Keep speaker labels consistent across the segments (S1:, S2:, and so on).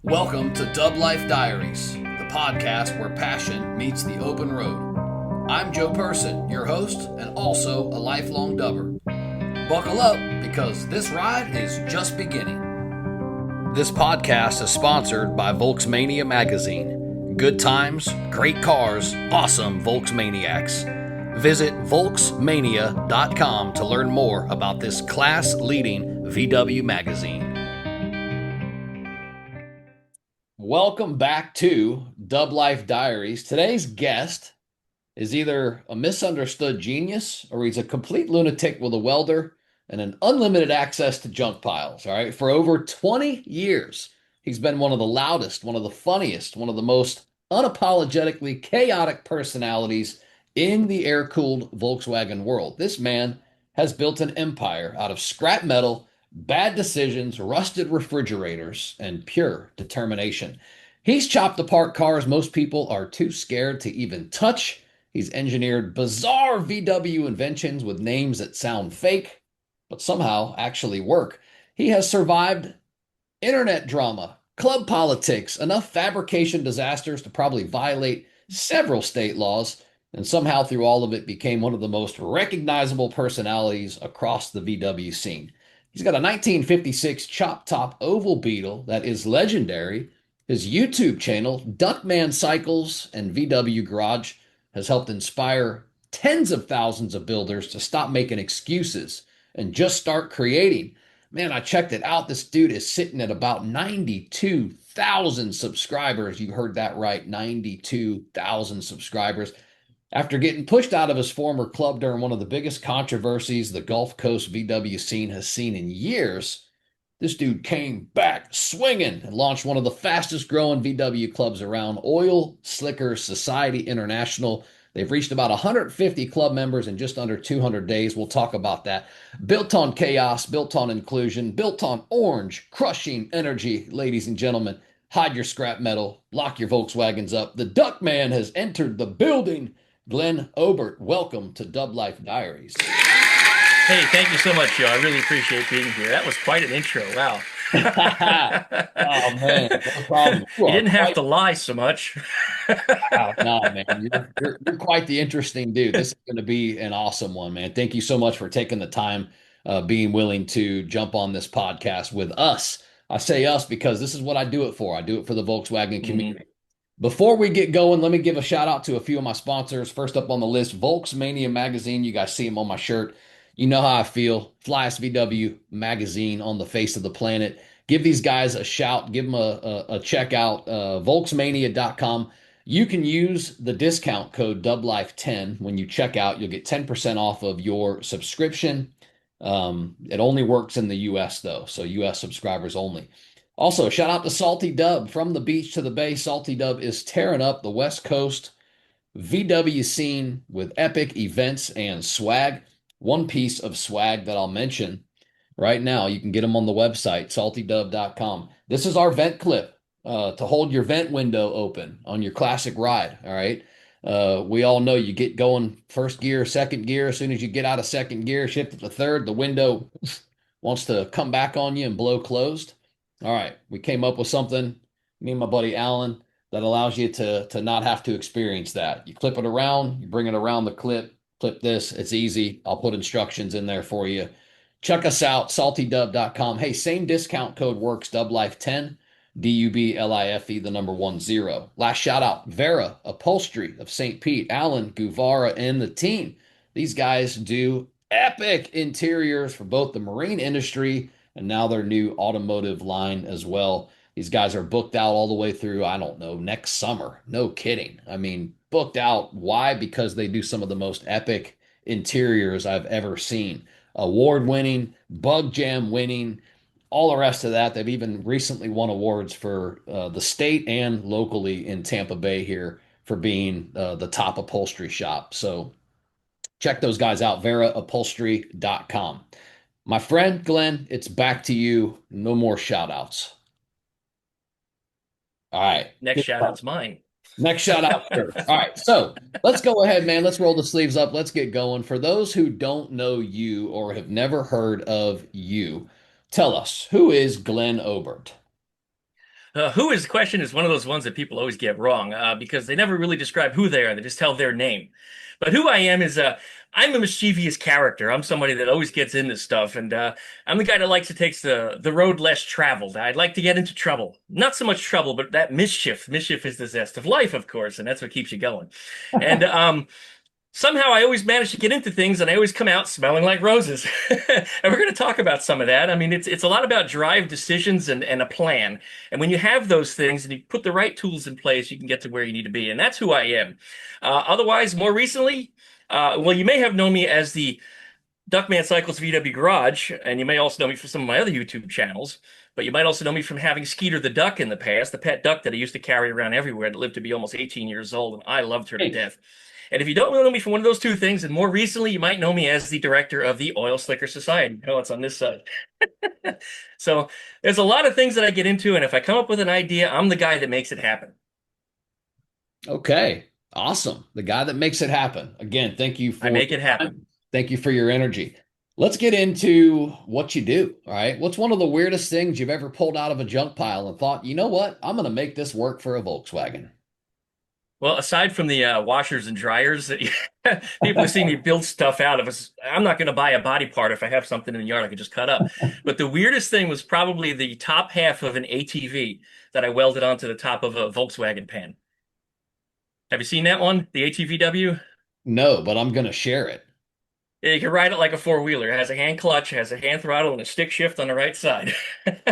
S1: Welcome to Dub Life Diaries, the podcast where passion meets the open road. I'm Joe Person, your host, and also a lifelong dubber. Buckle up because this ride is just beginning. This podcast is sponsored by Volksmania magazine. Good times, great cars, awesome Volksmaniacs. Visit Volksmania.com to learn more about this class-leading VW magazine. Welcome back to Dub Life Diaries. Today's guest is either a misunderstood genius or he's a complete lunatic with a welder and an unlimited access to junk piles. All right. For over 20 years, he's been one of the loudest, one of the funniest, one of the most unapologetically chaotic personalities in the air-cooled Volkswagen world. This man has built an empire out of scrap metal, bad decisions, rusted refrigerators, and pure determination. He's chopped apart cars most people are too scared to even touch. He's engineered bizarre VW inventions with names that sound fake, but somehow actually work. He has survived internet drama, club politics, enough fabrication disasters to probably violate several state laws, and somehow through all of it became one of the most recognizable personalities across the VW scene. He's got a 1956 chop top Oval Beetle that is legendary. His YouTube channel, Duckman Cycles and VW Garage, has helped inspire tens of thousands of builders to stop making excuses and just start creating. Man, I checked it out. This dude is sitting at about 92,000 subscribers. You heard that right, 92,000 subscribers. After getting pushed out of his former club during one of the biggest controversies the Gulf Coast VW scene has seen in years, this dude came back swinging and launched one of the fastest growing VW clubs around, Oil Slickers Society International. They've reached about 150 club members in just under 200 days. We'll talk about that. Built on chaos, built on inclusion, built on orange, crushing energy, ladies and gentlemen. Hide your scrap metal, lock your Volkswagens up. The Duckman has entered the building. Glenn Obert, welcome to Dub Life Diaries.
S2: Hey, thank you so much, Joe. I really appreciate being here. That was quite an intro. Wow.
S1: Oh man, no problem.
S2: You didn't have to lie so much.
S1: No, man, you're quite the interesting dude. This is going to be an awesome one, man. Thank you so much for taking the time, being willing to jump on this podcast with us. I say us because this is what I do it for. I do it for the Volkswagen community. Before we get going, let me give a shout out to a few of my sponsors. First up on the list, Volksmania magazine. You guys see them on my shirt. You know how I feel. Flyest VW magazine on the face of the planet. Give these guys a shout. Give them a check out. Volksmania.com. You can use the discount code DubLife10 when you check out. You'll get 10% off of your subscription. It only works in the US though, so US subscribers only. Also, shout out to Salty Dub. From the beach to the bay, Salty Dub is tearing up the West Coast VW scene with epic events and swag. One piece of swag that I'll mention right now, you can get them on the website, saltydub.com. This is our vent clip to hold your vent window open on your classic ride, all right? We all know you get going first gear, second gear. As soon as you get out of second gear, shift it to third, the window wants to come back on you and blow closed. All right, we came up with something, me and my buddy Alan, that allows you to not have to experience that. You clip it around, you bring it around the clip this. It's easy. I'll put instructions in there for you. Check us out, saltydub.com. Hey, same discount code works, DubLife10, DUBLIFE, the number 10. Last shout out, Vera Upholstery of St. Pete, Alan Guvara, and the team. These guys do epic interiors for both the marine industry and now their new automotive line as well. These guys are booked out all the way through, I don't know, next summer. No kidding. I mean, booked out. Why? Because they do some of the most epic interiors I've ever seen. Award winning, bug jam winning, all the rest of that. They've even recently won awards for the state and locally in Tampa Bay here for being the top upholstery shop. So check those guys out, veraupholstery.com. My friend Glenn, it's back to you. No more shout outs. All right.
S2: Next shout out's mine.
S1: Next shout out first. All right. So let's go ahead, man. Let's roll the sleeves up. Let's get going. For those who don't know you or have never heard of you, tell us, who is Glenn Obert?
S2: Who is question is one of those ones that people always get wrong because they never really describe who they are. They just tell their name. But who I am is I'm a mischievous character. I'm somebody that always gets into stuff, and I'm the guy that likes to take the road less traveled. I'd like to get into trouble, not so much trouble, but that mischief. Mischief is the zest of life, of course, and that's what keeps you going. And somehow I always manage to get into things and I always come out smelling like roses. And we're going to talk about some of that. I mean, it's a lot about drive, decisions, and a plan. And when you have those things and you put the right tools in place, you can get to where you need to be. And that's who I am. Otherwise, more recently, well, you may have known me as the Duckman Cycles VW Garage, and you may also know me from some of my other YouTube channels. But you might also know me from having Skeeter the duck in the past, the pet duck that I used to carry around everywhere that lived to be almost 18 years old, and I loved her to
S1: Hey,
S2: death. And if you don't know me from one of those two things, and more recently, you might know me as the director of the Oil Slicker Society. Oh, it's on this side. So there's a lot of things that I get into, and if I come up with an idea, I'm the guy that makes it happen.
S1: okay, awesome. The guy that makes it happen. Again, thank you
S2: I
S1: for
S2: make it happen.
S1: thank you for your energy. Let's get into what you do. All right. What's one of the weirdest things you've ever pulled out of a junk pile and thought, you know what? I'm going to make this work for a Volkswagen.
S2: Well, aside from the washers and dryers that people have seen me build stuff out of, I'm not going to buy a body part if I have something in the yard I could just cut up. But the weirdest thing was probably the top half of an ATV that I welded onto the top of a Volkswagen pan. Have you seen that one? The ATVW?
S1: No, but I'm going to share it.
S2: Yeah, you can ride it like a four-wheeler. It has a hand clutch, has a hand throttle, and a stick shift on the right side.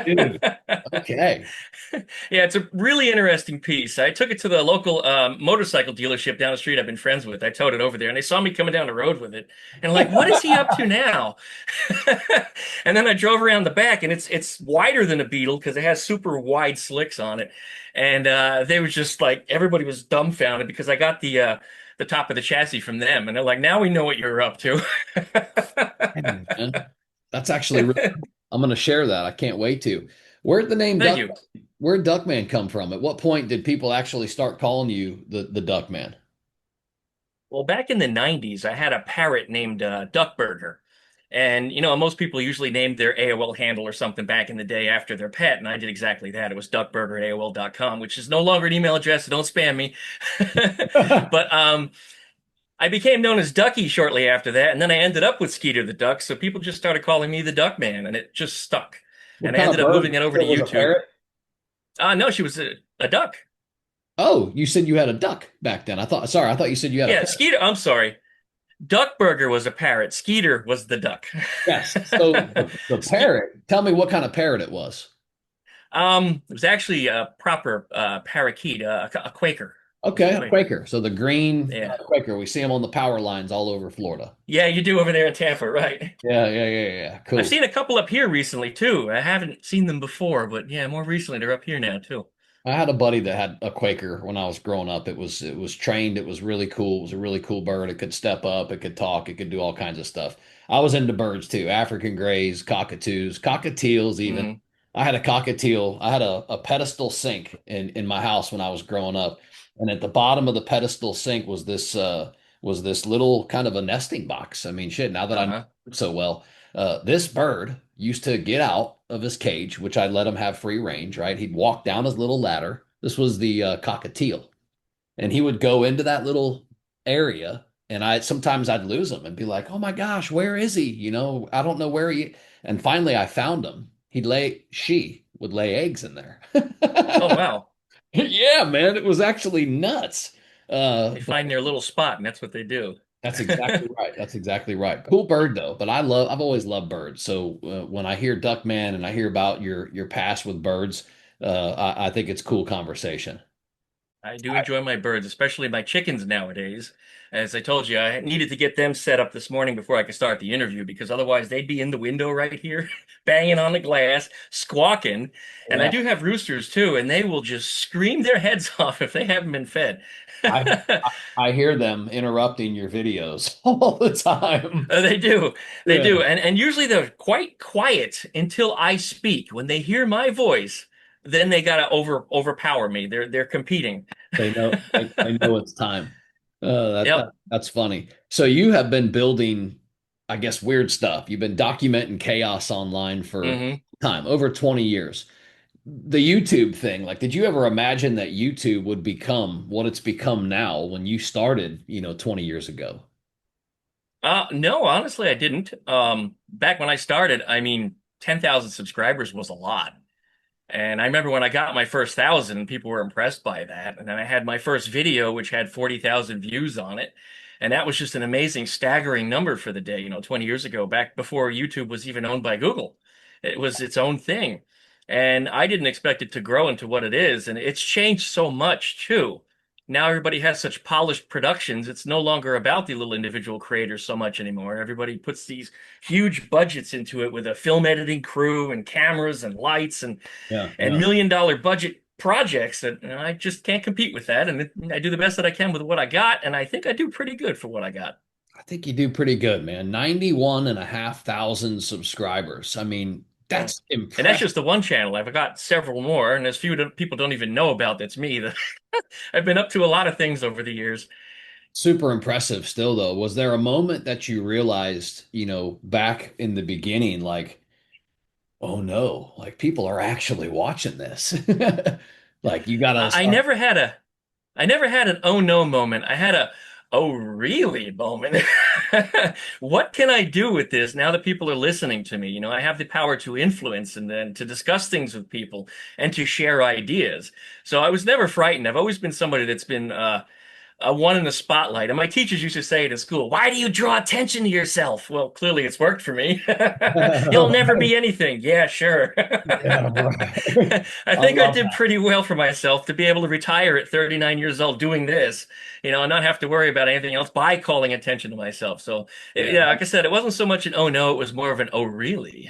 S1: Dude, okay.
S2: Yeah, it's a really interesting piece. I took it to the local motorcycle dealership down the street I've been friends with. I towed it over there, and they saw me coming down the road with it, and like, what is he up to now? And then I drove around the back, and it's wider than a Beetle because it has super wide slicks on it, and they was just like everybody was dumbfounded because I got the top of the chassis from them, and they're like, now we know what you're up to.
S1: Dang, man. That's actually really, I'm going to share that. I can't wait to. Where'd the name
S2: Thank you.
S1: where'd Duckman come from? At what point did people actually start calling you the Duckman?
S2: Well, back in the 90s, I had a parrot named Duckburger. And, most people usually named their AOL handle or something back in the day after their pet, and I did exactly that. It was duckburger at AOL.com, which is no longer an email address, so don't spam me. But I became known as Ducky shortly after that, and then I ended up with Skeeter the Duck, so people just started calling me the Duckman, and it just stuck.
S1: What
S2: And I
S1: kind of
S2: ended up moving
S1: bird?
S2: that over to
S1: It was a
S2: YouTube.
S1: parrot?
S2: No, she was a duck.
S1: Oh, you said you had a duck back then. Sorry, I thought you said you had a
S2: Yeah,
S1: parrot.
S2: Skeeter, I'm sorry. Duckburger was a parrot. Skeeter was the duck.
S1: Yes. So the
S2: Ske
S1: parrot, tell me what kind of parrot it was.
S2: it was actually a proper parakeet, a Quaker. It was a
S1: Okay, a
S2: Quaker.
S1: Quaker. So the green
S2: Yeah.
S1: Quaker, we see them on the power lines all over Florida.
S2: Yeah, you do over there in Tampa, right?
S1: Yeah.
S2: I've
S1: Cool.
S2: seen a couple up here recently too. I haven't seen them before, but yeah, more recently they're up here now too.
S1: I had a buddy that had a Quaker when I was growing up. It was trained. It was really cool. It was a really cool bird. It could step up. It could talk. It could do all kinds of stuff. I was into birds too. African grays, cockatoos, cockatiels even.
S2: Mm,
S1: I had a cockatiel. I had a pedestal sink in my house when I was growing up. And at the bottom of the pedestal sink was this little kind of a nesting box. I mean, shit, now that I know
S2: uh-huh.
S1: it so well, this bird used to get out of his cage, which I let him have free range, right? He'd walk down his little ladder. This was the cockatiel. And he would go into that little area. And sometimes I'd lose him and be like, oh my gosh, where is he? I don't know where he. And finally I found him. She would lay eggs in there.
S2: Oh wow.
S1: Yeah, man, it was actually nuts.
S2: They
S1: But
S2: find their little spot and that's what they do.
S1: that's exactly right. That's exactly right. Cool bird though. But I've always loved birds. So when I hear Duckman and I hear about your past with birds, I think it's cool conversation.
S2: I do enjoy my birds, especially my chickens nowadays. As I told you, I needed to get them set up this morning before I could start the interview because otherwise they'd be in the window right here, banging on the glass, squawking. And I
S1: Yeah,
S2: do have roosters too, and they will just scream their heads off if they haven't been fed.
S1: I I hear them interrupting your videos all the time.
S2: They do. They
S1: Yeah,
S2: do. And usually they're quite quiet until I speak. When they hear my voice, then they gotta overpower me. They're competing.
S1: they know it's time.
S2: Yep.
S1: That's funny. So you have been building, I guess, weird stuff. You've been documenting chaos online for
S2: Hmm.
S1: time, over 20 years. the YouTube thing, like, did you ever imagine that YouTube would become what it's become now when you started, 20 years ago?
S2: No, honestly, I didn't. Back when I started, I mean, 10,000 subscribers was a lot. And I remember when I got my first 1,000, people were impressed by that. And then I had my first video, which had 40,000 views on it. And that was just an amazing, staggering number for the day, 20 years ago, back before YouTube was even owned by Google. It was its own thing. And I didn't expect it to grow into what it is. And it's changed so much, too. Now everybody has such polished productions. It's no longer about the little individual creators so much anymore. Everybody puts these huge budgets into it with a film editing crew and cameras and lights
S1: Yeah,
S2: and
S1: yeah.
S2: $1 million budget projects that I just can't compete with that. And I do the best that I can with what I got, and I think I do pretty good for what I got.
S1: I think you do pretty good, man. 91,500 subscribers. I mean,
S2: Yeah.
S1: that's
S2: And that's
S1: impressive.
S2: just the one channel. I've got several more, and there's few that people don't even know about. That's me. I've been up to a lot of things over the years.
S1: Super impressive still, though. Was there a moment that you realized, back in the beginning, like, oh no, like people are actually watching this? Like you gotta
S2: I
S1: start.
S2: never had a I never had an oh no moment. I had a oh really moment. What can I do with this now that people are listening to me? I have the power to influence and then to discuss things with people and to share ideas. So I was never frightened. I've always been somebody that's been one in the spotlight. And my teachers used to say it in school, why do you draw attention to yourself? Well, clearly it's worked for me. You'll never be anything. Yeah, sure.
S1: Yeah, right.
S2: I
S1: I
S2: think I
S1: love
S2: did pretty well for myself to be able to retire at 39 years old doing this, and not have to worry about anything else by calling attention to myself. So,
S1: that.
S2: yeah, like I said, it wasn't so much an oh no, it was more of an oh really.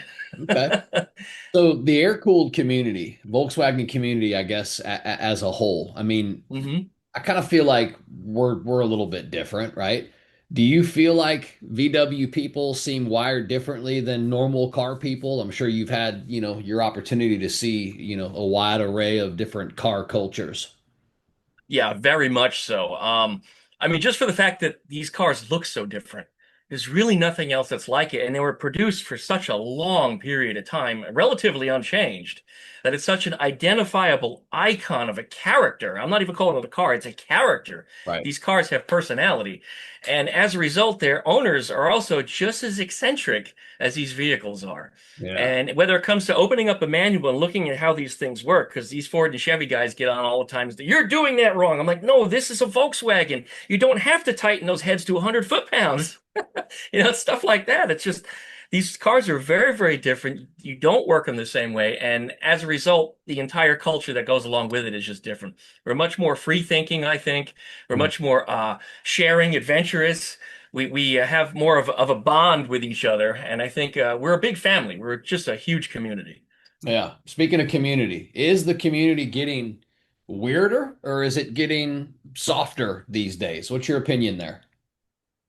S1: Yeah. Okay. So the air-cooled community, Volkswagen community, I guess, as a whole, I mean,
S2: hmm
S1: I kind of feel like we're a little bit different, right? Do you feel like VW people seem wired differently than normal car people? I'm sure you've had, your opportunity to see, a wide array of different car cultures.
S2: Yeah, very much so. I mean, just for the fact that these cars look so different, there's really nothing else that's like it. And they were produced for such a long period of time, relatively unchanged, that it's such an identifiable icon of a character. I'm not even calling it a car, it's a character.
S1: Right.
S2: These cars have personality. And as a result, their owners are also just as eccentric as these vehicles are.
S1: Yeah.
S2: And whether it comes to opening up a manual and looking at how these things work, because these Ford and Chevy guys get on all the time, you're doing that wrong. I'm like, no, this is a Volkswagen. You don't have to tighten those heads to 100 foot-pounds. It's stuff like that. It's just these cars are very, very different. You don't work them the same way. And as a result, the entire culture that goes along with it is just different. We're much more free thinking, I think. We're
S1: Mm.
S2: much more sharing, adventurous. We have more of a bond with each other, and I think we're a big family. We're just a huge community.
S1: Yeah. Speaking of community, is the community getting weirder or is it getting softer these days? What's your opinion there?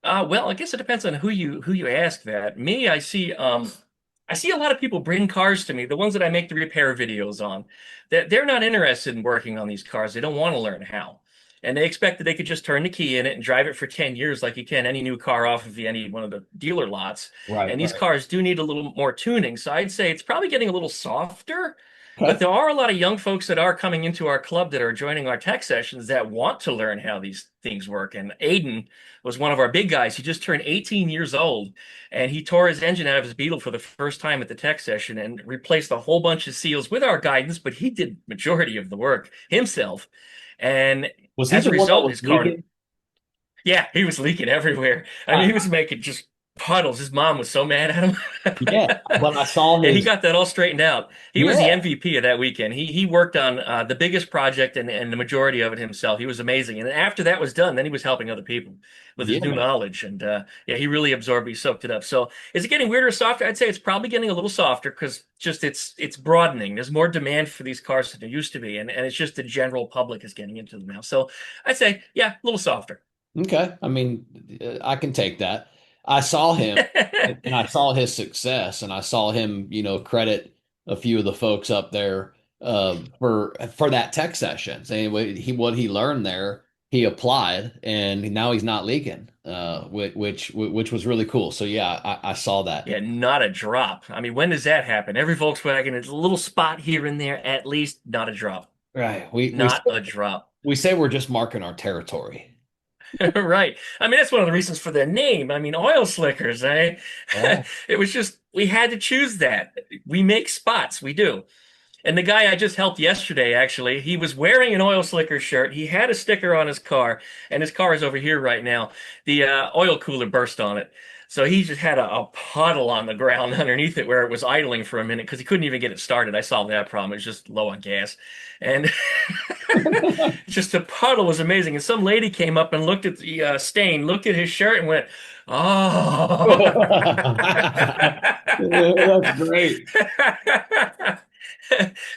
S2: Well, I guess it depends on who you ask that. Me, I see a lot of people bring cars to me, the ones that I make the repair videos on, that they're not interested in working on these cars. They don't want to learn how. And they expect that they could just turn the key in it and drive it for 10 years like you can any new car off of any one of the dealer lots.
S1: Right,
S2: And these
S1: right.
S2: cars do need a little more tuning. So I'd say it's probably getting a little softer. But
S1: Okay.
S2: there are a lot of young folks that are coming into our club that are joining our tech sessions that want to learn how these things work. And Aiden was one of our big guys. He just turned 18 years old and he tore his engine out of his Beetle for the first time at the tech session and replaced a whole bunch of seals with our guidance, but he did majority of the work himself. And
S1: Was he
S2: as
S1: the
S2: a
S1: one that
S2: result,
S1: was
S2: his car,
S1: leaking?
S2: yeah, he was leaking everywhere. I mean, he
S1: Ah,
S2: was making just puddles. His mom was so mad at
S1: yeah,
S2: him.
S1: but I saw
S2: And he
S1: his.
S2: got that all straightened out. He was the
S1: Yeah,
S2: MVP of that weekend. He worked on the biggest project and the majority of it himself. He was amazing. And after that was done, then he was helping other people with his
S1: yeah,
S2: new
S1: man.
S2: knowledge. And yeah, he really absorbed it. He soaked it up. So is it getting weirder or softer? I'd say it's probably getting a little softer because just it's broadening. There's more demand for these cars than there used to be. And it's just the general public is getting into them now. So I'd say, yeah, a little softer.
S1: Okay. I mean, I can take that. I saw him and I saw his success and I saw him, credit a few of the folks up there for that tech session, saying what he learned there, he applied and now he's not leaking, which was really cool. So yeah, I saw that.
S2: Yeah, not a drop. I mean, when does that happen? Every Volkswagen is a little spot here and there, at least, not a drop.
S1: Right.
S2: Not a drop.
S1: We say we're just marking our territory.
S2: Right. I mean, that's one of the reasons for their name. I mean, oil slickers, eh?
S1: Yeah.
S2: It was just, we had to choose that. We make spots, we do. And the guy I just helped yesterday, actually, he was wearing an oil slicker shirt. He had a sticker on his car, and his car is over here right now. The oil cooler burst on it. So he just had a puddle on the ground underneath it where it was idling for a minute because he couldn't even get it started. I solved that problem. It was just low on gas. And just a puddle was amazing. And some lady came up and looked at the stain, looked at his shirt, and went, "Oh."
S1: That's great.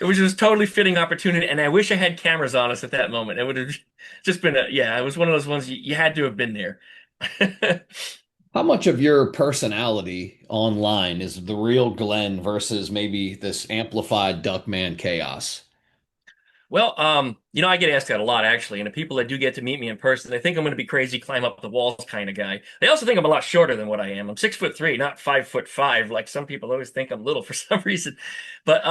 S2: It was just totally fitting opportunity, and I wish I had cameras on us at that moment. It would have just been yeah, it was one of those ones you had to have been there.
S1: How much of your personality online is the real Glenn versus maybe this amplified Duckman chaos?
S2: Well, I get asked that a lot actually, and the people that do get to meet me in person, they think I'm going to be crazy, climb up the walls kind of guy. They also think I'm a lot shorter than what I am. I'm 6'3", not 5'5", like some people always think I'm little for some reason. But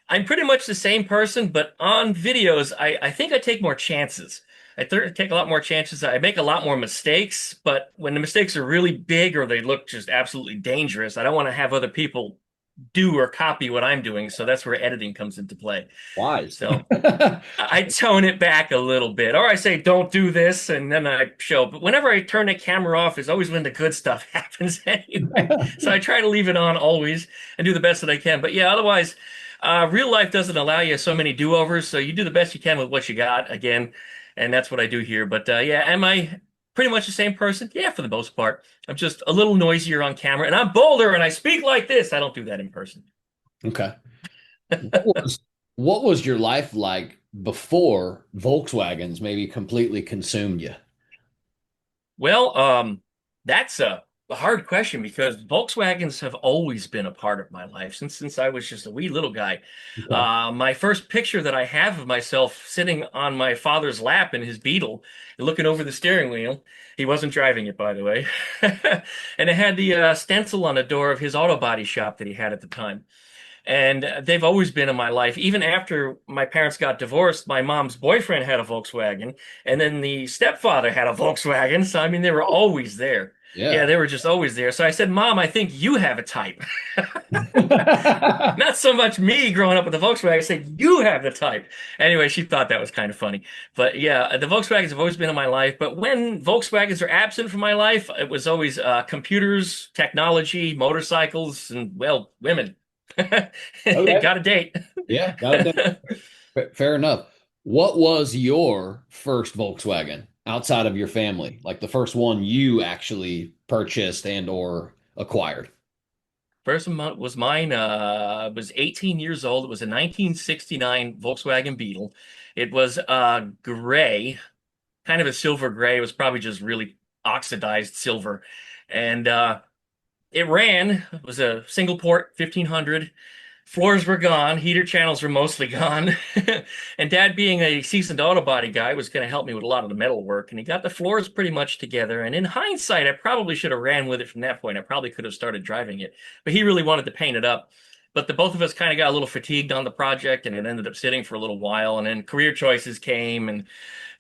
S2: I'm pretty much the same person, but on videos, I think I take more chances. Take a lot more chances. I make a lot more mistakes, but when the mistakes are really big or they look just absolutely dangerous, I don't want to have other people do or copy what I'm doing. So that's where editing comes into play.
S1: Wise.
S2: So I tone it back a little bit, or I say, don't do this, and then I show. But whenever I turn the camera off is always when the good stuff happens anyway. So I try to leave it on always and do the best that I can. But yeah, otherwise, real life doesn't allow you so many do-overs, so you do the best you can with what you got again, and that's what I do here. But yeah, am I pretty much the same person? Yeah, for the most part. I'm just a little noisier on camera, and I'm bolder, and I speak like this. I don't do that in person.
S1: Okay. What was your life like before Volkswagens maybe completely consumed you?
S2: Well, that's a hard question because Volkswagens have always been a part of my life since I was just a wee little guy.
S1: Okay.
S2: My first picture that I have of myself sitting on my father's lap in his Beetle, looking over the steering wheel. He wasn't driving it, by the way, and it had the stencil on the door of his auto body shop that he had at the time. And they've always been in my life. Even after my parents got divorced, my mom's boyfriend had a Volkswagen, and then the stepfather had a Volkswagen. So, I mean, they were always there. Yeah,
S1: Yeah.
S2: they were just always there. So I said, Mom, I think you have a type. Not so much me growing up with the Volkswagen. I said, you have the type. Anyway, she thought that was kind of funny. But yeah, the Volkswagens have always been in my life. But when Volkswagens are absent from my life, it was always computers, technology, motorcycles, and, well, women.
S1: Okay.
S2: Got a date.
S1: Yeah, got it. Fair enough. What was your first Volkswagen outside of your family? Like the first one you actually purchased and or acquired?
S2: First one was mine. I was 18 years old. It was a 1969 Volkswagen Beetle. It was gray, kind of a silver gray. It was probably just really oxidized silver. And it ran. It was a single port 1500. Floors were gone, heater channels were mostly gone. And Dad, being a seasoned auto body guy, was going to help me with a lot of the metal work. And he got the floors pretty much together. And in hindsight, I probably should have ran with it from that point. I probably could have started driving it. But he really wanted to paint it up. But the both of us kind of got a little fatigued on the project, and it ended up sitting for a little while. And then career choices came, and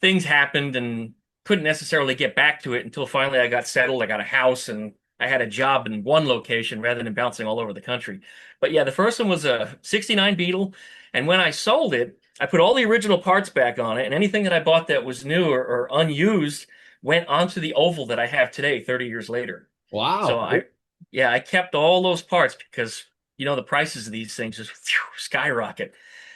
S2: things happened, and couldn't necessarily get back to it until finally I got settled. I got a house, and I had a job in one location rather than bouncing all over the country. But yeah, the first one was a 69 Beetle. And when I sold it, I put all the original parts back on it. And anything that I bought that was new or unused went onto the Oval that I have today, 30 years later. So
S1: Wow.
S2: yeah, I kept all those parts because, the prices of these things just skyrocket.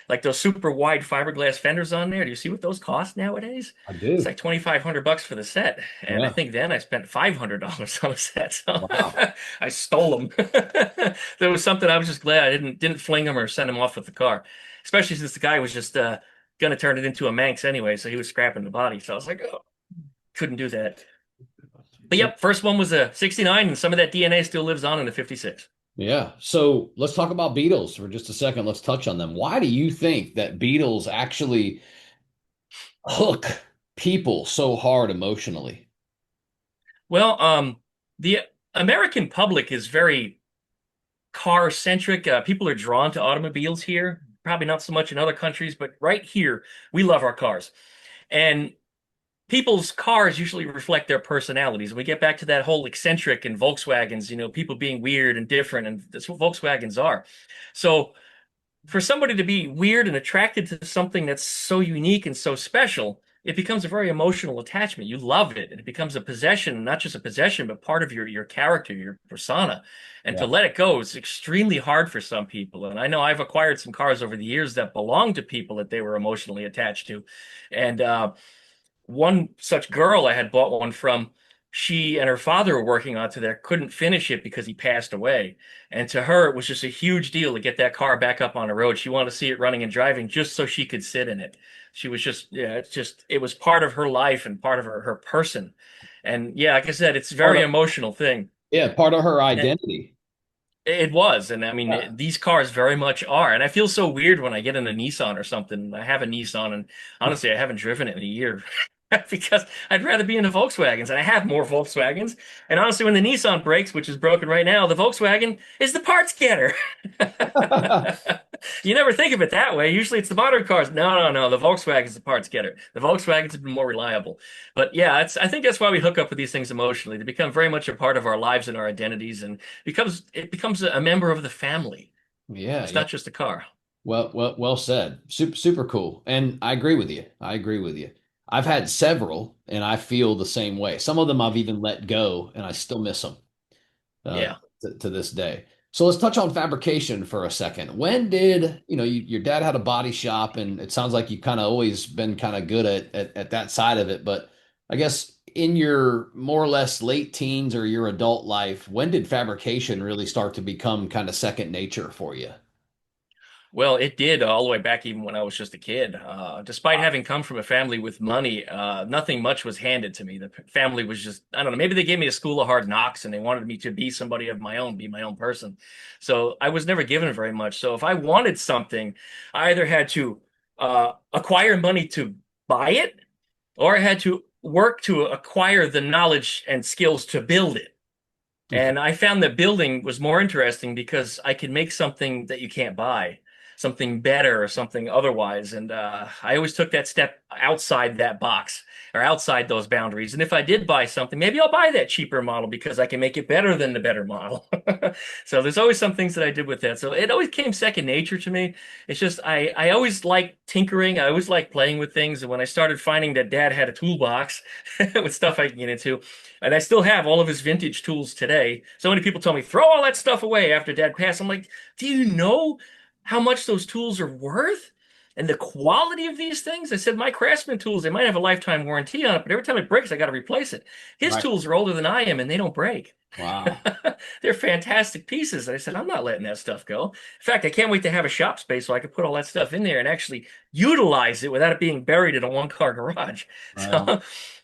S2: Like those super wide fiberglass fenders on there. Do you see what those cost nowadays?
S1: I
S2: It's
S1: do.
S2: like 2,500 bucks for the set. And I
S1: Yeah.
S2: think then I spent $500 on a set. So
S1: Wow.
S2: I stole them. There was something I was just glad I didn't fling them or send them off with the car. Especially since the guy was just gonna turn it into a Manx anyway, so he was scrapping the body. So I was like, oh, couldn't do that. But yep, first one was a 69, and some of that DNA still lives on in the 56.
S1: Yeah. So let's talk about Beatles for just a second. Let's touch on them. Why do you think that Beatles actually hook people so hard emotionally?
S2: Well, the American public is very car centric. People are drawn to automobiles here. Probably not so much in other countries, but right here, we love our cars. And people's cars usually reflect their personalities. And we get back to that whole eccentric and Volkswagens, people being weird and different, and that's what Volkswagens are. So for somebody to be weird and attracted to something that's so unique and so special, it becomes a very emotional attachment. You love it, and it becomes a possession, not just a possession, but part of your character, your persona. And to
S1: Yeah.
S2: let it go is extremely hard for some people. And I know I've acquired some cars over the years that belonged to people that they were emotionally attached to. And one such girl I had bought one from, she and her father were working onto that, couldn't finish it because he passed away. And to her, it was just a huge deal to get that car back up on the road. She wanted to see it running and driving just so she could sit in it. She was just, yeah, it was part of her life and part of her person. And yeah, like I said, it's a
S1: Part
S2: very
S1: of,
S2: emotional thing.
S1: yeah, part of her identity.
S2: It was, and I mean,
S1: Yeah.
S2: these cars very much are. And I feel so weird when I get in a Nissan or something. I have a Nissan, and honestly, I haven't driven it in a year because I'd rather be in the Volkswagens, and I have more Volkswagens. And honestly, when the Nissan breaks, which is broken right now, the Volkswagen is the parts getter. You never think of it that way. Usually, it's the modern cars. No, no, no. The Volkswagen's the parts getter. The Volkswagens have been more reliable. But yeah, I think that's why we hook up with these things emotionally. They become very much a part of our lives and our identities, and it becomes a member of the family.
S1: Yeah,
S2: It's
S1: yeah.
S2: not just a car.
S1: Well said. Super, super cool. And I agree with you. I agree with you. I've had several, and I feel the same way. Some of them I've even let go, and I still miss them uh,
S2: Yeah.
S1: to this day. So let's touch on fabrication for a second. When did, your dad had a body shop, and it sounds like you kind of always been kind of good at that side of it. But I guess in your more or less late teens or your adult life, when did fabrication really start to become kind of second nature for you?
S2: Well, it did all the way back even when I was just a kid. Despite having come from a family with money, nothing much was handed to me. The family was just, I don't know, maybe they gave me a school of hard knocks and they wanted me to be somebody of my own, be my own person. So I was never given very much. So if I wanted something, I either had to acquire money to buy it, or I had to work to acquire the knowledge and skills to build it.
S1: Okay.
S2: And I found that building was more interesting because I could make something that you can't buy, something better or something otherwise. And I always took that step outside that box or outside those boundaries. And if I did buy something, maybe I'll buy that cheaper model because I can make it better than the better model. So there's always some things that I did with that. So it always came second nature to me. It's just I always liked tinkering. I always liked playing with things. And when I started finding that Dad had a toolbox with stuff I can get into, and I still have all of his vintage tools today. So many people tell me, throw all that stuff away after Dad passed. I'm like, do you know how much those tools are worth? And the quality of these things? I said, my Craftsman tools, they might have a lifetime warranty on it, but every time it breaks, I got to replace it. His
S1: Right.
S2: tools are older than I am, and they don't break.
S1: Wow.
S2: They're fantastic pieces. And I said, I'm not letting that stuff go. In fact, I can't wait to have a shop space so I can put all that stuff in there and actually utilize it without it being buried in a one-car garage.
S1: Right on.
S2: So,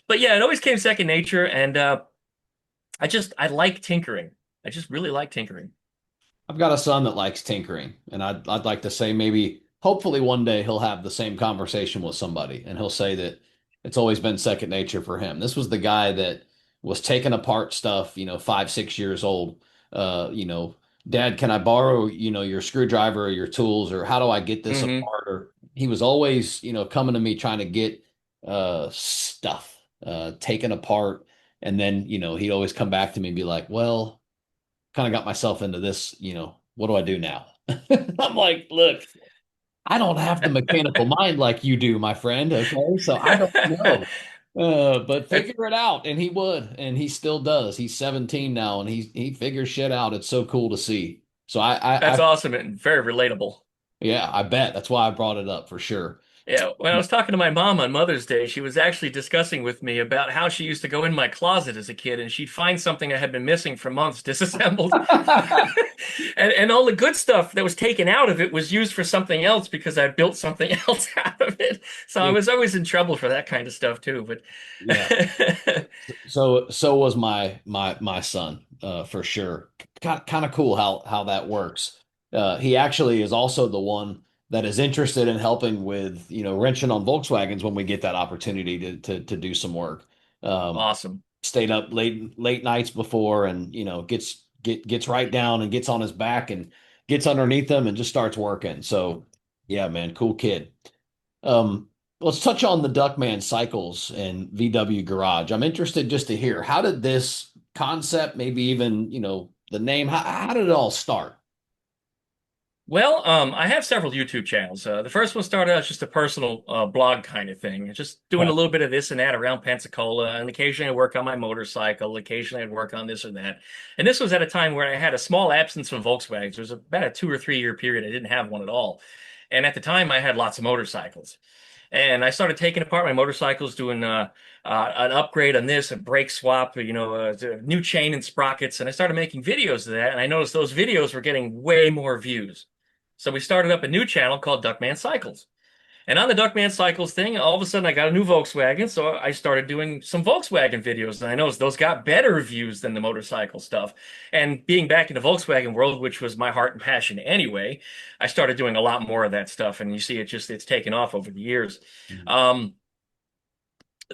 S2: but yeah, it always came second nature, and I like tinkering. I just really like tinkering.
S1: I've got a son that likes tinkering, and I'd like to say maybe hopefully one day he'll have the same conversation with somebody and he'll say that it's always been second nature for him. This was the guy that was taking apart stuff, 5, 6 years old. Dad, can I borrow, your screwdriver or your tools, or how do I get this
S2: Hmm.
S1: apart? Or he was always, coming to me trying to get stuff taken apart. And then, he'd always come back to me and be like, well, kind of got myself into this, what do I do now? I'm like, look, I don't have the mechanical mind like you do, my friend. Okay. So I don't know. But
S2: That,
S1: figure it out. And he would, and he still does. He's 17 now and he figures shit out. It's so cool to see. So
S2: that's awesome and very relatable.
S1: yeah, I bet that's why I brought it up for sure.
S2: Yeah, when I was talking to my mom on Mother's Day, she was actually discussing with me about how she used to go in my closet as a kid and she'd find something that had been missing for months disassembled. And all the good stuff that was taken out of it was used for something else because I built something else out of it. So I was always in trouble for that kind of stuff too.
S1: Yeah.
S2: But
S1: So was my son, for sure. Kind of cool how that works. He actually is also the one. that is interested in helping with, wrenching on Volkswagens when we get that opportunity to do some work. Um,
S2: Awesome.
S1: Stayed up late nights before, and gets right down and gets on his back and gets underneath them and just starts working. So yeah, man, cool kid. Um, let's touch on the Duckman cycles and VW Garage. I'm interested just to hear, how did this concept, maybe even, the name, how did it all start?
S2: Well, I have several YouTube channels. The first one started out as just a personal blog kind of thing, just doing
S1: Right.
S2: a little bit of this and that around Pensacola, and occasionally I'd work on my motorcycle. Occasionally I'd work on this or that. And this was at a time where I had a small absence from Volkswagens. There was about a 2 or 3 year period I didn't have one at all. And at the time I had lots of motorcycles. And I started taking apart my motorcycles, doing an upgrade on this, a brake swap, a new chain and sprockets. And I started making videos of that. And I noticed those videos were getting way more views. So we started up a new channel called Duckman Cycles. And on the Duckman Cycles thing, all of a sudden I got a new Volkswagen. So I started doing some Volkswagen videos. And I noticed those got better views than the motorcycle stuff. And being back in the Volkswagen world, which was my heart and passion anyway, I started doing a lot more of that stuff. And you see it's taken off over the years. Um,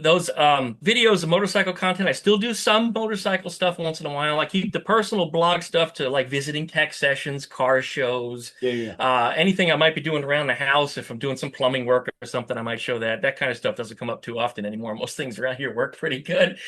S2: those videos of motorcycle content, I still do some motorcycle stuff once in a while. I keep the personal blog stuff to like visiting tech sessions, car shows,
S1: Yeah, yeah.
S2: anything I might be doing around the house. If I'm doing some plumbing work or something, I might show that. That kind of stuff doesn't come up too often anymore. Most things around here work pretty good.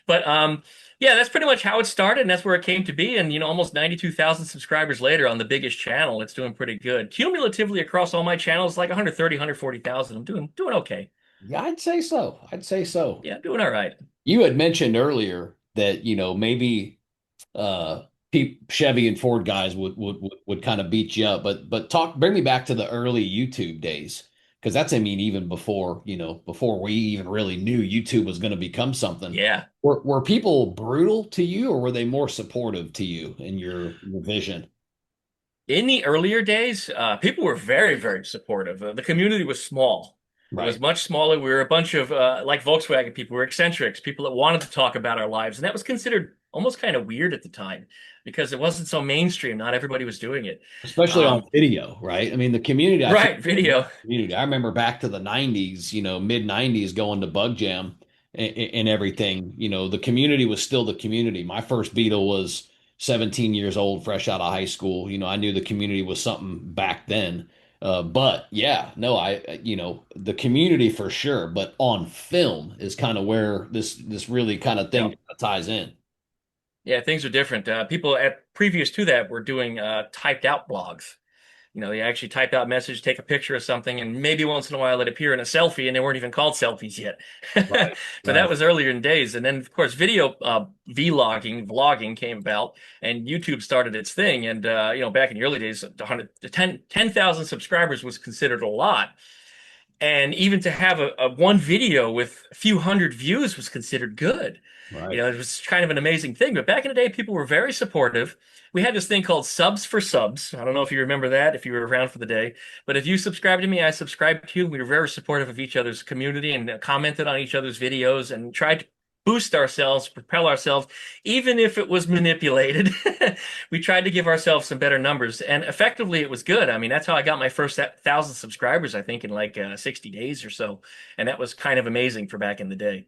S2: But yeah, that's pretty much how it started, and that's where it came to be. And almost 92,000 subscribers later on the biggest channel, it's doing pretty good. Cumulatively across all my channels, like 130, 140,000. I'm doing okay.
S1: Yeah, I'd say so. I'd say so.
S2: Yeah, doing all right.
S1: You had mentioned earlier that, maybe uh Chevy and Ford guys would kind of beat you up, but bring me back to the early YouTube days, because that's, I mean, even before, before we even really knew YouTube was going to become something.
S2: Yeah.
S1: Were people brutal to you, or were they more supportive to you in your vision?
S2: In the earlier days, people were very, very supportive. The community was small. It was
S1: Right.
S2: much smaller. We were a bunch of like Volkswagen people. We were eccentrics, people that wanted to talk about our lives, and that was considered almost kind of weird at the time because it wasn't so mainstream. Not everybody was doing it.
S1: Especially on
S2: Um,
S1: video, right? I mean, the community, I think,
S2: right, video.
S1: community. I remember back to the 90s, mid 90s, going to Bug Jam and everything. The community was still the community. My first Beetle was 17 years old, fresh out of high school. I knew the community was something back then. But yeah, no, the community for sure, but on film is kind of where this really kind of thing
S2: Yep.
S1: ties in.
S2: Yeah, things are different. People at previous to that were doing typed out blogs. They actually typed out a message, take a picture of something, and maybe once in a while it appear in a selfie, and they weren't even called selfies yet.
S1: Right,
S2: But that
S1: right.
S2: was earlier in days. And then, of course, video vlogging came about, and YouTube started its thing. And back in the early days, 10,000 subscribers was considered a lot. And even to have a one video with a few hundred views was considered good.
S1: Right.
S2: It was kind of an amazing thing. But back in the day, people were very supportive. We had this thing called subs for subs. I don't know if you remember that, if you were around for the day. But if you subscribed to me, I subscribed to you. We were very supportive of each other's community and commented on each other's videos and tried to boost ourselves, propel ourselves, even if it was manipulated. We tried to give ourselves some better numbers, and effectively, it was good. I mean, that's how I got my first 1,000 subscribers, I think, in like 60 days or so, and that was kind of amazing for back in the day.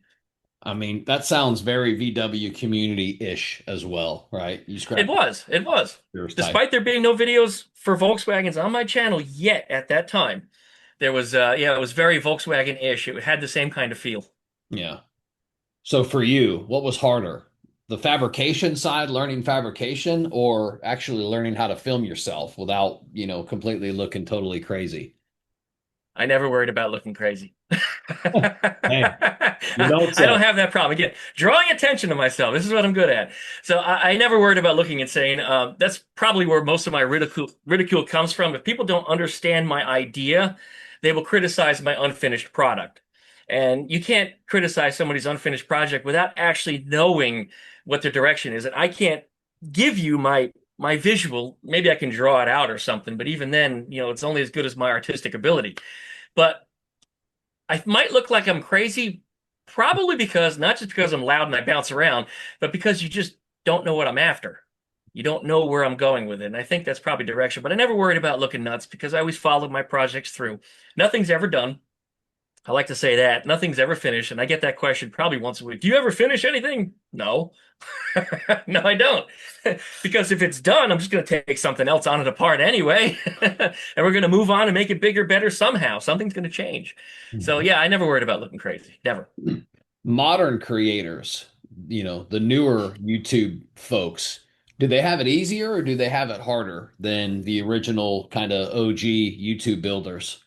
S1: I mean, that sounds very VW community-ish as well, right? You
S2: It
S1: scrap
S2: was, it was.
S1: yours type.
S2: Despite there being no videos for Volkswagens on my channel yet at that time, there was, yeah, it was very Volkswagen-ish. It had the same kind of feel.
S1: Yeah. So for you, what was harder? The fabrication side, learning fabrication, or actually learning how to film yourself without, completely looking totally crazy?
S2: I never worried about looking crazy.
S1: Hey, you don't
S2: I
S1: say.
S2: don't have that problem. Again, drawing attention to myself. This is what I'm good at. So I never worried about looking insane. That's probably where most of my ridicule comes from. If people don't understand my idea, they will criticize my unfinished product. And you can't criticize somebody's unfinished project without actually knowing what their direction is. And I can't give you my visual. Maybe I can draw it out or something, but even then, it's only as good as my artistic ability. But I might look like I'm crazy, probably because not just because I'm loud and I bounce around, but because you just don't know what I'm after. You don't know where I'm going with it. And I think that's probably direction, but I never worried about looking nuts because I always followed my projects through. Nothing's ever done. I like to say that nothing's ever finished. And I get that question probably once a week. Do you ever finish anything? No. No, I don't. Because if it's done, I'm just going to take something else on it apart anyway. And we're going to move on and make it bigger, better somehow. Something's going to change. So yeah, I never worried about looking crazy. Never.
S1: Modern creators, the newer YouTube folks, do they have it easier or do they have it harder than the original kind of OG YouTube builders?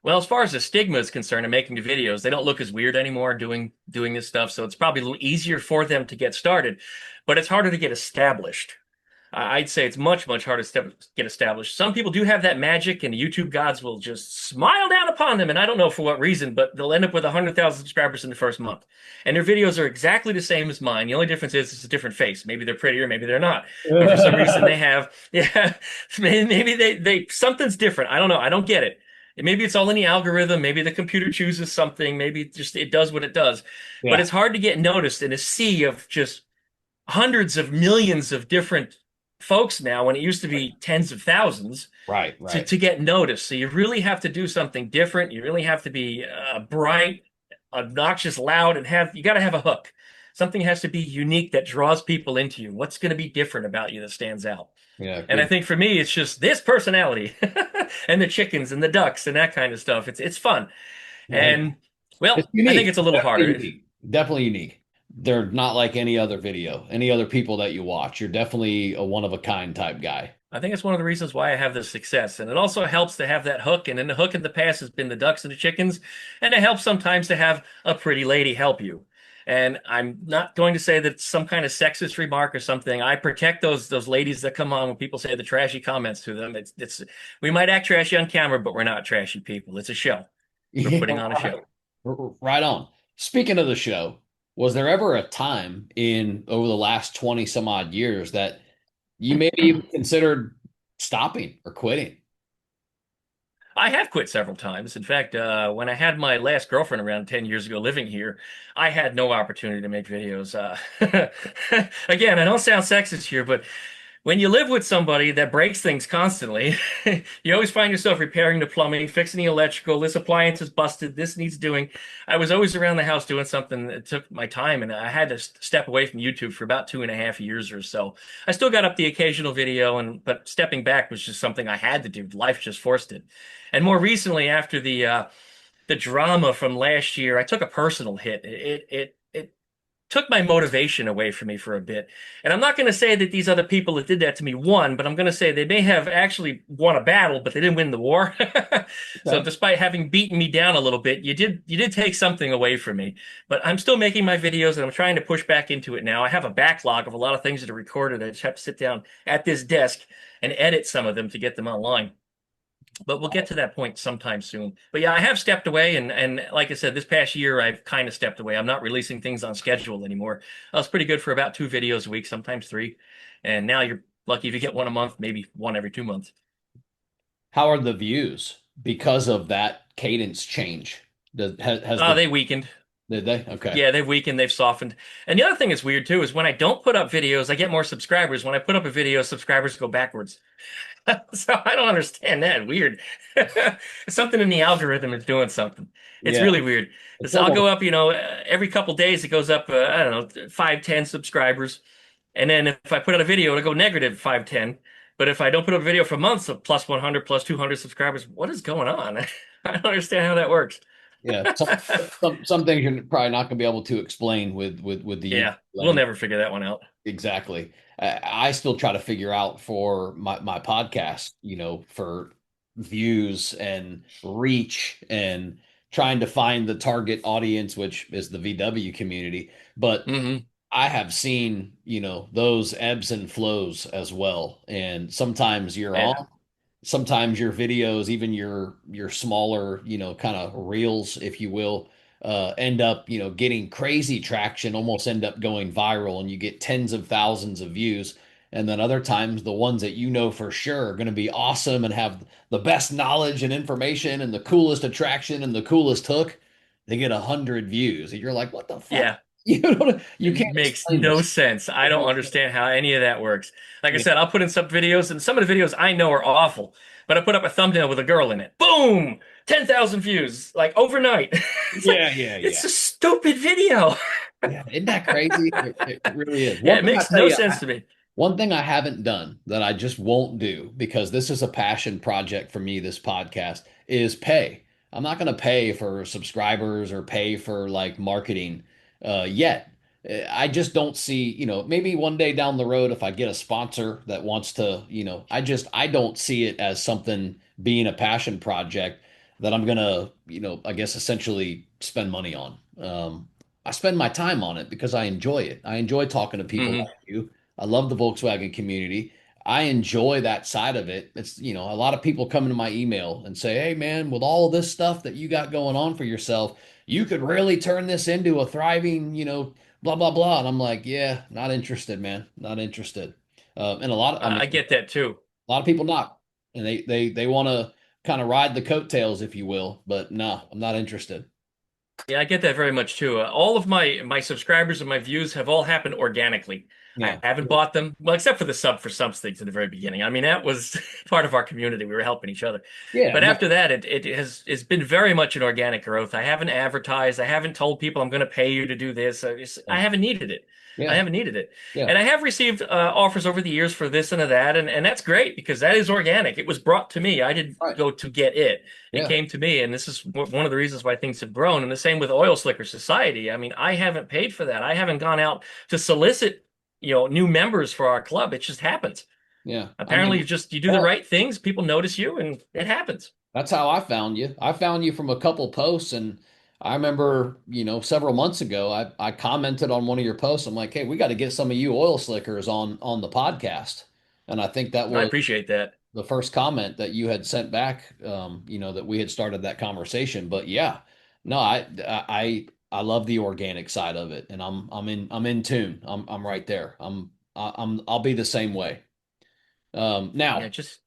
S2: Well, as far as the stigma is concerned and making the videos, they don't look as weird anymore doing this stuff. So it's probably a little easier for them to get started, but it's harder to get established. I'd say it's much, much harder to get established. Some people do have that magic, and the YouTube gods will just smile down upon them. And I don't know for what reason, but they'll end up with 100,000 subscribers in the first month. And their videos are exactly the same as mine. The only difference is it's a different face. Maybe they're prettier, maybe they're not. But for some reason they have, yeah, maybe they something's different. I don't know. I don't get it. Maybe it's all in the algorithm. Maybe the computer chooses something. Maybe just it does what it does. But
S1: Yeah,
S2: it's hard to get noticed in a sea of just hundreds of millions of different folks now when it used to be tens of thousands
S1: right,
S2: to,
S1: right.
S2: to get noticed. So you really have to do something different. You really have to be bright, obnoxious, loud, and you got to have a hook. Something has to be unique that draws people into you. What's going to be different about you that stands out?
S1: Yeah,
S2: And I
S1: good.
S2: think for me, it's just this personality and the chickens and the ducks and that kind of stuff. It's fun.
S1: Hey,
S2: And
S1: it's
S2: well, I think
S1: unique.
S2: it's a little
S1: Definitely
S2: harder.
S1: unique. Definitely unique. They're not like any other video, any other people that you watch. You're definitely a one of a kind type guy.
S2: I think it's one of the reasons why I have this success. And it also helps to have that hook. And then the hook in the past has been the ducks and the chickens. And it helps sometimes to have a pretty lady help you. And I'm not going to say that it's some kind of sexist remark or something. I protect those ladies that come on when people say the trashy comments to them. It's we might act trashy on camera, but we're not trashy people. It's a show. We're
S1: Yeah,
S2: putting on a
S1: right.
S2: show.
S1: Right on. Speaking of the show, was there ever a time in over the last 20 some odd years that you maybe even considered stopping or quitting?
S2: I have quit several times. In fact, when I had my last girlfriend around 10 years ago living here, I had no opportunity to make videos. Again, I don't sound sexist here, but when you live with somebody that breaks things constantly, you always find yourself repairing the plumbing, fixing the electrical, this appliance is busted, this needs doing. I was always around the house doing something that took my time, and I had to step away from YouTube for about 2.5 years or so. I still got up the occasional video, but stepping back was just something I had to do. Life just forced it. And more recently, after the drama from last year, I took a personal hit. It took my motivation away from me for a bit. And I'm not going to say that these other people that did that to me won, but I'm going to say they may have actually won a battle, but they didn't win the war. So
S1: Okay.
S2: despite having beaten me down a little bit, you did take something away from me. But I'm still making my videos and I'm trying to push back into it now. I have a backlog of a lot of things that are recorded. I just have to sit down at this desk and edit some of them to get them online. But we'll get to that point sometime soon. But yeah, I have stepped away, and like I said, this past year I've kind of stepped away. I'm not releasing things on schedule anymore. I was pretty good for about 2 videos a week, sometimes three. And now you're lucky if you get one a month, maybe one every 2 months.
S1: How are the views because of that cadence change? Has the
S2: They weakened.
S1: did they? Okay.
S2: Yeah, they've weakened, they've softened. And the other thing that's weird too is when I don't put up videos, I get more subscribers. When I put up a video, subscribers go backwards. So I don't understand that. Weird. Something in the algorithm is doing something. It's
S1: Yeah.
S2: really weird.
S1: It's
S2: So I'll
S1: almost
S2: go up, every couple days it goes up, I don't know, 5, 10 subscribers. And then if I put out a video, it'll go negative 5, 10. But if I don't put up a video for months of plus 100, plus 200 subscribers, what is going on? I don't understand how that works.
S1: yeah. Some things you're probably not going to be able to explain with the YouTube
S2: Yeah, we'll
S1: language.
S2: never figure that one out.
S1: Exactly. I still try to figure out for my podcast, for views and reach and trying to find the target audience, which is the VW community. But
S2: Hmm.
S1: I have seen, those ebbs and flows as well. And sometimes you're
S2: Yeah.
S1: on, sometimes your videos, even your smaller, kind of reels, if you will, end up, getting crazy traction, almost end up going viral, and you get tens of thousands of views. And then other times, the ones that you know for sure are going to be awesome and have the best knowledge and information and the coolest attraction and the coolest hook, they get 100 views. And you're like, what the fuck?
S2: Yeah.
S1: You
S2: It
S1: can't
S2: makes
S1: explain
S2: no
S1: this.
S2: sense. I
S1: It
S2: don't
S1: makes
S2: understand how any of that works. Like I
S1: yeah,
S2: said, I'll put in some videos, and some of the videos I know are awful, but I put up a thumbnail with a girl in it. Boom! 10,000 views, like overnight. It's like,
S1: yeah.
S2: it's a stupid video.
S1: Yeah, isn't that crazy? It really is.
S2: Yeah,
S1: One
S2: it
S1: thing I
S2: makes
S1: tell
S2: no
S1: you,
S2: sense to me.
S1: one thing I haven't done that I just won't do because this is a passion project for me, this podcast, is pay. I'm not going to pay for subscribers or pay for like marketing yet. I just don't see, maybe one day down the road if I get a sponsor that wants to, I don't see it as something being a passion project that I'm going to, I guess essentially spend money on. I spend my time on it because I enjoy it. I enjoy talking to people
S2: Hmm.
S1: like you. I love the Volkswagen community. I enjoy that side of it. It's, a lot of people come into my email and say, "Hey man, with all this stuff that you got going on for yourself, you could really turn this into a thriving, blah blah blah." And I'm like, "Yeah, not interested, man. Not interested." And I mean,
S2: I get that too.
S1: a lot of people not, and they want to kind of ride the coattails, if you will. But no, I'm not interested.
S2: Yeah, I get that very much too. All of my subscribers and my views have all happened organically. I
S1: Yeah,
S2: haven't bought them, well, except for the sub for some things in the very beginning. I mean, that was part of our community. We were helping each other.
S1: yeah,
S2: But
S1: no,
S2: after that, it has it's been very much an organic growth. I haven't advertised. I haven't told people I'm going to pay you to do this. I
S1: yeah,
S2: haven't needed it. I
S1: yeah,
S2: haven't needed it.
S1: yeah.
S2: And I have received offers over the years for this and that, and that's great because that is organic. It was brought to me. I didn't
S1: Right.
S2: go to get it. It
S1: Yeah.
S2: came to me, and this is one of the reasons why things have grown. And the same with Oil Slicker Society. I mean, I haven't paid for that. I haven't gone out to solicit, new members for our club. It just happens.
S1: Yeah. I
S2: Apparently,
S1: mean,
S2: you do the
S1: hell,
S2: right things, people notice you, and it happens.
S1: that's how I found you. I found you from a couple posts, and I remember, several months ago, I commented on one of your posts. I'm like, hey, we got to get some of you oil slickers on the podcast. And I think that
S2: I
S1: was
S2: appreciate that.
S1: the first comment that you had sent back, that we had started that conversation. But yeah, no, I love the organic side of it, and I'm in tune. I'm right there. I'll be the same way.
S2: Yeah,
S1: Now.
S2: just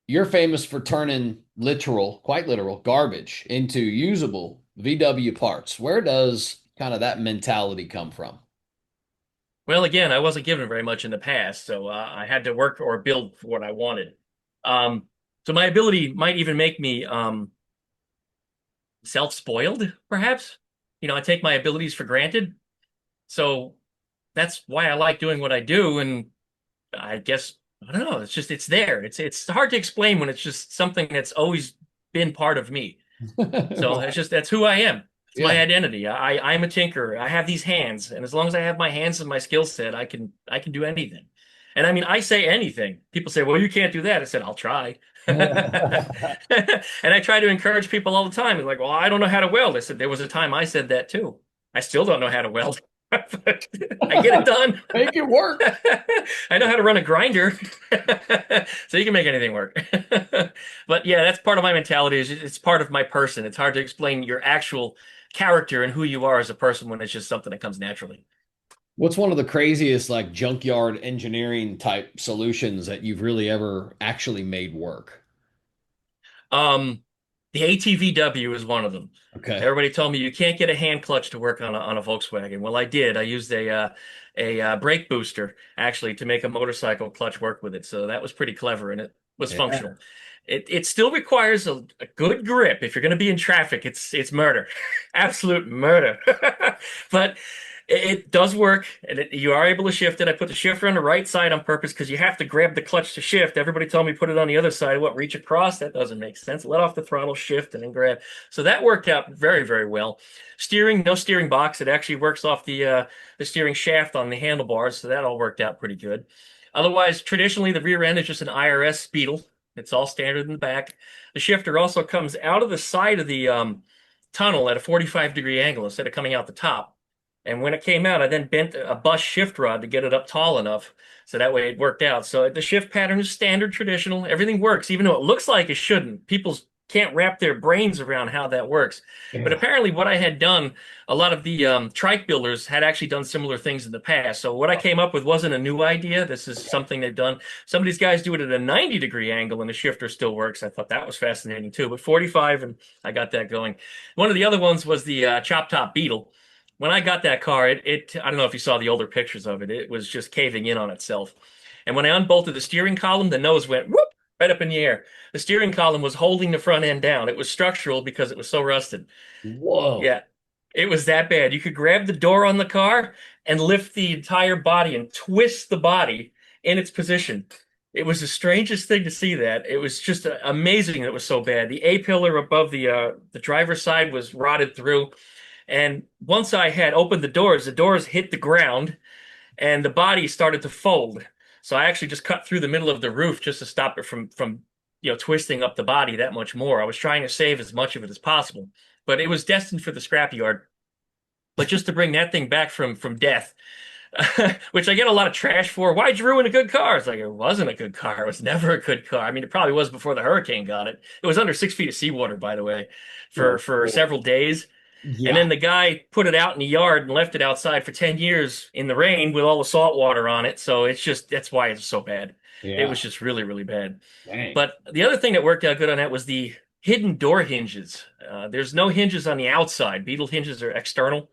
S1: You're famous for turning quite literal, garbage into usable VW parts. Where does kind of that mentality come from?
S2: well, again, I wasn't given very much in the past, so I had to work or build for what I wanted. Um, so my ability might even make me self-spoiled, perhaps. I take my abilities for granted. So that's why I like doing what I do. And I guess, I don't know, it's there. It's hard to explain when it's just something that's always been part of me. So
S1: Right.
S2: that's who I am. It's my
S1: Yeah.
S2: identity. I'm a tinkerer. I have these hands, and as long as I have my hands and my skill set, I can do anything. And I mean, I say anything. People say, "Well, you can't do that." I said, "I'll try." And I try to encourage people all the time. It's like, "Well, I don't know how to weld." I said, "There was a time I said that too. I still don't know how to weld, but I get it done."
S1: Make it work.
S2: I know how to run a grinder, so you can make anything work. But yeah, that's part of my mentality. It's part of my person. It's hard to explain your actual character and who you are as a person when it's just something that comes naturally.
S1: What's one of the craziest like junkyard engineering type solutions that you've really ever actually made work?
S2: Um, the ATVW is one of them.
S1: Okay.
S2: Everybody told me you can't get a hand clutch to work on a Volkswagen. Well, I did. I used a brake booster actually to make a motorcycle clutch work with it. So that was pretty clever and it was
S1: Yeah.
S2: functional. It still requires a good grip. If you're going to be in traffic, it's murder, absolute murder. But it does work, and you are able to shift it. I put the shifter on the right side on purpose because you have to grab the clutch to shift. Everybody told me put it on the other side. What, reach across? That doesn't make sense. Let off the throttle, shift, and then grab. So that worked out very, very well. Steering, no steering box. It actually works off the steering shaft on the handlebars, so that all worked out pretty good. Otherwise, traditionally, the rear end is just an IRS Beetle. It's all standard in the back. The shifter also comes out of the side of the tunnel at a 45-degree angle instead of coming out the top. And when it came out, I then bent a bus shift rod to get it up tall enough. So that way it worked out. So the shift pattern is standard, traditional. Everything works, even though it looks like it shouldn't. People can't wrap their brains around how that works. But
S1: Yeah.
S2: apparently, what I had done, a lot of the trike builders had actually done similar things in the past. So what I came up with wasn't a new idea. This is something they've done. Some of these guys do it at a 90-degree angle and the shifter still works. I thought that was fascinating too. But 45, and I got that going. One of the other ones was the chop top Beetle. when I got that car, I don't know if you saw the older pictures of it. It was just caving in on itself. And when I unbolted the steering column, the nose went whoop right up in the air. The steering column was holding the front end down. It was structural because it was so rusted.
S1: Whoa.
S2: Yeah, it was that bad. You could grab the door on the car and lift the entire body and twist the body in its position. It was the strangest thing to see that. It was just amazing that it was so bad. The A pillar above the driver's side was rotted through. And once I had opened the doors hit the ground and the body started to fold. So I actually just cut through the middle of the roof just to stop it from twisting up the body that much more. I was trying to save as much of it as possible, but it was destined for the scrapyard. But just to bring that thing back from death, which I get a lot of trash for. Why'd you ruin a good car? It's like it wasn't a good car. It was never a good car. I mean, it probably was before the hurricane got it. It was under 6 feet of seawater, by the way,
S1: Oh,
S2: for
S1: boy.
S2: several days. And
S1: Yeah.
S2: then the guy put it out in the yard and left it outside for 10 years in the rain with all the salt water on it. So it's just that's why it's so bad. It
S1: Yeah.
S2: was just really, really bad.
S1: Dang.
S2: But the other thing that worked out good on that was the hidden door hinges. There's no hinges on the outside. Beetle hinges are external.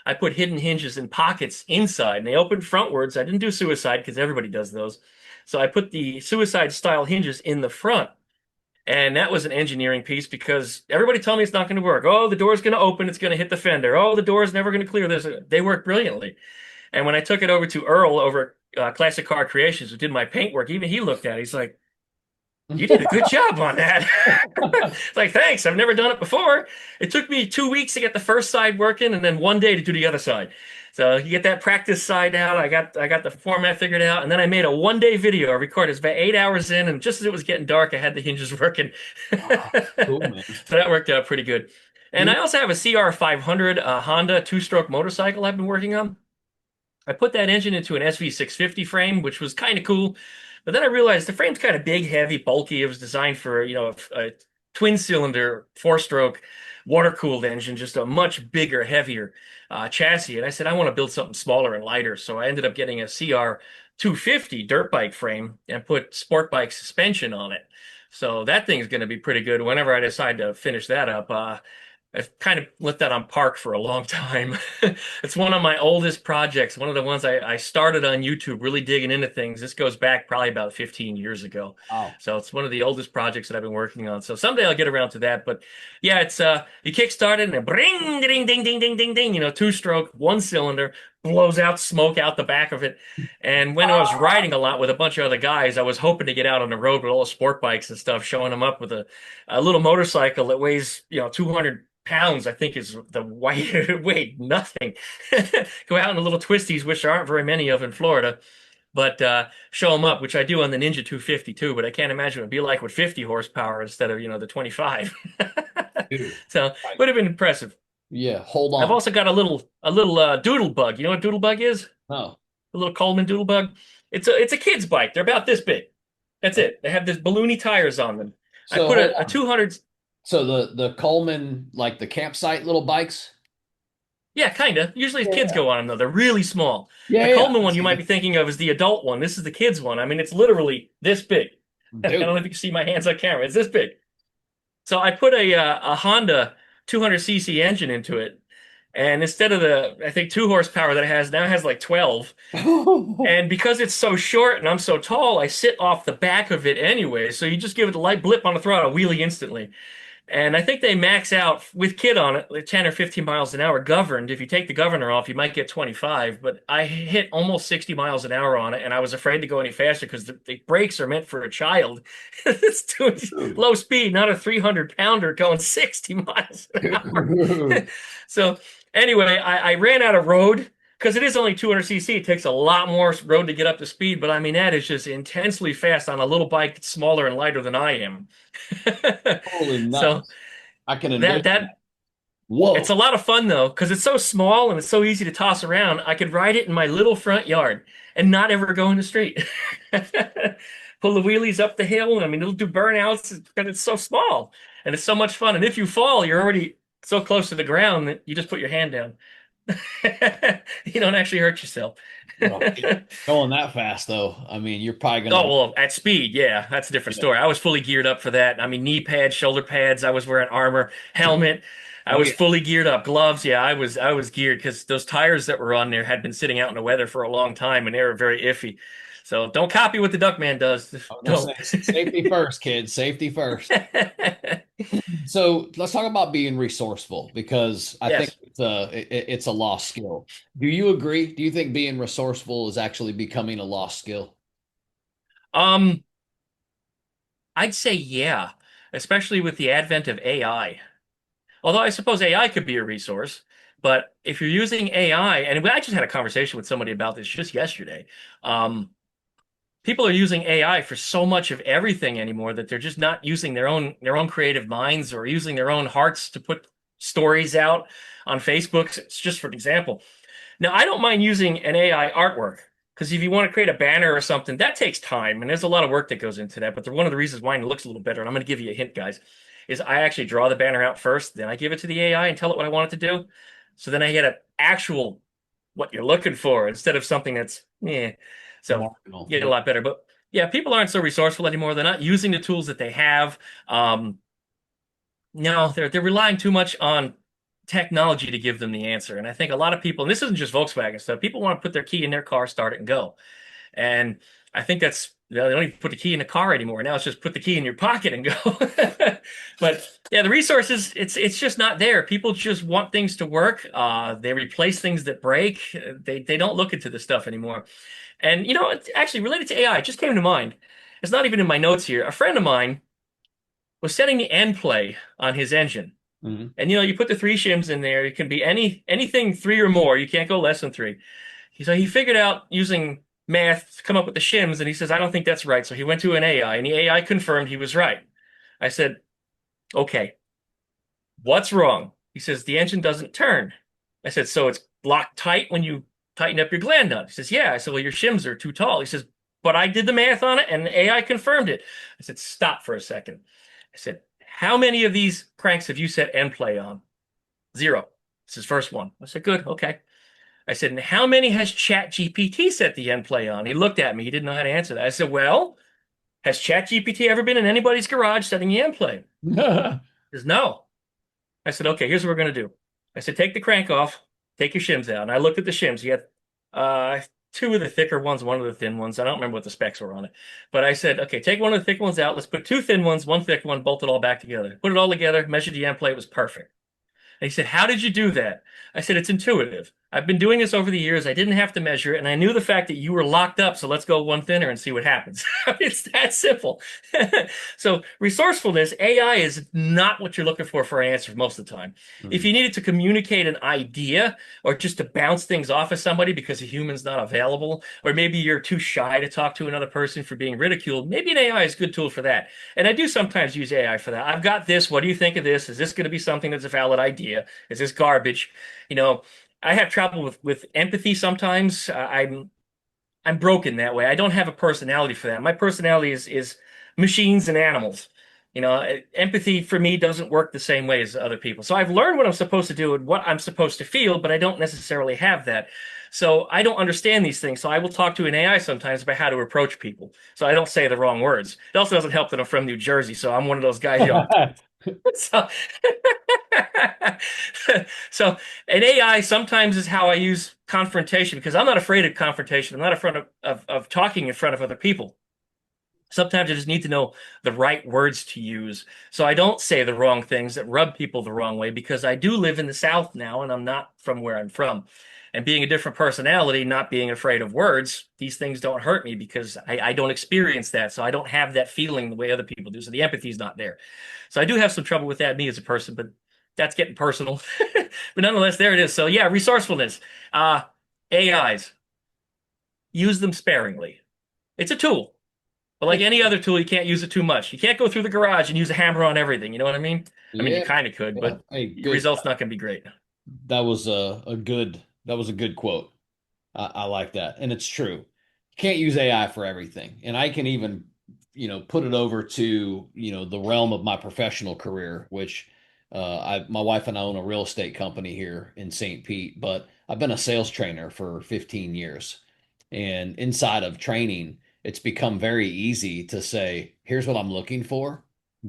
S2: I put hidden hinges in pockets inside, and they opened frontwards. I didn't do suicide because everybody does those. So I put the suicide style hinges in the front. And that was an engineering piece because everybody told me it's not going to work. Oh, the door's going to open, it's going to hit the fender. Oh, the door's never going to clear this. They work brilliantly. And when I took it over to Earl over Classic Car Creations, who did my paint work, even he looked at it. He's like, you did a good job on that. It's like, thanks. I've never done it before. It took me 2 weeks to get the first side working and then one day to do the other side. So you get that practice side out. I got the format figured out, and then I made a 1 day video. I recorded. It's about 8 hours in, and just as it was getting dark, I had the hinges working.
S1: Wow. Cool, man.
S2: So that worked out pretty good. And
S1: You
S2: I also have a CR500 Honda two-stroke motorcycle I've been working on. I put that engine into an SV650 frame, which was kind of cool. But then I realized the frame's kind of big, heavy, bulky. It was designed for, a twin cylinder, four-stroke, water-cooled engine, just a much bigger, heavier chassis. And I said, I want to build something smaller and lighter. So I ended up getting a CR 250 dirt bike frame and put sport bike suspension on it. So that thing's going to be pretty good whenever I decide to finish that up. I've kind of let that on park for a long time. It's one of my oldest projects, one of the ones I started on YouTube, really digging into things. This goes back probably about 15 years ago.
S1: wow.
S2: So it's one of the oldest projects that I've been working on. So someday I'll get around to that. But yeah, it's you kickstart it and bring ding ding ding ding ding ding, two-stroke, one cylinder, blows out smoke out the back of it. And when I was riding a lot with a bunch of other guys, I was hoping to get out on the road with all the sport bikes and stuff, showing them up with a little motorcycle that weighs, 200 pounds, I think is the weight, weight nothing. Go out in the little twisties, which there aren't very many of in Florida, but show them up, which I do on the Ninja 250 too. But I can't imagine what it'd be like with 50 horsepower instead of, the 25.
S1: Dude.
S2: So
S1: Right.
S2: would have been impressive.
S1: Yeah. Hold
S2: I've
S1: on.
S2: also got a little doodle bug. You know what doodle bug is?
S1: Oh.
S2: A little Coleman doodle bug. It's a kid's bike. They're about this big. That's it. They have this balloony tires on them. I
S1: So
S2: put
S1: hold
S2: a
S1: on.
S2: 200.
S1: So the Coleman, like the campsite little bikes?
S2: Yeah, kind of. Usually kids
S1: Yeah.
S2: go on them though. They're really small.
S1: Yeah,
S2: The
S1: yeah.
S2: Coleman one you might be thinking of is the adult one. This is the kids one. I mean, it's literally this big. I don't
S1: Dude.
S2: know if you can see my hands on camera. It's this big. So I put a Honda 200cc engine into it, and instead of the I think 2 horsepower that it has now it has like 12. And because it's so short and I'm so tall, I sit off the back of it anyway. So you just give it a light blip on the throttle, wheelie instantly. And I think they max out with kid on it, like 10 or 15 miles an hour governed. If you take the governor off, you might get 25. But I hit almost 60 miles an hour on it, and I was afraid to go any faster because the brakes are meant for a child. It's doing
S1: Dude.
S2: low speed, not a 300-pounder going 60 miles an hour. So anyway, I ran out of road because it is only 200cc. It takes a lot more road to get up to speed. But I mean, that is just intensely fast on a little bike that's smaller and lighter than I am.
S1: Holy
S2: So
S1: nuts. I can
S2: that
S1: envision that.
S2: that it's
S1: Whoa.
S2: a lot of fun though, because it's so small and it's so easy to toss around. I could ride it in my little front yard and not ever go in the street. Pull the wheelies up the hill, and I mean it'll do burnouts because it's so small and it's so much fun. And if you fall, you're already so close to the ground that you just put your hand down. You don't actually hurt yourself.
S1: Well, going that fast though. I mean, you're probably gonna
S2: Oh,
S1: be
S2: well, at speed, yeah, that's a different
S1: yeah.
S2: story. I was fully geared up for that. I mean, knee pads, shoulder pads. I was wearing armor, helmet. I
S1: Oh
S2: was
S1: yeah.
S2: fully geared up. Gloves, yeah, I was geared because those tires that were on there had been sitting out in the weather for a long time and they were very iffy. So don't copy what the Duckman does.
S1: I was gonna say
S2: Don't.
S1: safety first, kids. Safety first. So let's talk about being resourceful because I think
S2: Yes.
S1: it's a lost skill. Do you agree? Do you think being resourceful is actually becoming a lost skill?
S2: Um, I'd say yeah, especially with the advent of AI. Although I suppose AI could be a resource, but if you're using AI, and I just had a conversation with somebody about this just yesterday. Um, People are using AI for so much of everything anymore that they're just not using their own creative minds or using their own hearts to put stories out on Facebook. It's just for an example. Now, I don't mind using an AI artwork because if you want to create a banner or something, that takes time and there's a lot of work that goes into that. But one of the reasons mine looks a little better, and I'm going to give you a hint, guys, is I actually draw the banner out first, then I give it to the AI and tell it what I want it to do. So then I get an actual what you're looking for instead of something that's yeah. So
S1: Marginal.
S2: get a
S1: Yeah.
S2: lot better. But yeah, people aren't so resourceful anymore. They're not using the tools that they have. No, they're relying too much on technology to give them the answer. And I think a lot of people, and this isn't just Volkswagen stuff, people want to put their key in their car, start it, and go. And I think that's they don't even put the key in the car anymore. Now it's just put the key in your pocket and go. But yeah, the resources, it's just not there. People just want things to work. They replace things that break. They don't look into this stuff anymore. And it's actually related to AI, it just came to mind. It's not even in my notes here. A friend of mine was setting the end play on his engine.
S1: Mhm.
S2: And you put the three shims in there. It can be anything three or more. You can't go less than three. So he figured out using math to come up with the shims, and he says, I don't think that's right. So he went to an AI, and the AI confirmed he was right. I said, okay, what's wrong? He says, the engine doesn't turn. I said, so it's locked tight when you tighten up your gland nut. He says, yeah. I said, well, your shims are too tall. He says, but I did the math on it, and the AI confirmed it. I said, stop for a second. I said, how many of these cranks have you set end play on? Zero. This is first one. I said, good, okay. I said, and how many has ChatGPT set the end play on? He looked at me. He didn't know how to answer that. I said, well, has ChatGPT ever been in anybody's garage setting the end play? He says, no. I said, okay, here's what we're going to do. I said, take the crank off, take your shims out. And I looked at the shims. You had two of the thicker ones, one of the thin ones. I don't remember what the specs were on it. But I said, okay, take one of the thick ones out. Let's put two thin ones, one thick one, bolt it all back together. Put it all together, measured the end play. It was perfect. And he said, how did you do that? I said, it's intuitive. I've been doing this over the years. I didn't have to measure it. And I knew the fact that you were locked up. So let's go one thinner and see what happens. It's that simple. So resourcefulness, AI is not what you're looking for an answer most of the time. If
S1: Mhm.
S2: you needed to communicate an idea or just to bounce things off of somebody because a human's not available, or maybe you're too shy to talk to another person for being ridiculed, maybe an AI is a good tool for that. And I do sometimes use AI for that. I've got this. What do you think of this? Is this going to be something that's a valid idea? Is this garbage? You know, I have trouble with empathy sometimes. I'm broken that way. I don't have a personality for that. My personality is machines and animals. Empathy for me doesn't work the same way as other people. So I've learned what I'm supposed to do and what I'm supposed to feel, but I don't necessarily have that. So I don't understand these things. So I will talk to an AI sometimes about how to approach people. So I don't say the wrong words. It also doesn't help that I'm from New Jersey. So I'm one of those guys, so, so an AI sometimes is how I use confrontation because I'm not afraid of confrontation. I'm not afraid of talking in front of other people. Sometimes I just need to know the right words to use so I don't say the wrong things that rub people the wrong way because I do live in the South now and I'm not from where I'm from. And being a different personality, not being afraid of words, these things don't hurt me because I don't experience that. So I don't have that feeling the way other people do. So the empathy is not there. So I do have some trouble with that, me as a person, but that's getting personal. But nonetheless, there it is. So yeah, resourcefulness. Uh, AIs, use them sparingly. It's a tool. But like any other tool, you can't use it too much. You can't go through the garage and use a hammer on everything. You know what I mean? I mean, you
S1: Yeah.
S2: kind of could,
S1: Yeah.
S2: but
S1: Hey,
S2: your
S1: good.
S2: result's not going to be great.
S1: That was a good quote. I like that. And it's true. You can't use AI for everything. And I can even, put it over to, the realm of my professional career, which my wife and I own a real estate company here in St. Pete, but I've been a sales trainer for 15 years. And inside of training, it's become very easy to say, here's what I'm looking for.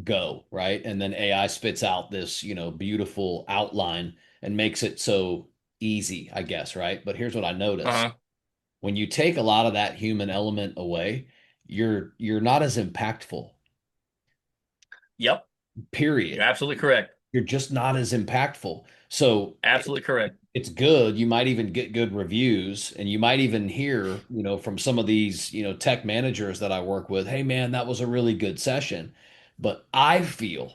S1: go, right? And then AI spits out this, beautiful outline and makes it so easy, I guess, right? But here's what I notice.
S2: Uh-huh.
S1: When you take a lot of that human element away, you're not as impactful,
S2: Yep. You're
S1: period.
S2: absolutely correct.
S1: You're just not as impactful. So
S2: Absolutely correct.
S1: it's good. You might even get good reviews, and you might even hear, from some of these, tech managers that I work with, hey man, that was a really good session. But I feel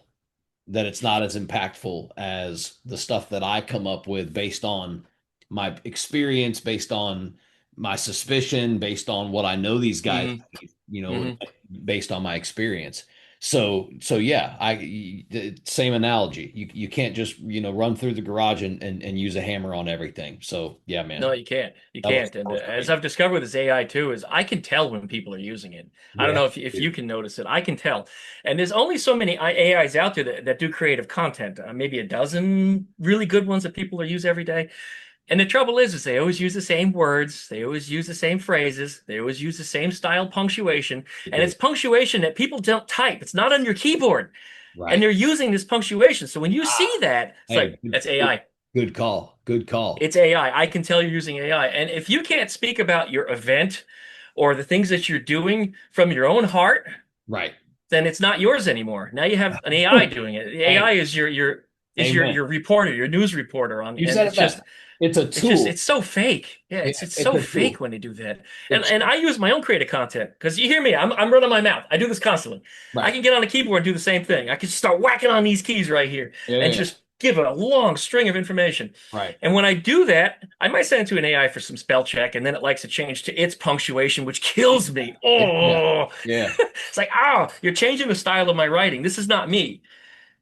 S1: that it's not as impactful as the stuff that I come up with based on my experience, based on my suspicion, based on what I know these guys,
S2: Hmm.
S1: you know,
S2: Hmm.
S1: based on my experience. So yeah, same analogy. You can't just, run through the garage and use a hammer on everything. So yeah,
S2: No,
S1: man,
S2: you can't. You
S1: that was
S2: can't. And as
S1: great.
S2: I've discovered with this AI too, is I can tell when people are using it. I don't
S1: Yeah.
S2: know if you can notice it. I can tell. And there's only so many AIs out there that do creative content. Maybe a dozen really good ones that people are use every day. And the trouble is they always use the same words, they always use the same phrases, they always use the same style punctuation, and it's punctuation that people don't type. It's not on your keyboard, and
S1: Right.
S2: they're using this punctuation. So when you see
S1: Ah,
S2: that, it's
S1: hey,
S2: like
S1: good,
S2: that's
S1: good,
S2: AI.
S1: good call. Good call.
S2: It's AI. I can tell you're using AI. And if you can't speak about your event or the things that you're doing from your own heart,
S1: Right.
S2: then it's not yours anymore. Now you have an AI doing it. The AI
S1: Hey,
S2: is your
S1: amen.
S2: your reporter, your news reporter on,
S1: You
S2: and
S1: said
S2: it's
S1: it best.
S2: just
S1: It's a tool.
S2: it's so fake. Yeah,
S1: Yeah,
S2: it's
S1: it's
S2: so
S1: a
S2: fake
S1: tool.
S2: when they do that. And
S1: It's
S2: and I use my own creative content because you hear me, I'm running my mouth. I do this constantly. I
S1: right.
S2: can get on a keyboard and do the same thing. I can start whacking on these keys right here
S1: Yeah,
S2: and
S1: yeah,
S2: just give a long string of information.
S1: right.
S2: And when I do that, I might send it to an AI for some spell check, and then it likes to change to its punctuation, which kills me.
S1: Yeah,
S2: Oh,
S1: yeah,
S2: it's like, you're changing the style of my writing. This is not me.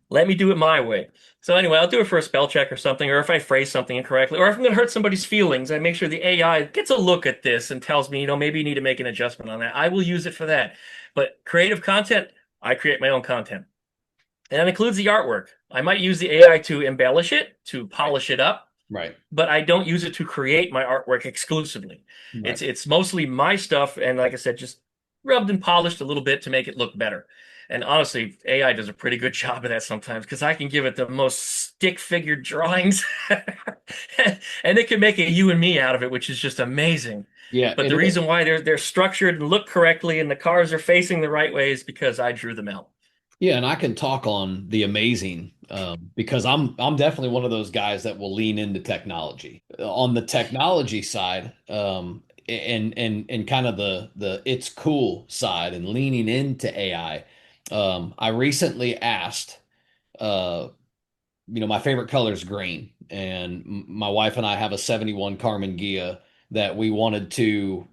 S2: Let me do it my way. So anyway, I'll do it for a spell check or something, or if I phrase something incorrectly, or if I'm going to hurt somebody's feelings, I make sure the AI gets a look at this and tells me, maybe you need to make an adjustment on that. I will use it for that. But creative content, I create my own content. And that includes the artwork. I might use the AI to embellish it, to
S1: right,
S2: polish it up,
S1: right,
S2: but I don't use it to create my artwork exclusively.
S1: right.
S2: It's mostly my stuff, and like I said, just rubbed and polished a little bit to make it look better. And honestly, AI does a pretty good job of that sometimes because I can give it the most stick figure drawings, and it can make a you and me out of it, which is just amazing.
S1: Yeah,
S2: But
S1: it
S2: the
S1: is.
S2: reason why they're structured and look correctly, and the cars are facing the right way, is because I drew them out.
S1: Yeah, and I can talk on the amazing because I'm definitely one of those guys that will lean into technology. On the technology side, and kind of the it's cool side and leaning into AI. I recently asked uh my favorite color is green, and my wife and I have a 71 Carmen Ghia that we wanted to,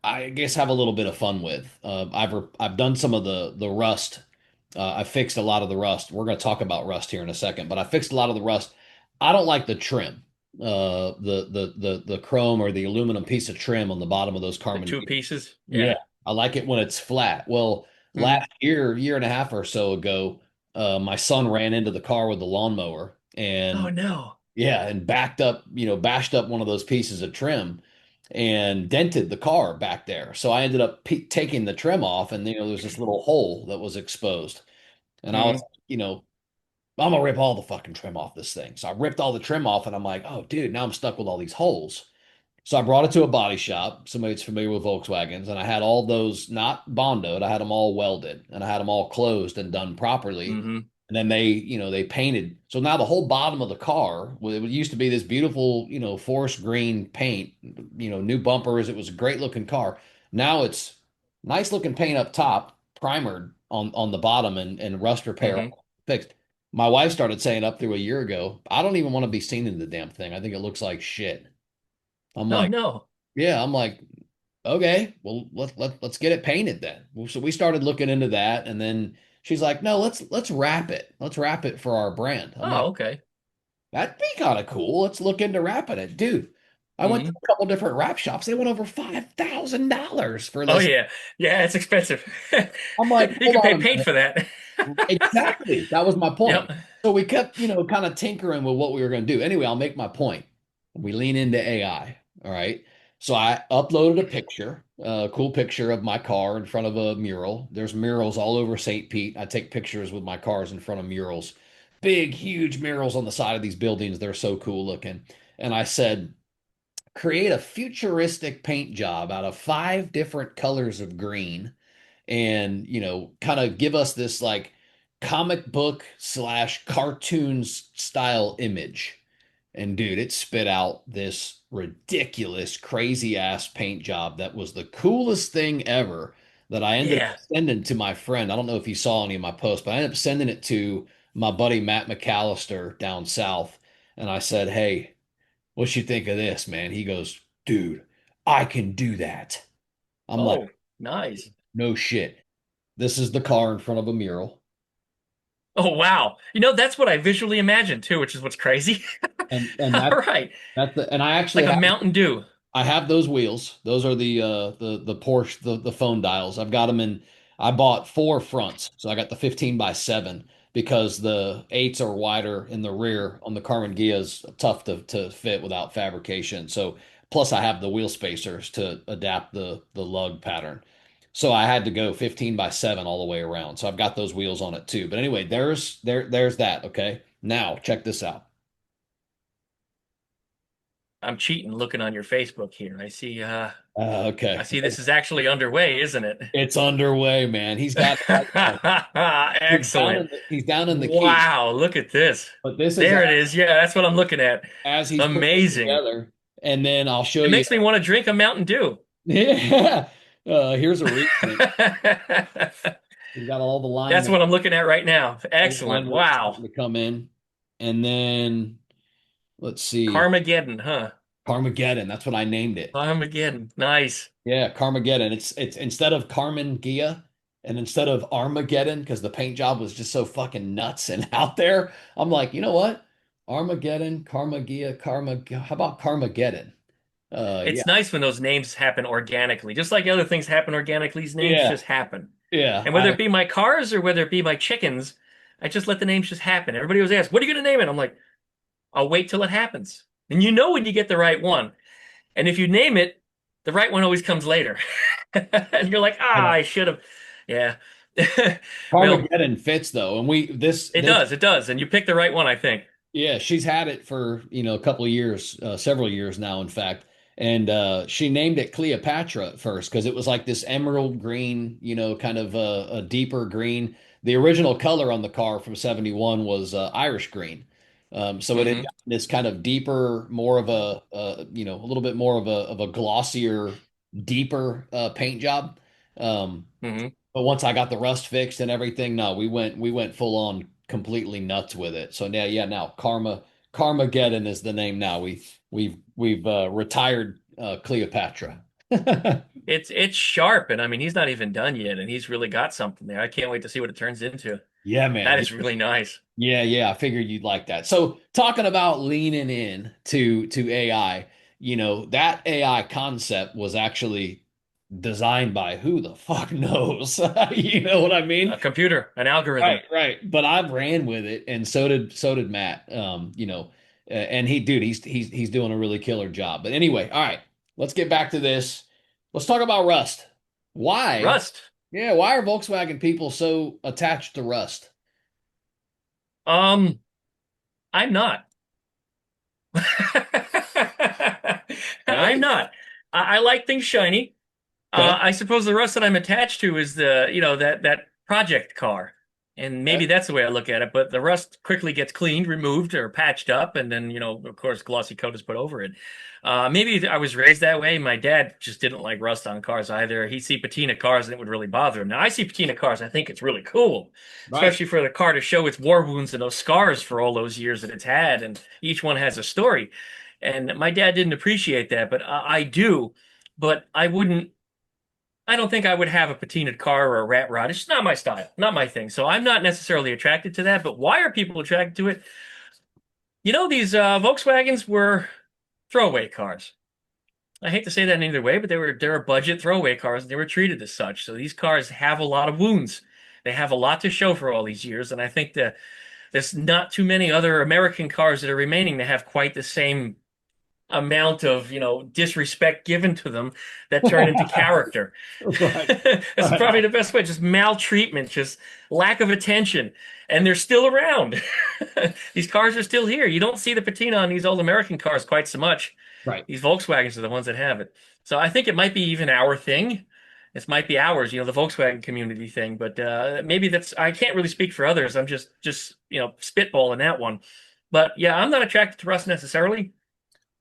S1: I guess have a little bit of fun with. I've done some of the rust. I fixed a lot of the rust. We're going to talk about rust here in a second, but I fixed a lot of the rust. I don't like the trim, the chrome or the aluminum piece of trim on the bottom of those
S2: The
S1: Carmen
S2: two
S1: Ghia.
S2: pieces,
S1: Yeah,
S2: yeah.
S1: I like it when it's flat. Well,
S2: Hmm.
S1: last year and a half or so ago, my son ran into the car with the lawnmower
S2: Oh
S1: and
S2: no.
S1: yeah, and backed up, bashed up one of those pieces of trim and dented the car back there. So I ended up taking the trim off, and there's this little hole that was exposed. And I was,
S2: Hmm.
S1: I'm gonna rip all the fucking trim off this thing. So I ripped all the trim off, and I'm like, oh, dude, now I'm stuck with all these holes. So I brought it to a body shop, somebody that's familiar with Volkswagens, and I had all those not bondoed, I had them all welded, and I had them all closed and done properly.
S2: Hmm.
S1: And then they painted. So now the whole bottom of the car, well, it used to be this beautiful, forest green paint, new bumpers. It was a great looking car. Now it's nice looking paint up top, primered on the bottom, and rust repair
S2: Hmm.
S1: fixed. My wife started saying up through a year ago, I don't even want to be seen in the damn thing. I think it looks like shit. I'm
S2: Oh
S1: like,
S2: no.
S1: yeah, I'm like, okay, well let's get it painted then. Well, so we started looking into that, and then she's like, no, let's wrap it. Let's wrap it for our brand. I'm like,
S2: Oh, okay.
S1: that'd be kind of cool. Let's look into wrapping it, dude. I went to
S2: Hmm.
S1: a couple different wrap shops. They went over $5,000 for
S2: Oh
S1: this.
S2: yeah. Yeah, it's expensive.
S1: I'm like,
S2: You
S1: hold
S2: can pay
S1: on a
S2: paint
S1: minute.
S2: for that.
S1: Exactly. That was my point.
S2: Yep.
S1: So we kept, kind of tinkering with what we were going to do. Anyway, I'll make my point. We lean into AI. All right. So I uploaded a picture a cool picture of my car in front of a mural. There's murals all over St. Pete. I take pictures with my cars in front of murals, big, huge murals on the side of these buildings. They're so cool looking. And I said, create a futuristic paint job out of 5 different colors of green and, kind of give us this like comic book slash cartoons style image. And dude, it spit out this ridiculous, crazy ass paint job that was the coolest thing ever that I ended
S2: Yeah.
S1: up sending to my friend. I don't know if you saw any of my posts, but I ended up sending it to my buddy Matt McAllister down south. And I said, hey, what you think of this, man? He goes, dude, I can do that. I'm like,
S2: Oh, nice.
S1: no shit. This is the car in front of a mural.
S2: Oh, wow. That's what I visually imagined too, which is what's crazy.
S1: And
S2: All right.
S1: and I actually
S2: Like a
S1: have
S2: Mountain Dew.
S1: I have those wheels. Those are the Porsche the phone dials. I've got them in. I bought 4 fronts, so I got the 15x7 because the eights are wider in the rear on the Carmen Gia's tough to fit without fabrication. So plus I have the wheel spacers to adapt the lug pattern. So I had to go 15x7 all the way around. So I've got those wheels on it too. But anyway, there's that. Okay. Now check this out.
S2: I'm cheating looking on your Facebook here. I
S1: Okay.
S2: see this is actually underway, isn't it?
S1: It's underway, man. He's got it right now.
S2: Excellent.
S1: He's down in the key,
S2: Wow, look at this.
S1: but this is
S2: There it is. Yeah, that's what I'm looking at.
S1: as he's putting it
S2: Amazing.
S1: together. And then I'll show
S2: It
S1: you.
S2: makes me want to drink a Mountain Dew.
S1: Yeah. Here's a reason. He's got all the
S2: That's
S1: alignment,
S2: what I'm looking at right now.
S1: all the
S2: Excellent.
S1: alignment
S2: Wow.
S1: starting to come in. And then let's see,
S2: Carmageddon, huh?
S1: Carmageddon. That's what I named it.
S2: Carmageddon. Nice.
S1: Yeah, Carmageddon. It's instead of Carmen Gia and instead of Armageddon, because the paint job was just so fucking nuts and out there. I'm like, you know what? Armageddon, Karma Gia, Karma. How about Carmageddon? Yeah,
S2: It's nice when those names happen organically. Just like other things happen organically, these names
S1: yeah,
S2: just happen.
S1: yeah.
S2: And whether it be my cars or whether it be my chickens, I just let the names just happen. Everybody always asks, what are you going to name it? I'm like, I'll wait till it happens. And you know when you get the right one. And if you name it, the right one always comes later. And you're like,
S1: I know.
S2: I should have. Yeah. Well,
S1: Carmageddon fits though, and we this
S2: it does. And you picked the right one, I think.
S1: yeah, she's had it for a couple of years, several years now, in fact. And she named it Cleopatra at first because it was like this emerald green, kind of a deeper green. The original color on the car from '71 was Irish green. So it had
S2: Hmm.
S1: gotten this kind of deeper, more of a little bit more of a glossier, deeper paint job. Um,
S2: Hmm.
S1: but once I got the rust fixed and everything, no, we went full on completely nuts with it. So now, yeah, now Carmageddon is the name now. We've retired Cleopatra.
S2: It's sharp, and I mean he's not even done yet, and he's really got something there. I can't wait to see what it turns into.
S1: Yeah,
S2: That
S1: man.
S2: is really nice.
S1: Yeah, yeah. I figured you'd like that. So talking about leaning in to AI, that AI concept was actually designed by who the fuck knows? You know what I
S2: A
S1: mean?
S2: computer, an algorithm.
S1: Right, right. But I ran with it, and so did Matt. And he's doing a really killer job. But anyway, all right, let's get back to this. Let's talk about Rust. Why?
S2: Rust.
S1: Yeah, why are Volkswagen people so attached to Rust?
S2: Um, I'm not. I'm
S1: Okay,
S2: not. I like things shiny.
S1: okay,
S2: I suppose the rust that I'm attached to is that project car, and
S1: okay.
S2: maybe that's the way I look at it. But the rust quickly gets cleaned, removed, or patched up, and then of course, glossy coat is put over it. Maybe I was raised that way. My dad just didn't like rust on cars either. He'd see patina cars and it would really bother him. Now I see patina cars, I think it's really cool,
S1: Right,
S2: especially for the car to show its war wounds and those scars for all those years that it's had, and each one has a story. And my dad didn't appreciate that, but I do. But I wouldn't. I don't think I would have a patinaed car or a rat rod. It's just not my style, not my thing. So I'm not necessarily attracted to that. But why are people attracted to it? These Volkswagens were throwaway cars. I hate to say that in either way, but they were budget throwaway cars and they were treated as such. So these cars have a lot of wounds. They have a lot to show for all these years, and I think that there's not too many other American cars that are remaining that have quite the same amount of, disrespect given to them that turned into character.
S1: Right.
S2: That's
S1: Right.
S2: probably the best way. Just maltreatment, just lack of attention. And they're still around. These cars are still here. You don't see the patina on these old American cars quite so much.
S1: Right.
S2: These Volkswagens are the ones that have it. So I think it might be even our thing. This might be ours, the Volkswagen community thing. But maybe I can't really speak for others. I'm just spitballing that one. But yeah, I'm not attracted to rust necessarily,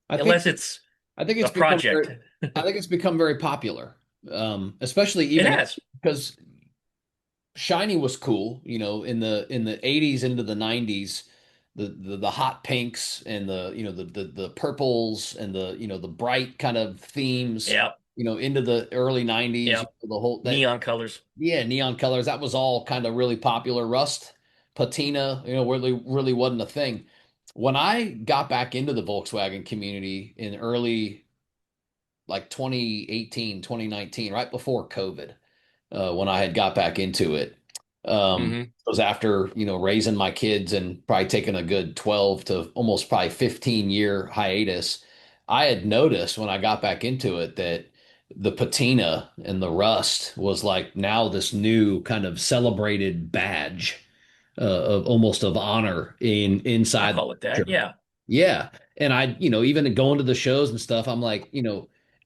S1: I think
S2: unless it's
S1: I think
S2: a
S1: it's become
S2: project.
S1: I think it's become very popular. Especially
S2: It
S1: even
S2: has.
S1: because shiny was cool, in the 80s into the 90s, the hot pinks and the purples and the bright kind of themes,
S2: Yeah.
S1: into the early 90s,
S2: Yeah.
S1: the whole that
S2: Neon colors.
S1: yeah, neon colors, that was all kind of really popular. Rust, patina, really wasn't a thing. When I got back into the Volkswagen community in early like 2018, 2019, right before COVID, when I had got back into it.
S2: Hmm.
S1: It was after, raising my kids and probably taking a good 12 to almost probably 15-year hiatus. I had noticed when I got back into it that the patina and the rust was like now this new kind of celebrated badge of almost of honor
S2: I'll
S1: inside the
S2: call it that.
S1: culture.
S2: Yeah.
S1: Yeah. And even going to the shows and stuff, I'm like,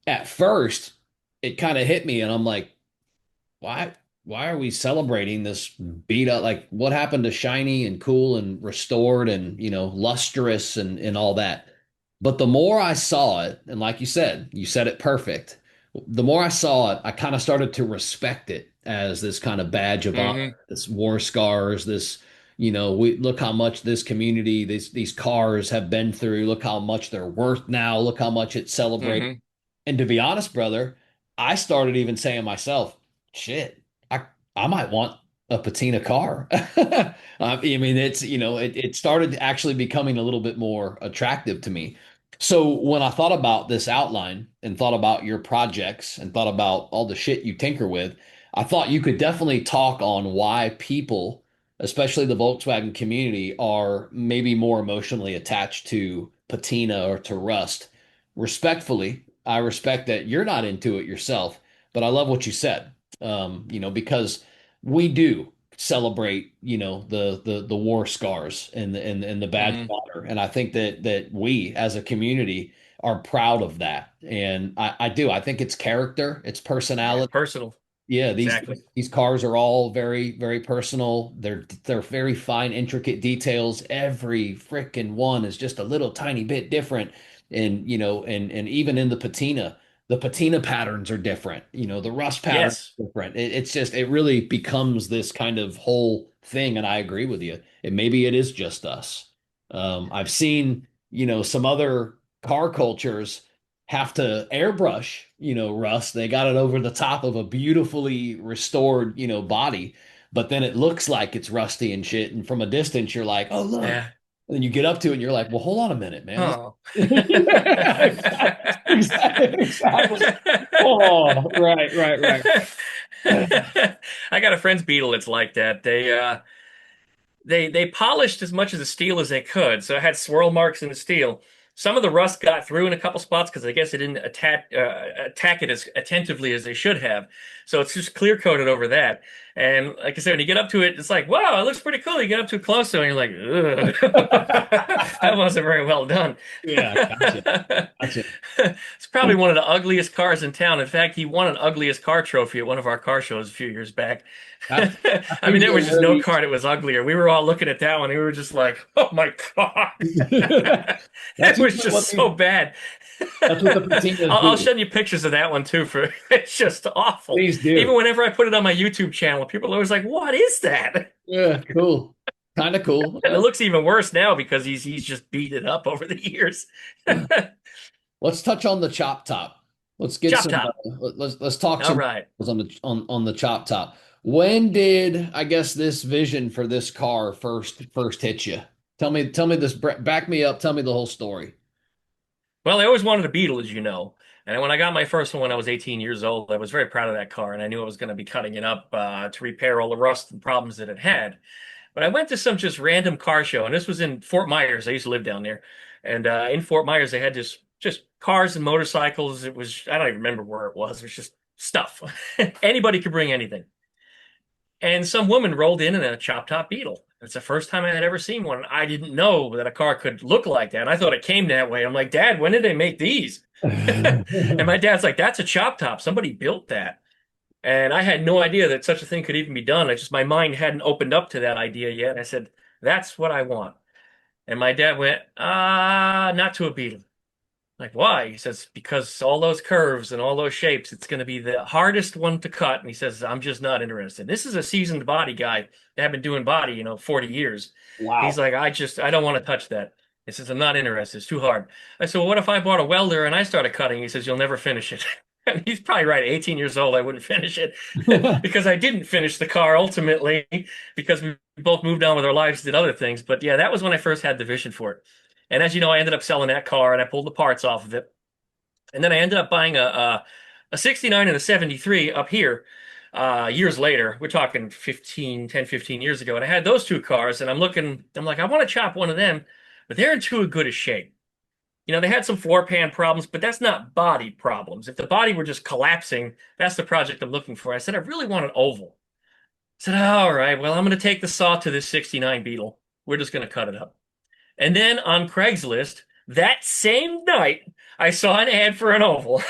S1: at first it kind of hit me and I'm like, why why are we celebrating this beat up? Like, what happened to shiny and cool and restored and lustrous and all that? But the more I saw it, and like you said it perfect. The more I saw it, I kind of started to respect it as this kind of badge of honor,
S2: Hmm.
S1: this war scars, this, we look how much this community, these cars have been through. Look how much they're worth now. Look how much it celebrates.
S2: Hmm.
S1: And to be honest, brother, I started even saying myself, shit, I I might want a patina car. I mean, it started actually becoming a little bit more attractive to me. So when I thought about this outline and thought about your projects and thought about all the shit you tinker with, I thought you could definitely talk on why people, especially the Volkswagen community, are maybe more emotionally attached to patina or to rust. Respectfully, I respect that you're not into it yourself, but I love what you said. Because we do celebrate, the war scars and the badge of
S2: Hmm.
S1: honor, and I think that we as a community are proud of that, and I do. I think it's character, it's
S2: Yeah.
S1: personality.
S2: Personal.
S1: Yeah, these
S2: Exactly.
S1: these cars are all very, very personal. They're very fine, intricate details. Every freaking one is just a little tiny bit different. And and even in the patina patterns are different. The rust pattern
S2: Yes.
S1: is different. It's just it really becomes this kind of whole thing. And I agree with you. And maybe it is just us. I've seen, some other car cultures have to airbrush, rust. They got it over the top of a beautifully restored, body, but then it looks like it's rusty and shit. And from a distance, you're like, oh, look.
S2: Yeah.
S1: And then you get up to it and you're like, well, hold on a minute, man.
S2: Oh.
S1: Yeah, exactly. Oh, right.
S2: I got a friend's Beetle that's like that. They polished as much of the steel as they could, so it had swirl marks in the steel. Some of the rust got through in a couple spots because I guess they didn't attack it as attentively as they should have. So it's just clear coated over that. And like I said, when you get up to it, it's like, wow, it looks pretty cool. You get up to it closer, and you're like, ugh, that wasn't very well done.
S1: Yeah, gotcha. Gotcha.
S2: It's probably one of the ugliest cars in town. In fact, he won an ugliest car trophy at one of our car shows a few years back.
S1: That's
S2: I mean, there
S1: usually
S2: was just
S1: where
S2: no
S1: these
S2: car that was uglier. We were all looking at that one. And we were just like, oh my God.
S1: that's
S2: It was
S1: usually
S2: just so bad.
S1: that's what the patinas
S2: I'll
S1: do.
S2: send you pictures of that one too for it's just awful.
S1: Please
S2: Even
S1: do.
S2: whenever I put it on my YouTube channel, people are always like, what is that?
S1: Yeah, cool. Kind of cool.
S2: And it looks even worse now because he's just beat it up over the years.
S1: Let's touch on the chop top. Let's get
S2: Chop
S1: some.
S2: top.
S1: Let's talk
S2: All
S1: some
S2: right.
S1: on the chop top. When did I guess this vision for this car first hit you? Tell me this. Back me up. Tell me the whole story.
S2: Well, I always wanted a Beetle, as you know. And when I got my first one when I was 18 years old, I was very proud of that car, and I knew I was going to be cutting it up to repair all the rust and problems that it had. But I went to some just random car show, and this was in Fort Myers. I used to live down there. And in Fort Myers, they had this just cars and motorcycles. It was, I don't even remember where it was. It was just stuff. Anybody could bring anything. And some woman rolled in a chop top Beetle. It's the first time I had ever seen one. I didn't know that a car could look like that. I thought it came that way. I'm like, Dad, when did they make these? And my dad's like, that's a chop top. Somebody built that. And I had no idea that such a thing could even be done. I just, my mind hadn't opened up to that idea yet. I said, that's what I want. And my dad went, not to a Beetle. Like, why? He says, because all those curves and all those shapes, it's going to be the hardest one to cut. And he says, I'm just not interested. This is a seasoned body guy that had been doing body, 40 years. He's
S1: Wow.
S2: like, I don't want to touch that. He says, I'm not interested. It's too hard. I said, well, what if I bought a welder and I started cutting? He says, you'll never finish it. And he's probably right. 18 years old, I wouldn't finish it because I didn't finish the car ultimately because we both moved on with our lives, did other things. But yeah, that was when I first had the vision for it. And as you know, I ended up selling that car and I pulled the parts off of it. And then I ended up buying a 69 and a 73 up here years later. We're talking 15 years ago. And I had those two cars and I'm like, I want to chop one of them, but they're in too good a shape. They had some floor pan problems, but that's not body problems. If the body were just collapsing, that's the project I'm looking for. I said, I really want an oval. I said, all right, well, I'm going to take the saw to this 69 Beetle. We're just going to cut it up. And then on Craigslist, that same night, I saw an ad for an oval.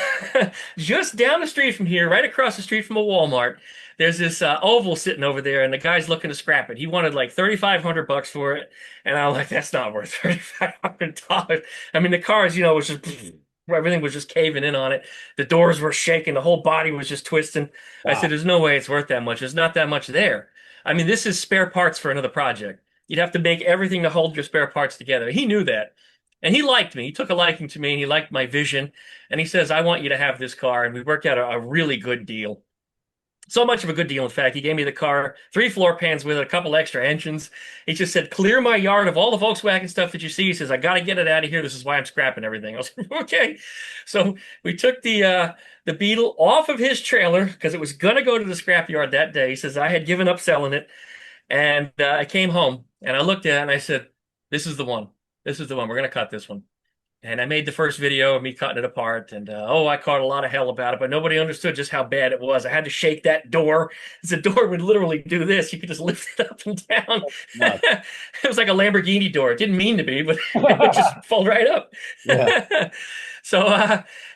S2: Just down the street from here, right across the street from a Walmart, there's this oval sitting over there, and the guy's looking to scrap it. He wanted like $3,500 for it, and I was like, "That's not worth $3,500." I mean, the cars, was just everything was just caving in on it. The doors were shaking, the whole body was just twisting. I said,
S1: Wow.
S2: "There's no way it's worth that much. There's not that much there." I mean, this is spare parts for another project. You'd have to make everything to hold your spare parts together. He knew that. And he liked me. He took a liking to me and he liked my vision. And he says, I want you to have this car. And we worked out a really good deal. So much of a good deal, in fact. He gave me the car, 3 floor pans with it, a couple extra engines. He just said, clear my yard of all the Volkswagen stuff that you see. He says, I got to get it out of here. This is why I'm scrapping everything. I was like, okay. So we took the Beetle off of his trailer because it was going to go to the scrap yard that day. He says, I had given up selling it. And I came home and I looked at it and I said, this is the one. This is the one. We're going to cut this one. And I made the first video of me cutting it apart. And I caught a lot of hell about it, but nobody understood just how bad it was. I had to shake that door. The door would literally do this. You could just lift it up and down.
S1: Nuts.
S2: It was like a Lamborghini door. It didn't mean to be, but it would just fall right up.
S1: Yeah.
S2: So,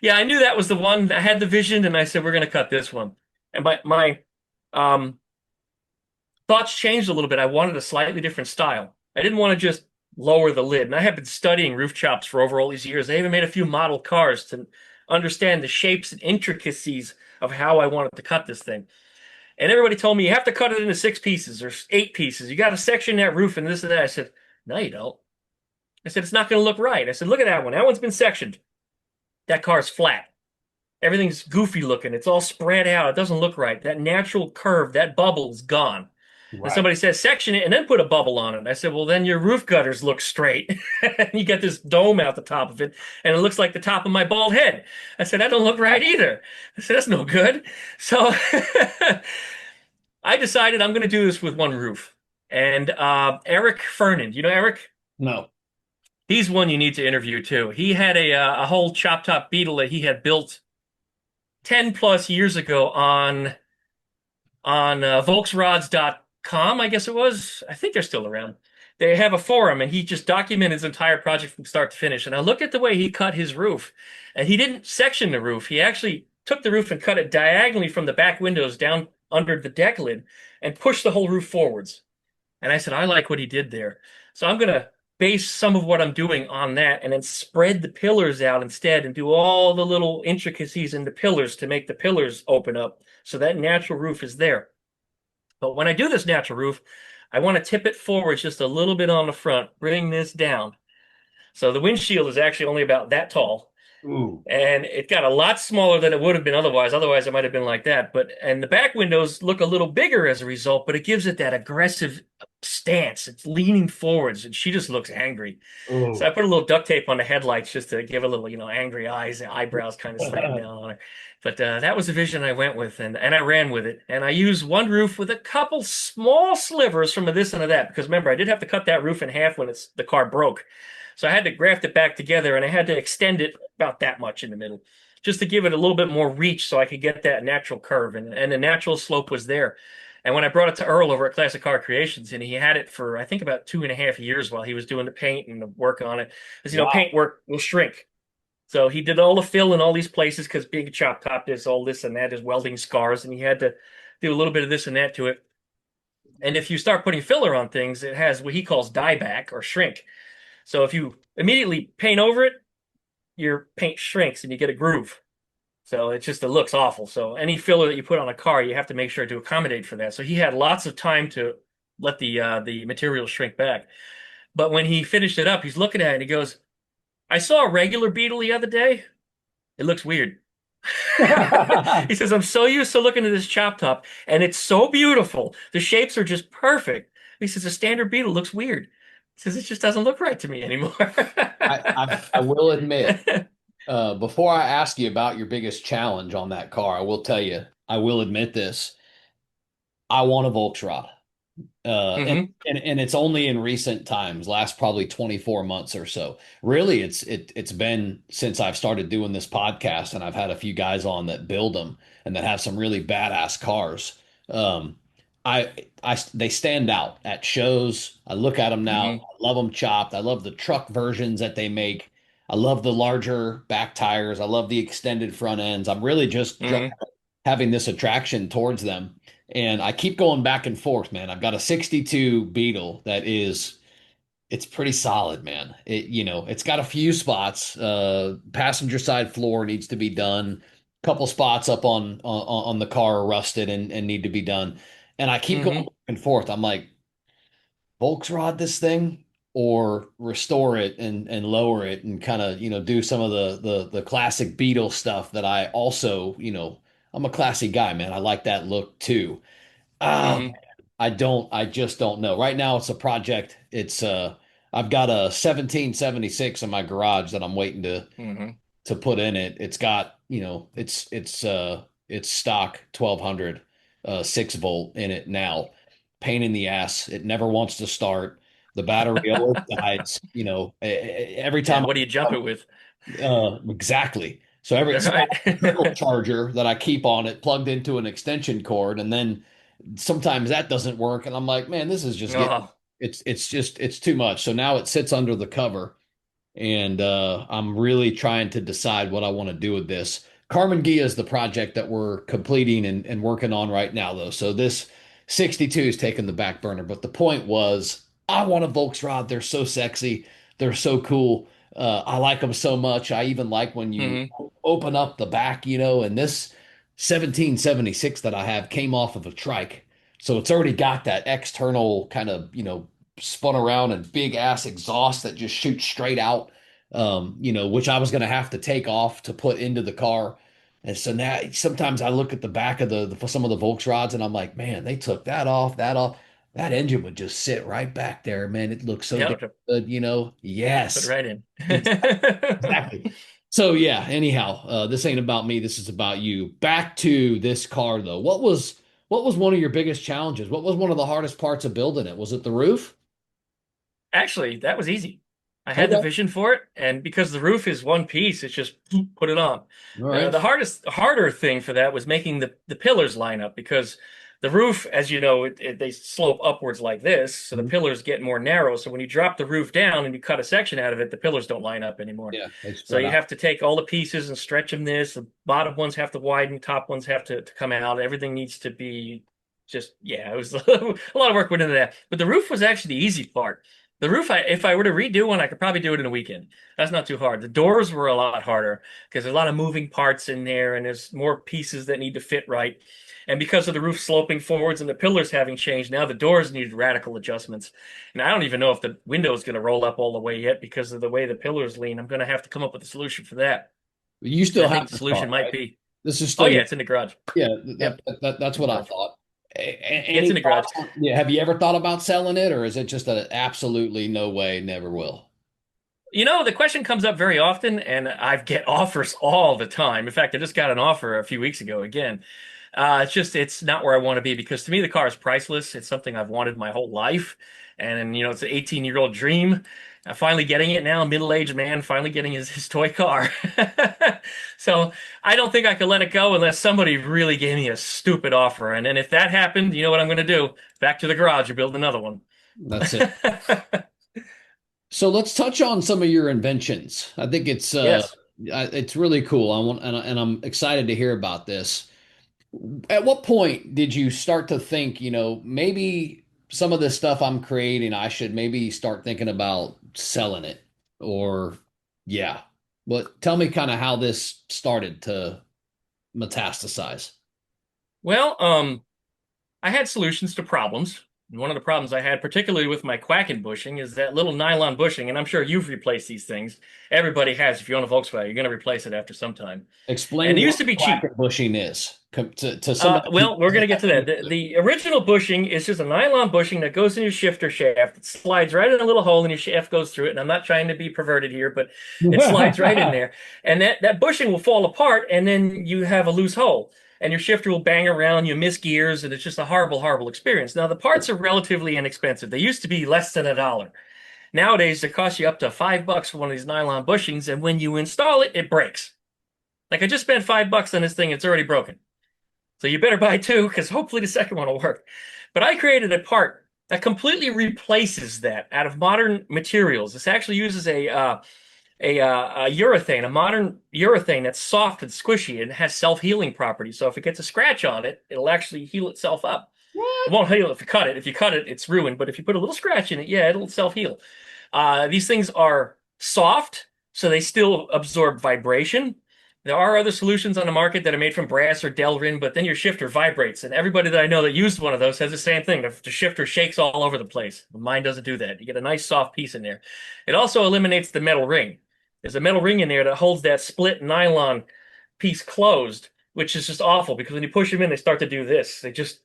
S2: yeah, I knew that was the one. I had the vision and I said, we're going to cut this one. And my um, thoughts changed a little bit. I wanted a slightly different style. I didn't want to just lower the lid. And I have been studying roof chops for over all these years. I even made a few model cars to understand the shapes and intricacies of how I wanted to cut this thing. And everybody told me you have to cut it into 6 pieces or 8 pieces. You got to section that roof and this and that. I said, no, you don't. I said, it's not going to look right. I said, look at that one. That one's been sectioned. That car's flat. Everything's goofy looking. It's all spread out. It doesn't look right. That natural curve, that bubble is gone. And
S1: Right.
S2: somebody says, section it and then put a bubble on it. I said, well, then your roof gutters look straight. You get this dome out the top of it, and it looks like the top of my bald head. I said, that don't look right either. I said, that's no good. So I decided I'm going to do this with one roof. And Eric Fernan, you know Eric?
S1: No.
S2: He's one you need to interview too. He had a whole chop top Beetle that he had built 10 plus years ago on Volksrods.com, I guess it was. I think they're still around. They have a forum, and he just documented his entire project from start to finish. And I looked at the way he cut his roof, and he didn't section the roof. He actually took the roof and cut it diagonally from the back windows down under the deck lid and pushed the whole roof forwards. And I said, I like what he did there. So I'm going to base some of what I'm doing on that and then spread the pillars out instead and do all the little intricacies in the pillars to make the pillars open up so that natural roof is there. But when I do this natural roof, I want to tip it forwards just a little bit on the front, bring this down. So the windshield is actually only about that tall.
S1: Ooh.
S2: And it got a lot smaller than it would have been otherwise. Otherwise, it might have been like that. And the back windows look a little bigger as a result, but it gives it that aggressive stance. It's leaning forwards, and she just looks angry. So I
S1: Ooh.
S2: put a little duct tape on the headlights just to give a little, angry eyes, and eyebrows kind of slanting down on her. But that was the vision I went with, and I ran with it. And I used one roof with a couple small slivers from a this and a that, because remember, I did have to cut that roof in half when the car broke. So I had to graft it back together and I had to extend it about that much in the middle just to give it a little bit more reach so I could get that natural curve and the natural slope was there. And when I brought it to Earl over at Classic Car Creations, and he had it for I think about 2.5 years while he was doing the paint and the work on it, because
S1: Wow.
S2: paint work will shrink. So he did all the fill in all these places because being a chop top, there's all this and that, there's welding scars, and he had to do a little bit of this and that to it. And if you start putting filler on things, it has what he calls dieback or shrink. So if you immediately paint over it, your paint shrinks and you get a groove. So it looks awful. So any filler that you put on a car, you have to make sure to accommodate for that. So he had lots of time to let the material shrink back. But when he finished it up, he's looking at it and he goes, "I saw a regular Beetle the other day. It looks weird." He says, "I'm so used to looking at this chop top, and it's so beautiful. The shapes are just perfect." He says, "A standard Beetle looks weird." He says, "It just doesn't look right to me anymore."
S1: I will admit, before I ask you about your biggest challenge on that car, I will tell you, I will admit this. I want a Volkswagen. Uh, and,
S2: Hmm.
S1: and it's only in recent times, last probably 24 months or so. Really, it's been since I've started doing this podcast, and I've had a few guys on that build them and that have some really badass cars. Um, they stand out at shows. I look at them now.
S2: Hmm.
S1: I love them chopped. I love the truck versions that they make. I love the larger back tires. I love the extended front ends. I'm really just
S2: Hmm.
S1: having this attraction towards them. And I keep going back and forth, man. I've got a 62 Beetle that is it's pretty solid, man. It's got a few spots. Passenger side floor needs to be done. Couple spots up on the car are rusted and need to be done. And I keep going
S2: Hmm.
S1: back and forth. I'm like, Volkswagen this thing or restore it and lower it and kind of, do some of the classic Beetle stuff that I also, I'm a classy guy, man. I like that look too. Ah,
S2: Hmm.
S1: I just don't know. Right now it's a project. I've got a 1776 in my garage that I'm waiting
S2: Hmm.
S1: to put in it. It's got, it's stock 1200 6 volt in it now. Pain in the ass. It never wants to start. The battery always dies, every
S2: Yeah,
S1: time
S2: what do you jump it with?
S1: exactly. So I
S2: Right.
S1: have a trickle charger that I keep on it plugged into an extension cord, and then sometimes that doesn't work, and I'm like, man, this is just getting
S2: Oh.
S1: it's too much. So now it sits under the cover, and I'm really trying to decide what I want to do with this. Carmen Gia is the project that we're completing and working on right now, though. So this 62 is taking the back burner. But the point was, I want a Volkswagen. They're so sexy. They're so cool. I like them so much. I even like when you
S2: Hmm.
S1: open up the back, and this 1776 that I have came off of a trike. So it's already got that external kind of, spun around and big ass exhaust that just shoots straight out, which I was going to have to take off to put into the car. And so now sometimes I look at the back of for some of the Volkswagens and I'm like, man, they took that off, that off. That engine would just sit right back there, man. It looks so damn
S2: Yeah,
S1: good.
S2: put it
S1: Yes,
S2: right in.
S1: exactly. So yeah, anyhow, this ain't about me. This is about you. Back to this car though. What was one of your biggest challenges? What was one of the hardest parts of building it? Was it the roof?
S2: Actually, that was easy. I had the
S1: Okay.
S2: vision for it, and because the roof is one piece, it's just put it on.
S1: All
S2: The,
S1: right.
S2: the harder thing for that was making the pillars line up because the roof, as you know, they slope upwards like this, so the
S1: Mhm.
S2: pillars get more narrow. So when you drop the roof down and you cut a section out of it, the pillars don't line up anymore.
S1: Yeah, they
S2: So
S1: spread
S2: you
S1: out.
S2: have to take all the pieces and stretch them this. The bottom ones have to widen, top ones have to come out. Everything needs to be just, yeah, it was a lot of work went into that. But the roof was actually the easy part. The roof, if I were to redo one, I could probably do it in a weekend. That's not too hard. The doors were a lot harder because there's a lot of moving parts in there and there's more pieces that need to fit right. And because of the roof sloping forwards and the pillars having changed, now the doors needed radical adjustments. And I don't even know if the window is going to roll up all the way yet because of the way the pillars lean. I'm going to have to come up with a solution for that.
S1: You
S2: And
S1: still
S2: I
S1: have
S2: think the
S1: the car,
S2: solution might
S1: right?
S2: be,
S1: This is
S2: oh
S1: still
S2: yeah,
S1: your,
S2: it's in the garage.
S1: yeah,
S2: Yep,
S1: that's
S2: in
S1: what
S2: the
S1: I
S2: garage.
S1: thought.
S2: Yeah, it's
S1: Any
S2: in the garage.
S1: thoughts yeah, have you ever thought about selling it, or is it just a absolutely no way, never will?
S2: The question comes up very often, and I get offers all the time. In fact, I just got an offer a few weeks ago again. It's not where I want to be because to me, the car is priceless. It's something I've wanted my whole life. And, it's an 18-year-old dream. Finally getting it now, middle-aged man, finally getting his toy car. So I don't think I could let it go unless somebody really gave me a stupid offer. And then if that happened, you know what I'm going to do? Back to the garage and build another one.
S1: That's it. So let's touch on some of your inventions. I think
S2: Yes.
S1: it's really cool. I want and I'm excited to hear about this. At what point did you start to think, maybe some of this stuff I'm creating, I should maybe start thinking about selling it? Or, yeah. But tell me kind of how this started to metastasize.
S2: Well, I had solutions to problems. And one of the problems I had, particularly with my quacken bushing, is that little nylon bushing, and I'm sure you've replaced these things. Everybody has. If you own a Volkswagen, you're going to replace it after some time. And
S1: Explain
S2: it used
S1: what
S2: to be cheap.
S1: bracket bushing is to somebody who
S2: Well, we're going
S1: doesn't
S2: to get
S1: have
S2: to that.
S1: any
S2: The original bushing is just a nylon bushing that goes in your shifter shaft. It slides right in a little hole and your shaft goes through it. And I'm not trying to be perverted here, but it slides right in there. And that bushing will fall apart and then you have a loose hole. And your shifter will bang around, you miss gears, and it's just a horrible, horrible experience. Now, the parts are relatively inexpensive. They used to be less than $1. Nowadays, they cost you up to $5 for one of these nylon bushings, and when you install it, it breaks. Like I just spent $5 on this thing, it's already broken. So you better buy two because hopefully the second one will work. But I created a part that completely replaces that out of modern materials. This actually uses a urethane, a modern urethane that's soft and squishy and has self-healing properties. So if it gets a scratch on it, it'll actually heal itself up. It won't heal if you cut it. If you cut it, it's ruined. But if you put a little scratch in it, yeah, it'll self-heal. These things are soft, so they still absorb vibration. There are other solutions on the market that are made from brass or Delrin, but then your shifter vibrates. And everybody that I know that used one of those has the same thing. The shifter shakes all over the place. Mine doesn't do that. You get a nice soft piece in there. It also eliminates the metal ring. There's a metal ring in there that holds that split nylon piece closed, which is just awful because when you push them in, they start to do this. They just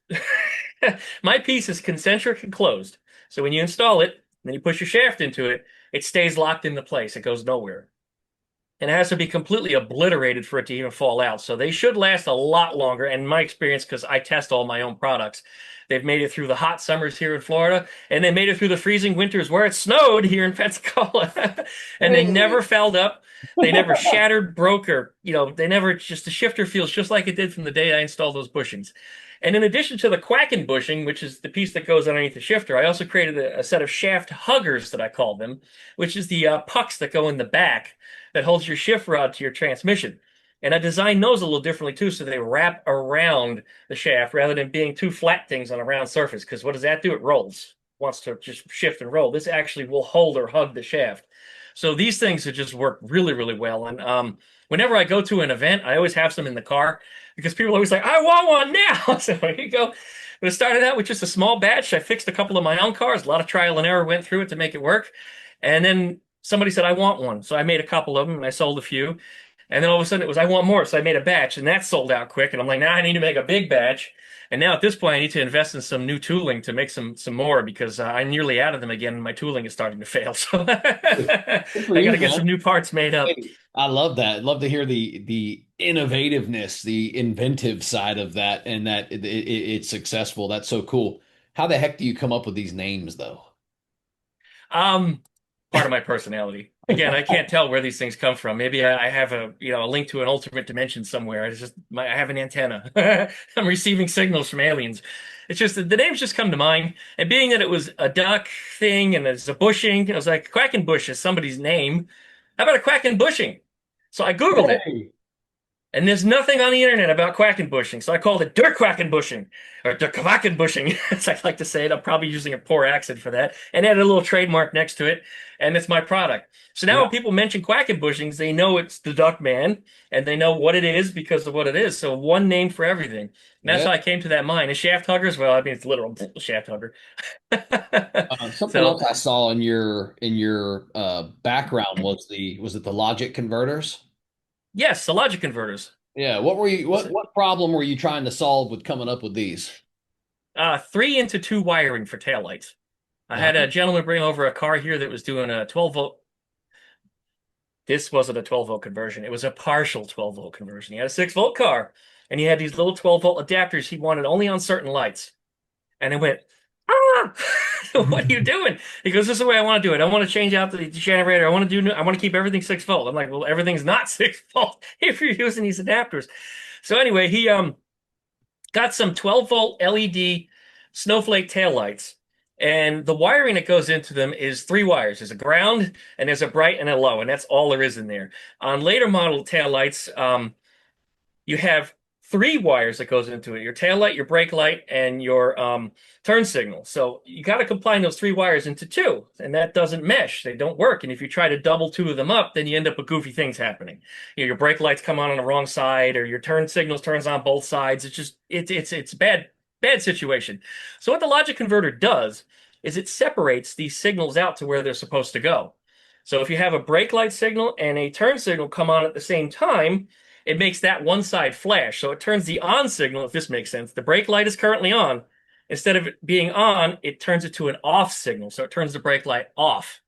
S2: my piece is concentric and closed. So when you install it, then you push your shaft into it, it stays locked into place. It goes nowhere. And it has to be completely obliterated for it to even fall out. So they should last a lot longer. And in my experience, because I test all my own products, they've made it through the hot summers here in Florida, and they made it through the freezing winters where it snowed here in Pensacola. And they never fouled up. They never shattered, broke, or, they never just, the shifter feels just like it did from the day I installed those bushings. And in addition to the quacken bushing, which is the piece that goes underneath the shifter, I also created a set of shaft huggers that I call them, which is the pucks that go in the back that holds your shift rod to your transmission. And I designed those a little differently too, so they wrap around the shaft rather than being two flat things on a round surface. Because what does that do? It rolls. Wants to just shift and roll. This actually will hold or hug the shaft. So these things have just worked really, really well. And whenever I go to an event, I always have some in the car because people are always like, "I want one now." So here you go. But it started out with just a small batch. I fixed a couple of my own cars. A lot of trial and error went through it to make it work. And then somebody said, "I want one." So I made a couple of them and I sold a few. And then all of a sudden it was, "I want more." So I made a batch and that sold out quick. And I'm like, now I need to make a big batch. And now at this point, I need to invest in some new tooling to make some more because I'm nearly out of them again. And my tooling is starting to fail. So
S1: Good for
S2: I got
S1: you,
S2: to get
S1: man.
S2: some new parts made up.
S1: Hey, I love that. Love to hear the innovativeness, the inventive side of that, and that it's successful. That's so cool. How the heck do you come up with these names, though?
S2: Um, Part of my personality. Again, I can't tell where these things come from. Maybe I have a link to an alternate dimension somewhere. It's just I have an antenna. I'm receiving signals from aliens. It's just that the names just come to mind. And being that it was a duck thing and there's a bushing, I was like, Quackenbush is somebody's name. How about a Quackenbushing? So I Googled it.
S1: Hey.
S2: And there's nothing on the internet about quackenbushing, so I called it dirt quackenbushing or dirt quackenbushing, as I like to say it. I'm probably using a poor accent for that, and add a little trademark next to it, and it's my product. So now
S1: Yeah,
S2: when people mention quackenbushings, they know it's the Duckman, and they know what it is because of what it is. So one name for everything. And that's
S1: yeah.
S2: how I came to that mine. And shaft huggers, well, I mean it's literal shaft hugger.
S1: Something
S2: So
S1: else I saw in your background was was it the logic converters?
S2: yes, the logic converters.
S1: Yeah. What problem were you trying to solve with coming up with these?
S2: 3-into-2 wiring for taillights. I
S1: Uh,
S2: had a gentleman bring over a car here that was doing a 12 volt. This wasn't a 12 volt conversion. It was a partial 12 volt conversion. He had a 6-volt car and he had these little 12 volt adapters he wanted only on certain lights. And it went, "Ah!" Mom, what are you doing? He goes, this is the way I want to do it. I want to change out the generator. I want to keep everything 6 volt. I'm like, well, everything's not 6 volt if you're using these adapters. So anyway, he got some 12-volt LED snowflake taillights. And the wiring that goes into them is 3 wires. There's a ground and there's a bright and a low, and that's all there is in there. On later model taillights, you have 3 wires that goes into it: your tail light, your brake light, and your turn signal. So you got to combine those 3 wires into two, and that doesn't mesh. They don't work. And if you try to double 2 of them up, then you end up with goofy things happening. Your brake lights come on the wrong side, or your turn signals turns on both sides. It's a bad situation. So what the logic converter does is it separates these signals out to where they're supposed to go. So if you have a brake light signal and a turn signal come on at the same time, it makes that one side flash. So it turns the on signal, if this makes sense. The brake light is currently on. Instead of it being on, it turns it to an off signal. So it turns the brake light off.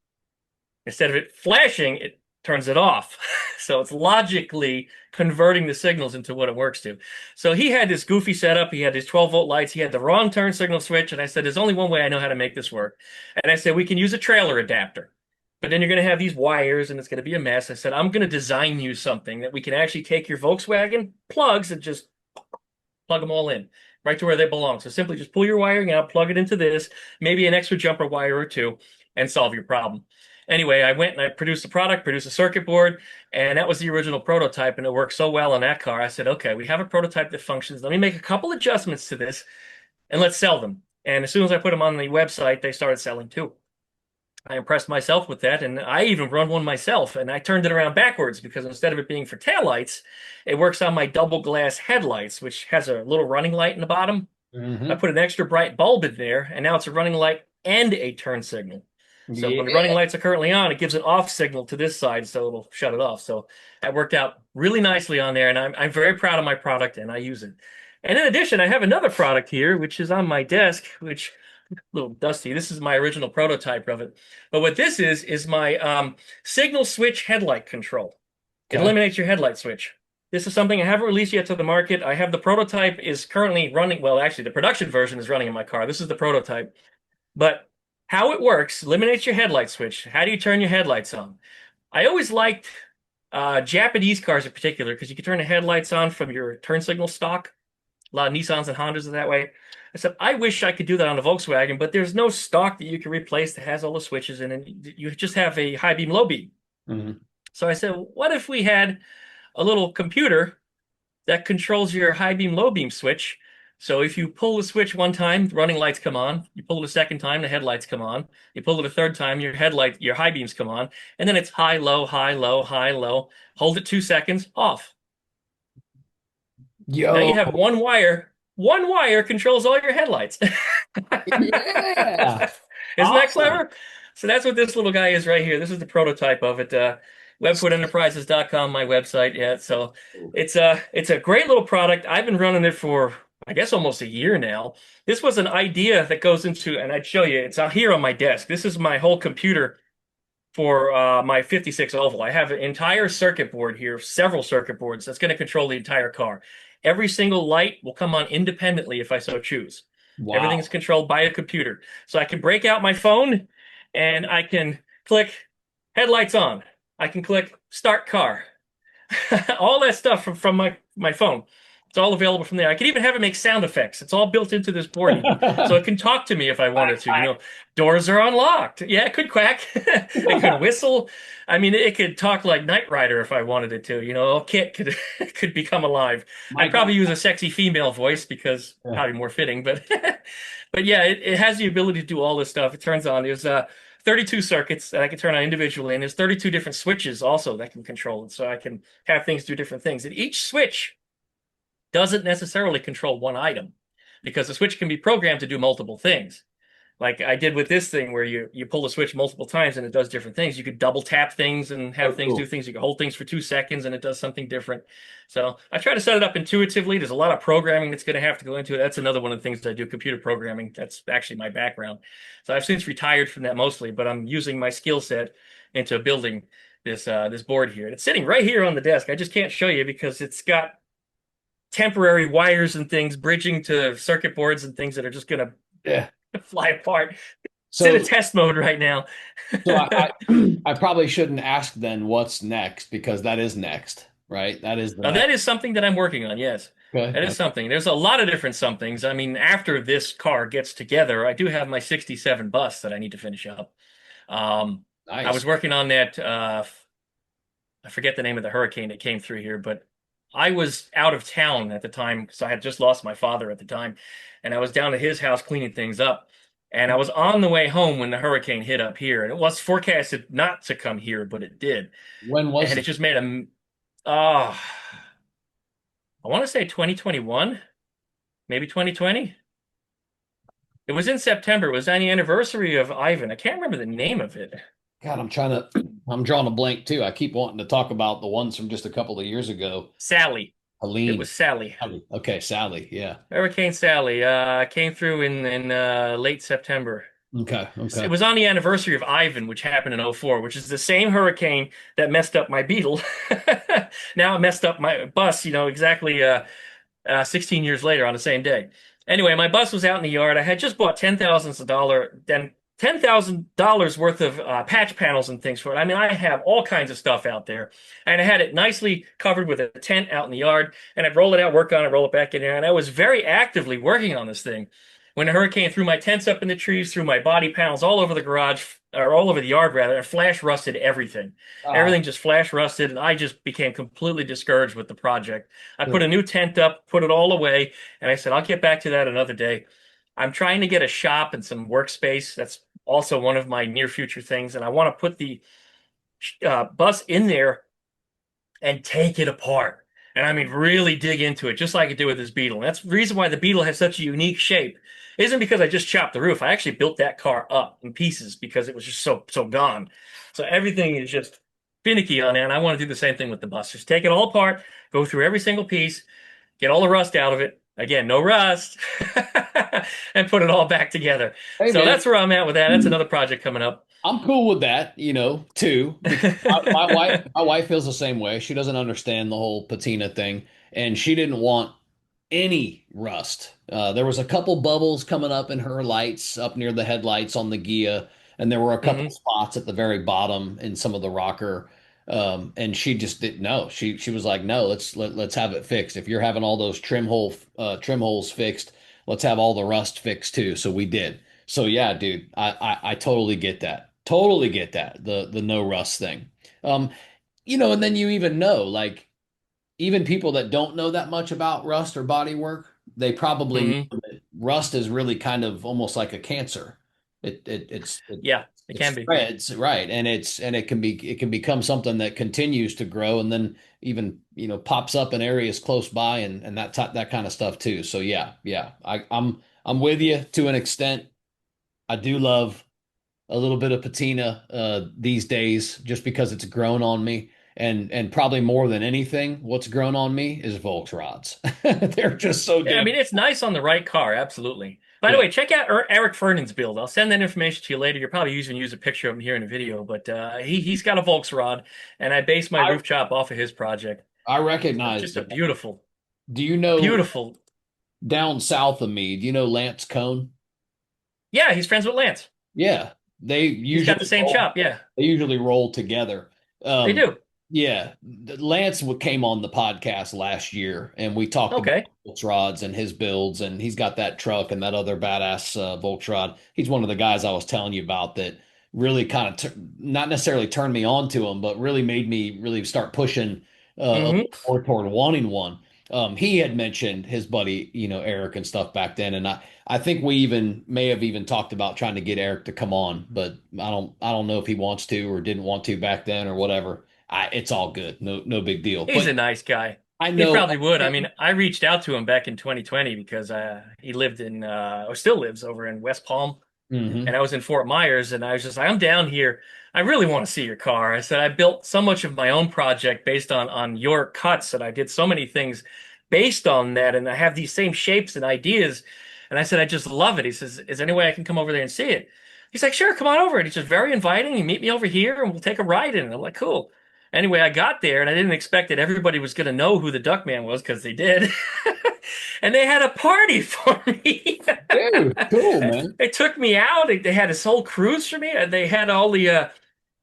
S2: Instead of it flashing, it turns it off. So it's logically converting the signals into what it works to. So he had this goofy setup. He had his 12-volt lights. He had the wrong turn signal switch. And I said, there's only one way I know how to make this work. And I said, we can use a trailer adapter. But then you're going to have these wires and it's going to be a mess. I said, I'm going to design you something that we can actually take your Volkswagen plugs and just plug them all in right to where they belong. So simply just pull your wiring out, plug it into this, maybe an extra jumper wire or two, and solve your problem. Anyway, I went and I produced a product, produced a circuit board, and that was the original prototype, and it worked so well on that car. I said, okay, we have a prototype that functions. Let me make a couple adjustments to this, and let's sell them. And as soon as I put them on the website, they started selling too. I impressed myself with that, and I even run one myself, and I turned it around backwards because instead of it being for taillights, it works on my double glass headlights, which has a little running light in the bottom. I
S1: Mm-hmm.
S2: put an extra bright bulb in there, and now it's a running light and a turn signal. So when the running
S1: Yeah.
S2: lights are currently on, it gives an off signal to this side, so it'll shut it off. So that worked out really nicely on there, and I'm very proud of my product, and I use it. And in addition, I have another product here, which is on my desk, which a little dusty. This is my original prototype of it. But what this is my signal switch headlight control. It
S1: Okay.
S2: eliminates your headlight switch. This is something I haven't released yet to the market. I have the prototype is currently running. Well, actually, the production version is running in my car. This is the prototype. But how it works, eliminates your headlight switch. How do you turn your headlights on? I always liked Japanese cars in particular because you can turn the headlights on from your turn signal stock. A lot of Nissans and Hondas are that way. I said, I wish I could do that on a Volkswagen, but there's no stock that you can replace that has all the switches in it. You just have a high beam, low beam.
S1: Mm-hmm.
S2: So I said, what if we had a little computer that controls your high beam, low beam switch? So if you pull the switch one time, the running lights come on. You pull it a second time, the headlights come on. You pull it a third time, your high beams come on. And then it's high, low, high, low, high, low. Hold it 2 seconds, off. Now you
S1: Yo.
S2: have one wire. One wire controls all your headlights.
S1: Yeah.
S2: Isn't that
S1: Awesome.
S2: clever? So that's what this little guy is right here. This is the prototype of it. Webfootenterprises.com, my website. Yeah, so it's a great little product. I've been running it for I guess almost a year now. This was an idea that goes into, and I'd show you. It's out here on my desk. This is my whole computer for my 56 Oval. I have an entire circuit board here, several circuit boards that's going to control the entire car. Every single light will come on independently if I so choose. Everything is
S1: Wow.
S2: controlled by a computer. So I can break out my phone and I can click headlights on. I can click start car. All that stuff from my phone. It's all available from there. I can even have it make sound effects. It's all built into this board even. So it can talk to me if I wanted
S1: Quack,
S2: to.
S1: quack.
S2: Doors are unlocked. Yeah, it could quack. It could whistle. I mean, it could talk like Knight Rider if I wanted it to. Kit could could become alive. I'd
S1: Michael.
S2: probably use a sexy female voice because
S1: Yeah.
S2: probably more fitting, but but yeah, it has the ability to do all this stuff. It turns on. There's 32 circuits that I can turn on individually, and there's 32 different switches also that can control it. So I can have things do different things. And each switch doesn't necessarily control one item because the switch can be programmed to do multiple things. Like I did with this thing where you pull the switch multiple times and it does different things. You could double tap things and
S1: Oh,
S2: have things do
S1: cool.
S2: things. You can hold things for 2 seconds and it does something different. So I try to set it up intuitively. There's a lot of programming that's going to have to go into it. That's another one of the things that I do, computer programming. That's actually my background. So I've since retired from that mostly, but I'm using my skill set into building this board here. And it's sitting right here on the desk. I just can't show you because it's got temporary wires and things bridging to circuit boards and things that are just going to
S1: Yeah.
S2: fly apart. It's in a
S1: So
S2: test mode right now.
S1: so I probably shouldn't ask then what's next because that is next, right? That is the
S2: Now
S1: next.
S2: that is something that I'm working on. Yes,
S1: Okay.
S2: that is something. There's a lot of different somethings. I mean, after this car gets together, I do have my '67 bus that I need to finish up. Um, I
S1: Nice.
S2: was working on that. I forget the name of the hurricane that came through here, but I was out of town at the time because I had just lost my father at the time, and I was down at his house cleaning things up. And I was on the way home when the hurricane hit up here, and it was forecasted not to come here, but it did,
S1: When was
S2: and it
S1: that?
S2: just made a oh, I want to say 2021, maybe 2020. It was in September. It was on the anniversary of Ivan. I can't remember the name of it.
S1: God, I'm drawing a blank too. I keep wanting to talk about the ones from just a couple of years ago.
S2: Sally. It was
S1: Helene.
S2: Sally.
S1: Okay, Sally. Yeah.
S2: Hurricane Sally came through in late September.
S1: Okay.
S2: It
S1: Okay.
S2: was on the anniversary of Ivan, which happened in '04, which is the same hurricane that messed up my Beetle. Now it messed up my bus, exactly 16 years later on the same day. Anyway, my bus was out in the yard. I had just bought $10,000 worth of patch panels and things for it. I mean, I have all kinds of stuff out there, and I had it nicely covered with a tent out in the yard. And I'd roll it out, work on it, roll it back in there. And I was very actively working on this thing when the hurricane threw my tents up in the trees, threw my body panels all over the garage, or all over the yard rather, and flash rusted everything.
S1: Ah,
S2: Everything just flash rusted, and I just became completely discouraged with the project. I put
S1: sure.
S2: a new tent up, put it all away, and I said, I'll get back to that another day. I'm trying to get a shop and some workspace. That's also one of my near future things, and I want to put the bus in there and take it apart. And I mean, really dig into it, just like I did with this Beetle. And that's the reason why the Beetle has such a unique shape. It isn't because I just chopped the roof. I actually built that car up in pieces because it was just so gone. So everything is just finicky on it. And I want to do the same thing with the bus. Just take it all apart, go through every single piece, get all the rust out of it. Again, no rust, and put it all back together.
S1: Hey
S2: So
S1: man,
S2: that's where I'm at with that. That's another project coming up.
S1: I'm cool with that, too, because my wife feels the same way. She doesn't understand the whole patina thing, and she didn't want any rust. There was a couple bubbles coming up in her lights up near the headlights on the Gia, and there were a couple
S2: Hmm.
S1: spots at the very bottom in some of the rocker. And she just didn't know. She was like, no, let's have it fixed. If you're having all those trim holes fixed, let's have all the rust fixed too. So we did. So yeah, dude, I totally get that. Totally get that. The no rust thing. Um, and then you even know, like even people that don't know that much about rust or body work, they probably
S2: Hmm.
S1: know that rust is really kind of almost like a cancer.
S2: Yeah, it
S1: It
S2: can be.
S1: spreads, right, and it can become something that continues to grow, and then even pops up in areas close by, and that kind of stuff too. So yeah, yeah, I'm with you to an extent. I do love a little bit of patina these days just because it's grown on me. And probably more than anything, what's grown on me is Volks rods. They're just so
S2: Yeah, I
S1: damn
S2: mean, it's nice on the right car, absolutely. By the
S1: yeah.
S2: way, check out Eric Fernand's build. I'll send that information to you later. You'll probably even use a picture of him here in a video, but he's got a Volks rod, and I based my
S1: I
S2: roof chop off of his project.
S1: I
S2: So
S1: recognize
S2: just a
S1: that.
S2: beautiful,
S1: Do you
S2: a
S1: know
S2: beautiful.
S1: down south of me, do you know Lance Cone?
S2: Yeah, he's friends with Lance.
S1: Yeah, they
S2: He's got the
S1: usually
S2: same
S1: roll.
S2: chop. Yeah,
S1: They usually roll together.
S2: they
S1: Um,
S2: do.
S1: yeah, Lance came on the podcast last year, and we talked about
S2: Okay.
S1: Volks rods and his builds, and he's got that truck and that other badass Volks rod. He's one of the guys I was telling you about that really kind of not necessarily turned me on to him, but really made me really start pushing a
S2: Hmm.
S1: little more toward wanting one. He had mentioned his buddy, Eric and stuff back then, and I think we even may have even talked about trying to get Eric to come on, but I don't know if he wants to or didn't want to back then or whatever. It's all good. No big deal.
S2: He's
S1: But
S2: a nice guy.
S1: I
S2: He
S1: know
S2: probably would. I mean, I reached out to him back in 2020 because he lived or still lives over in West Palm. And
S1: hmm
S2: I was in Fort Myers, and I was just like, I'm down here. I really want to see your car. I said, I built so much of my own project based on your cuts, and I did so many things based on that, and I have these same shapes and ideas. And I said, I just love it. He says, is there any way I can come over there and see it? He's like, sure, come on over. And he's just very inviting. You meet me over here, and we'll take a ride in it. I'm like, cool. Anyway, I got there, and I didn't expect that everybody was going to know who the Duckman was because they did. And they had a party for me.
S1: Dude, cool, man.
S2: They took me out. They had this whole cruise for me. And they had all the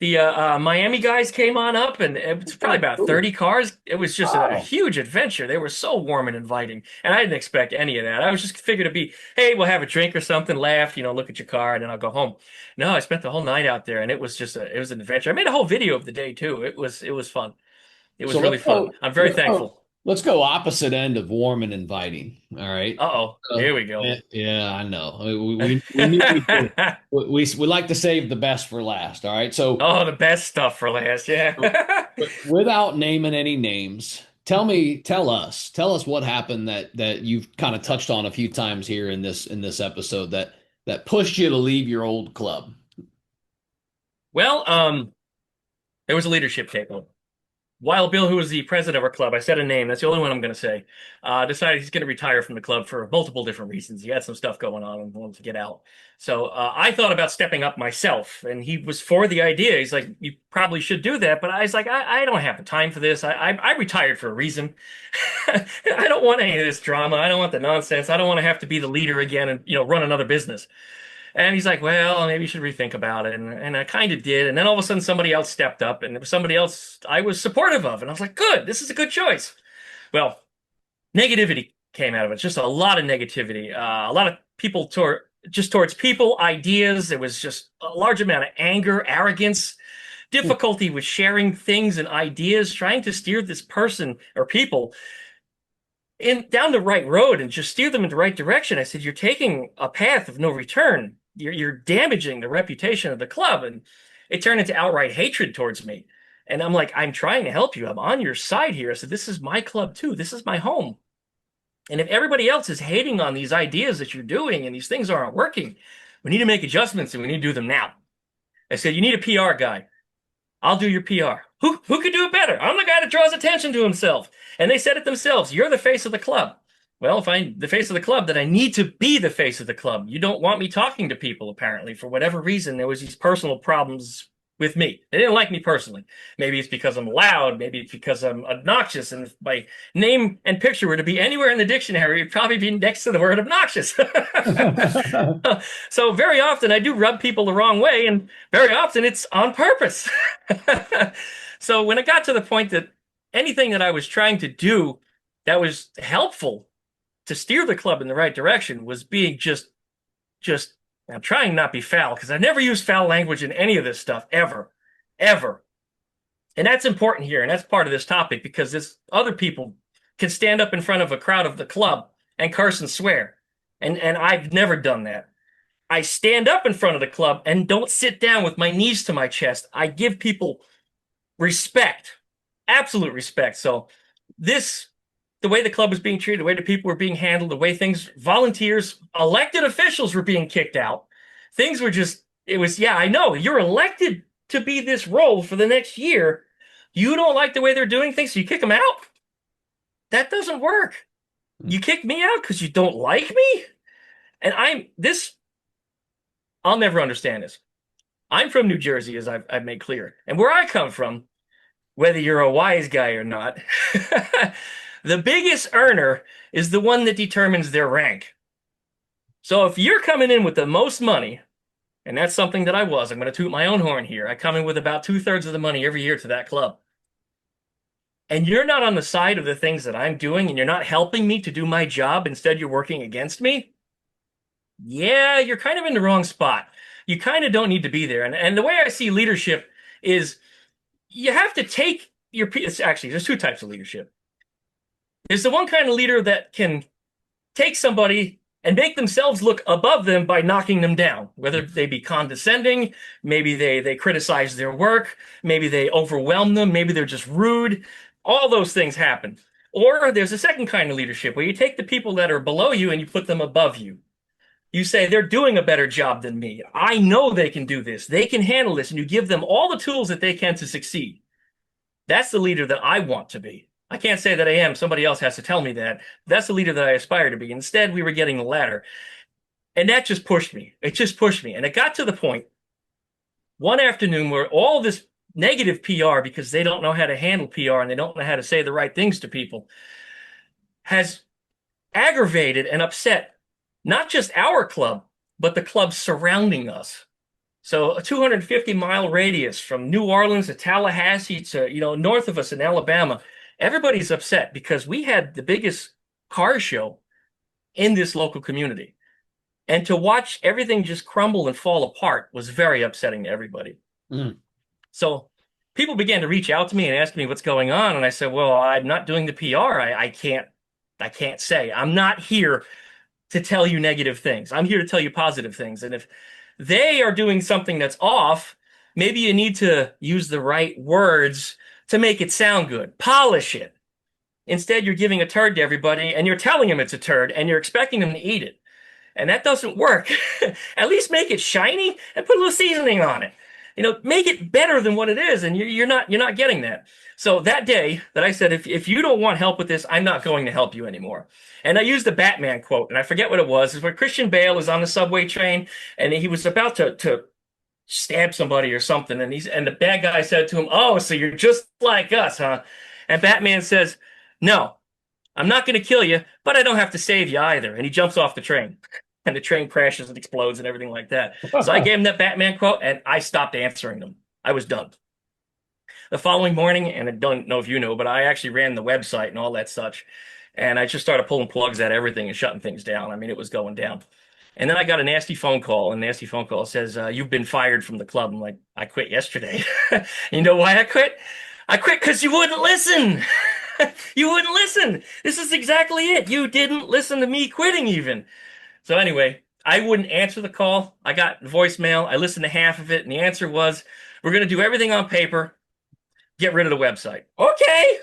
S2: Miami guys came on up, and it was probably
S1: Okay,
S2: about
S1: cool.
S2: 30 cars. It was just a
S1: Wow.
S2: huge adventure. They were so warm and inviting, and I didn't expect any of that. I was just figured it'd be, hey, we'll have a drink or something, laugh, look at your car, and then I'll go home. No, I spent the whole night out there, and it was an adventure. I made a whole video of the day too. It was fun. It was
S1: So
S2: really fun. I'm very thankful.
S1: let's go opposite end of warm and inviting. All right.
S2: Uh-oh, here we go.
S1: Yeah, I know. We knew we like to save the best for last. All right. So
S2: Oh, the best stuff for last, yeah.
S1: without naming any names, tell us what happened that you've kind of touched on a few times here in this episode that pushed you to leave your old club.
S2: Well, there was a leadership takeover. Wild Bill, who was the president of our club, I said a name, that's the only one I'm going to say, decided he's going to retire from the club for multiple different reasons. He had some stuff going on and wanted to get out. So I thought about stepping up myself, and he was for the idea. He's like, you probably should do that. But I was like, I don't have the time for this. I retired for a reason. I don't want any of this drama. I don't want the nonsense. I don't want to have to be the leader again and, run another business. And he's like, well, maybe you should rethink about it. And I kind of did. And then all of a sudden, somebody else stepped up, and it was somebody else I was supportive of. And I was like, good, this is a good choice. Well, negativity came out of it. Just a lot of negativity. A lot of people towards people, ideas. There was just a large amount of anger, arrogance, difficulty with sharing things and ideas, trying to steer this person or people in down the right road and just steer them in the right direction. I said, you're taking a path of no return. You're damaging the reputation of the club. And it turned into outright hatred towards me. And I'm like, I'm trying to help you. I'm on your side here. I said, this is my club too. This is my home. And if everybody else is hating on these ideas that you're doing and these things aren't working, we need to make adjustments and we need to do them now. I said, you need a PR guy. I'll do your PR. Who could do it better? I'm the guy that draws attention to himself. And they said it themselves. You're the face of the club. Well, if I'm the face of the club, then I need to be the face of the club. You don't want me talking to people, apparently. For whatever reason, there was these personal problems with me. They didn't like me personally. Maybe it's because I'm loud. Maybe it's because I'm obnoxious. And if my name and picture were to be anywhere in the dictionary, it'd probably be next to the word obnoxious. So very often I do rub people the wrong way, and very often it's on purpose. So when it got to the point that anything that I was trying to do that was helpful to steer the club in the right direction was being just I'm trying not to be foul because I've never used foul language in any of this stuff ever, ever. And that's important here, and that's part of this topic because this other people can stand up in front of a crowd of the club and curse and swear. And I've never done that. I stand up in front of the club and don't sit down with my knees to my chest. I give people respect, absolute respect. So this, the way the club was being treated, the way the people were being handled, the way things, volunteers, elected officials were being kicked out. Things were just, it was, yeah, I know, you're elected to be this role for the next year. You don't like the way they're doing things, so you kick them out? That doesn't work. You kick me out because you don't like me? And I'll never understand this. I'm from New Jersey, as I've made clear. And where I come from, whether you're a wise guy or not, the biggest earner is the one that determines their rank. So if you're coming in with the most money, and that's something that I'm going to toot my own horn here. I come in with about 2/3 of the money every year to that club. And you're not on the side of the things that I'm doing, and you're not helping me to do my job. Instead, you're working against me. Yeah, you're kind of in the wrong spot. You kind of don't need to be there. And the way I see leadership is you have to take your, actually, there's two types of leadership. There's the one kind of leader that can take somebody and make themselves look above them by knocking them down, whether they be condescending, maybe they criticize their work, maybe they overwhelm them, maybe they're just rude. All those things happen. Or there's a second kind of leadership where you take the people that are below you and you put them above you. You say, they're doing a better job than me. I know they can do this. They can handle this. And you give them all the tools that they can to succeed. That's the leader that I want to be. I can't say that I am. Somebody else has to tell me that. That's the leader that I aspire to be. Instead, we were getting the latter. And that just pushed me. It just pushed me. And it got to the point one afternoon where all this negative PR, because they don't know how to handle PR and they don't know how to say the right things to people, has aggravated and upset, not just our club, but the clubs surrounding us. So a 250-mile radius from New Orleans to Tallahassee to, north of us in Alabama, everybody's upset because we had the biggest car show in this local community. And to watch everything just crumble and fall apart was very upsetting to everybody.
S1: Mm.
S2: So people began to reach out to me and ask me what's going on. And I said, well, I'm not doing the PR. I can't say. I'm not here to tell you negative things. I'm here to tell you positive things. And if they are doing something that's off, maybe you need to use the right words to make it sound good. Polish it. Instead, you're giving a turd to everybody and you're telling them it's a turd and you're expecting them to eat it. And that doesn't work. At least make it shiny and put a little seasoning on it. Make it better than what it is, and you're not getting that. So that day that I said, if you don't want help with this, I'm not going to help you anymore. And I used the Batman quote, and I forget what it was. It's when Christian Bale was on the subway train and he was about to stab somebody or something, and the bad guy said to him, "Oh, so you're just like us, huh?" And Batman says, "No, I'm not going to kill you, but I don't have to save you either." And he jumps off the train. And the train crashes and explodes and everything like that. So I gave him that Batman quote and I stopped answering them. I was done. The following morning, and I don't know if you know, but I actually ran the website and all that such. And I just started pulling plugs at everything and shutting things down. I mean, it was going down. And then I got a nasty phone call, and the nasty phone call says, "You've been fired from the club." I'm like, "I quit yesterday." You know why I quit? I quit because you wouldn't listen. You wouldn't listen. This is exactly it. You didn't listen to me quitting even. So anyway, I wouldn't answer the call. I got voicemail. I listened to half of it, and the answer was, "We're going to do everything on paper. Get rid of the website." Okay.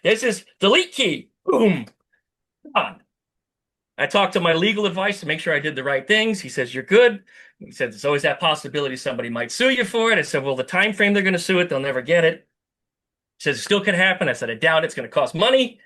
S2: This is delete key. Boom. Done. I talked to my legal advice to make sure I did the right things. He says, "You're good." He said, "There's always that possibility somebody might sue you for it." I said, "Well, the time frame they're going to sue it, they'll never get it." He says, "It still could happen." I said, "I doubt it's going to cost money."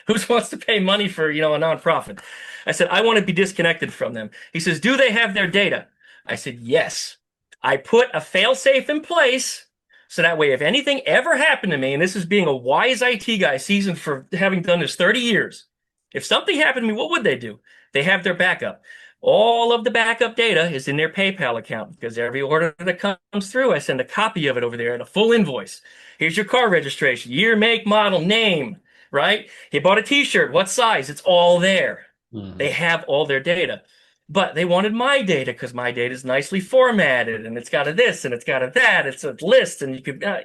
S2: Who wants to pay money for, a nonprofit? I said, "I want to be disconnected from them." He says, "Do they have their data?" I said, "Yes." I put a fail-safe in place so that way if anything ever happened to me, and this is being a wise IT guy seasoned for having done this 30 years, if something happened to me, what would they do? They have their backup. All of the backup data is in their PayPal account because every order that comes through, I send a copy of it over there and a full invoice. Here's your car registration, year, make, model, name, right? You bought a t-shirt, what size? It's all there.
S1: Mhm.
S2: They have all their data. But they wanted my data because my data is nicely formatted and it's got a this and it's got a that. It's a list and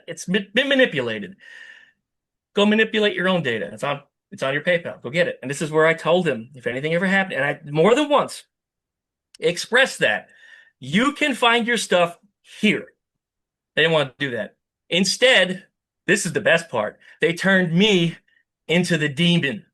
S2: it's been manipulated. Go manipulate your own data. It's on your PayPal. Go get it. And this is where I told him if anything ever happened, and I more than once expressed that you can find your stuff here. They didn't want to do that. Instead, this is the best part. They turned me into the demon.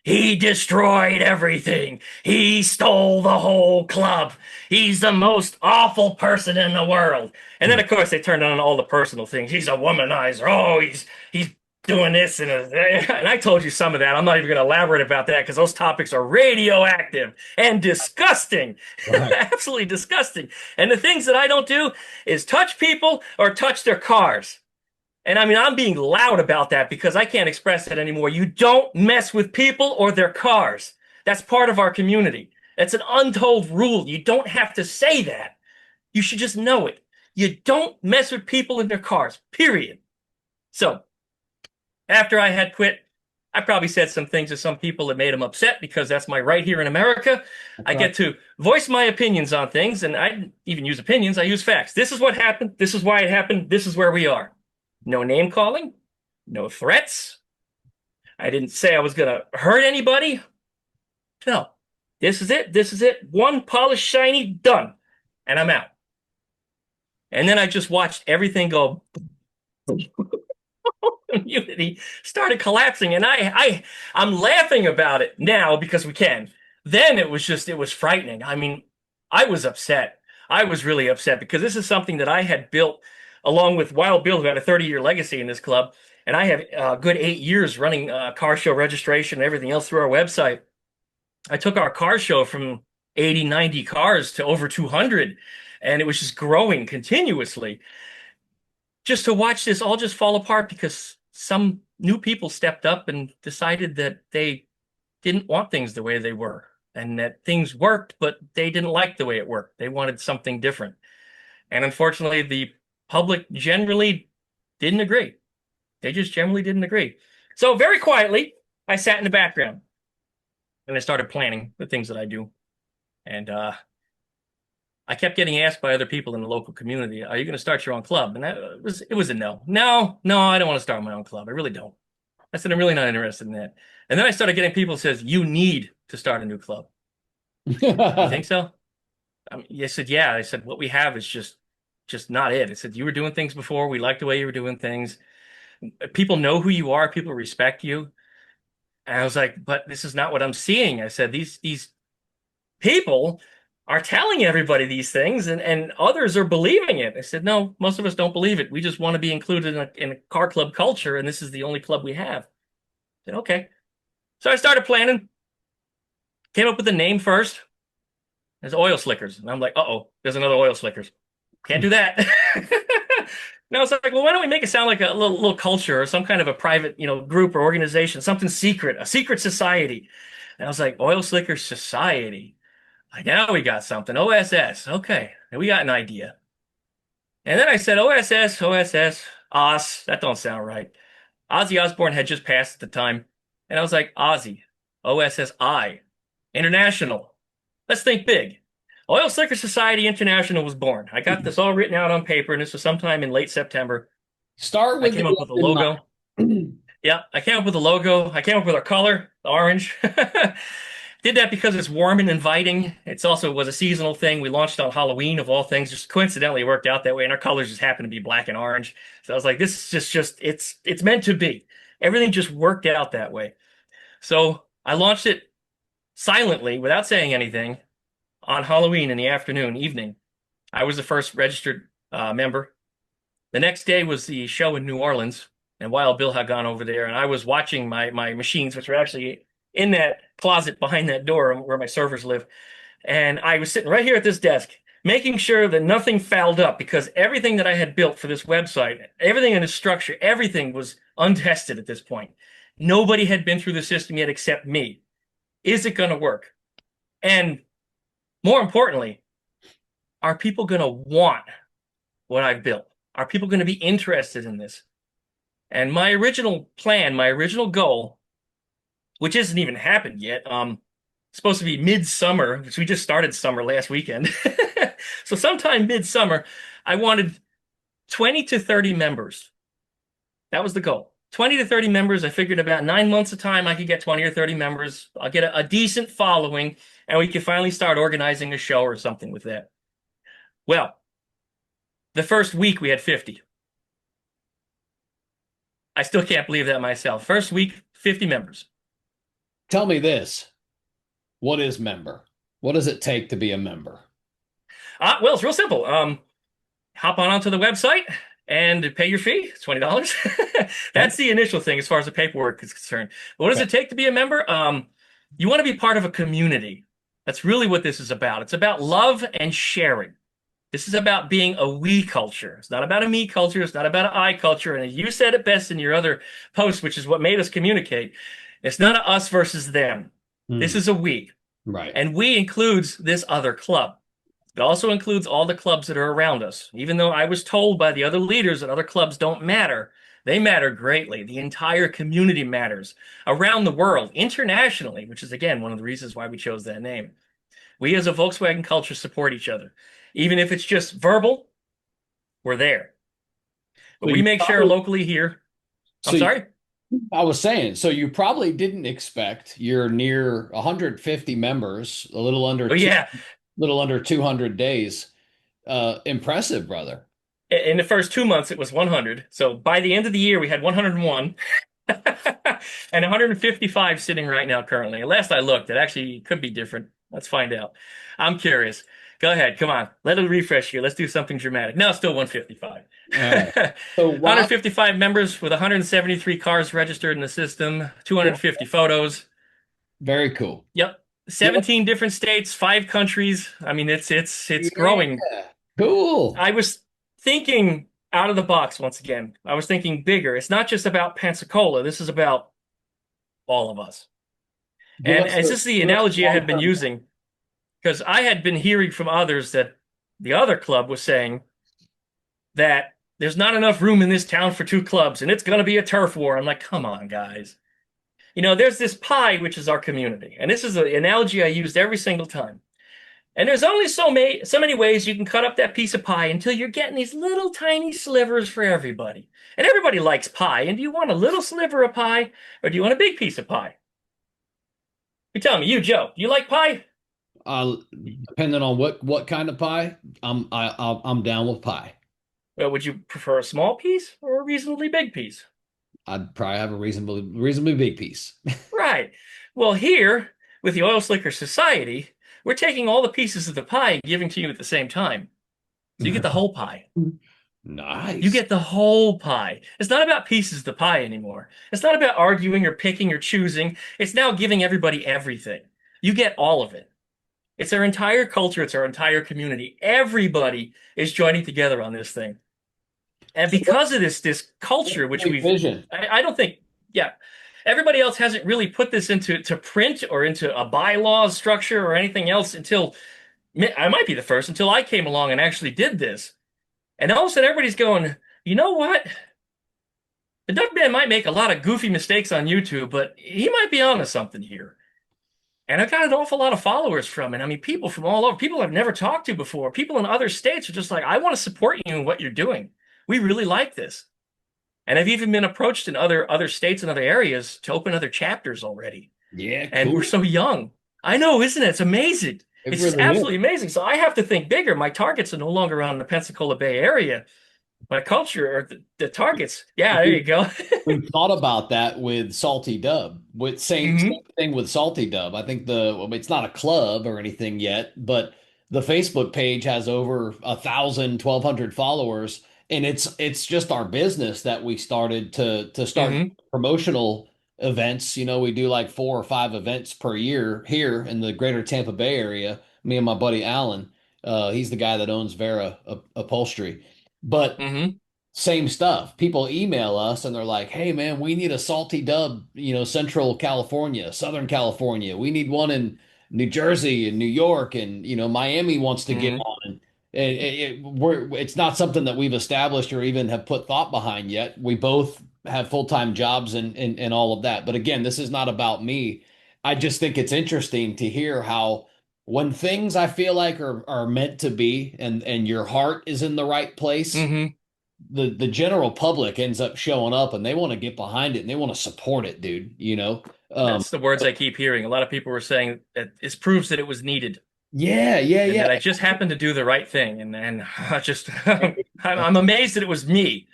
S2: He destroyed everything. He stole the whole club. He's the most awful person in the world. And then, of course, they turned on all the personal things. He's a womanizer. Oh, he's doing this and I told you some of that. I'm not even going to elaborate about that because those topics are radioactive and disgusting.
S1: Right.
S2: Absolutely disgusting. And the things that I don't do is touch people or touch their cars. And I mean, I'm being loud about that because I can't express it anymore. You don't mess with people or their cars. That's part of our community. That's an untold rule. You don't have to say that. You should just know it. You don't mess with people and their cars, period. So after I had quit, I probably said some things to some people that made them upset because that's my right here in America.
S1: That's
S2: I
S1: right.
S2: get to voice my opinions on things, and I didn't even use opinions. I use facts. This is what happened. This is why it happened. This is where we are. No name calling, no threats. I didn't say I was going to hurt anybody. No, this is it. This is it. One polished, shiny, done. And I'm out. And then I just watched everything go. Community started collapsing, and I'm laughing about it now because we can. Then it was frightening. I mean, I was upset. I was really upset because this is something that I had built along with Wild Bill, who had a 30-year legacy in this club, and I have a good 8 years running car show registration and everything else through our website. I took our car show from 80, 90 cars to over 200, and it was just growing continuously. Just to watch this all just fall apart because some new people stepped up and decided that they didn't want things the way they were, and that things worked, but they didn't like the way it worked. They wanted something different. And unfortunately, the public generally didn't agree. They just generally didn't agree. So very quietly, I sat in the background and I started planning the things that I do. And I kept getting asked by other people in the local community, "Are you going to start your own club?" And it was a no. No, no, I don't want to start my own club. I really don't. I said, I'm really not interested in that. And then I started getting people who says, "You need to start a new club." You think so? I said, yeah. I said, what we have is just not it. I said, you were doing things before. We like the way you were doing things. People know who you are. People respect you. And I was like, but this is not what I'm seeing. I said, these people are telling everybody these things and others are believing it. I said, no, most of us don't believe it. We just want to be included in a car club culture, and this is the only club we have. I said, okay. So I started planning, came up with the name first. There's oil slickers. And I'm like, uh-oh, there's another oil slickers. Can't do that. No, it's like, well, why don't we make it sound like a little culture or some kind of a private, group or organization, something secret, a secret society. And I was like, Oil Slicker Society. Like, now we got something. OSS. Okay. And we got an idea. And then I said, OSS, OS. That don't sound right. Ozzy Osbourne had just passed at the time. And I was like, Ozzy, OSSI, International. Let's think big. Oil Slicker Society International was born. I got this all written out on paper, and this was sometime in late September.
S1: Start
S2: I
S1: with
S2: came
S1: the
S2: up with a
S1: end in
S2: logo.
S1: mind.
S2: Yeah, I came up with a logo. I came up with our color, orange. Did that because it's warm and inviting. It's also was a seasonal thing. We launched on Halloween of all things. Just coincidentally worked out that way, and our colors just happened to be black and orange. So I was like, this is just it's meant to be. Everything just worked out that way. So I launched it silently without saying anything on Halloween in the evening. I was the first registered member. The next day was the show in New Orleans, and Wild Bill had gone over there, and I was watching my machines, which were actually in that closet behind that door where my servers live. And I was sitting right here at this desk, making sure that nothing fouled up because everything that I had built for this website, everything in the structure, everything was untested at this point. Nobody had been through the system yet except me. Is it going to work? And more importantly, are people going to want what I've built? Are people going to be interested in this? And my original plan, my original goal, which hasn't even happened yet, supposed to be mid-summer, which we just started summer last weekend. So sometime mid-summer, I wanted 20 to 30 members. That was the goal. 20 to 30 members. I figured about 9 months of time, I could get 20 or 30 members. I'll get a decent following, and we could finally start organizing a show or something with that. Well, the first week we had 50. I still can't believe that myself. First week, 50 members.
S1: Tell me this. What is member? What does it take to be a member?
S2: Well, it's real simple. Hop onto the website and pay your fee. It's $20.
S1: Okay.
S2: That's the initial thing as far as the paperwork is concerned. But what does it take to be a member? You want to be part of a community. That's really what this is about. It's about love and sharing. This is about being a we culture. It's not about a me culture. It's not about an I culture. And you said it best in your other post, which is what made us communicate. It's not a us versus them. This
S1: Hmm.
S2: is a we.
S1: Right.
S2: And we includes this other club. It also includes all the clubs that are around us. Even though I was told by the other leaders that other clubs don't matter, they matter greatly. The entire community matters around the world, internationally, which is, again, one of the reasons why we chose that name. We as a Volkswagen culture support each other. Even if it's just verbal, we're there. But
S1: So
S2: we
S1: you
S2: make sure
S1: probably,
S2: locally here. I'm
S1: so you,
S2: sorry?
S1: I was saying, so you probably didn't expect your near 150 members, a
S2: Oh, yeah.
S1: little under 200 days. Impressive, brother.
S2: In the first 2 months, it was 100. So by the end of the year, we had 101 and 155 sitting right now currently. Last I looked, it actually could be different. Let's find out. I'm curious. Go ahead. Come on. Let it refresh here. Let's do something dramatic. No, it's still 155.
S1: All right. So while
S2: 155 members with 173 cars registered in the system, 250 photos.
S1: very cool.
S2: Yep.
S1: Well,
S2: 17 different states, 5 countries. I mean, it's
S1: yeah,
S2: growing.
S1: cool.
S2: I was thinking out of the box once again. I was thinking bigger. It's not just about Pensacola. This is about all of us.
S1: Give
S2: And
S1: us
S2: it's just the
S1: give us the
S2: analogy I
S1: long
S2: have been
S1: term.
S2: using because I had been hearing from others that the other club was saying that there's not enough room in this town for two clubs and it's going to be a turf war. I'm like, come on, guys. There's this pie, which is our community. And this is an analogy I used every single time. And there's only so many ways you can cut up that piece of pie until you're getting these little tiny slivers for everybody. And everybody likes pie. And do you want a little sliver of pie or do you want a big piece of pie? You tell me, you, Joe, do you like pie?
S1: Uh, Depending on what kind of pie, I'm down with pie.
S2: Well, would you prefer a small piece or a reasonably big piece?
S1: I'd probably have a reasonably big piece.
S2: Right. Well, here with the Oil Slicker Society, we're taking all the pieces of the pie and giving to you at the same time. So you get the whole pie. You
S1: Nice.
S2: get the whole pie. It's not about pieces of the pie anymore. It's not about arguing or picking or choosing. It's now giving everybody everything. You get all of it. It's our entire culture. It's our entire community. Everybody is joining together on this thing. And
S1: So what's
S2: because of this culture, which
S1: the vision?
S2: I don't think, yeah, everybody else hasn't really put this into to print or into a bylaws structure or anything else until I might be the first until I came along and actually did this. And all of a sudden, everybody's going, you know what? The Duckman might make a lot of goofy mistakes on YouTube, but he might be onto something here. And I got an awful lot of followers from it. I mean, people from all over, people I've never talked to before, people in other states are just like, I want to support you in what you're doing. We really like this. And I've even been approached in other states and other areas to open other chapters already.
S1: Yeah,
S2: And we're
S1: cool.
S2: so young. I know, isn't it? It's amazing.
S1: It
S2: It's just
S1: really is.
S2: absolutely amazing. So I have to think bigger. My targets are no longer around the Pensacola Bay area. My culture or the targets. Yeah, there you go.
S1: We've thought about that with Salty Dub. With same
S2: hmm
S1: thing with Salty Dub. I think well, it's not a club or anything yet, but the Facebook page has over 1,000, 1,200 followers, and it's just our business that we started to start
S2: hmm
S1: promotional events. We do like 4 or 5 events per year here in the greater Tampa Bay area. Me and my buddy Alan, he's the guy that owns Vera Upholstery. But
S2: hmm
S1: same stuff. People email us and they're like, "Hey man, we need a Salty Dub, Central California, Southern California. We need one in New Jersey and New York and Miami wants to get
S2: hmm
S1: on." And it's not something that we've established or even have put thought behind yet. We both have full-time jobs and all of that. But again, this is not about me. I just think it's interesting to hear how when things I feel like are meant to be and your heart is in the right place,
S2: hmm
S1: the general public ends up showing up and they want to get behind it and they want to support it, dude.
S2: That's the words I keep hearing. A lot of people were saying that this proves that it was needed
S1: Yeah, yeah,
S2: and
S1: yeah.
S2: that I just happened to do the right thing. And I just, I'm amazed that it was me.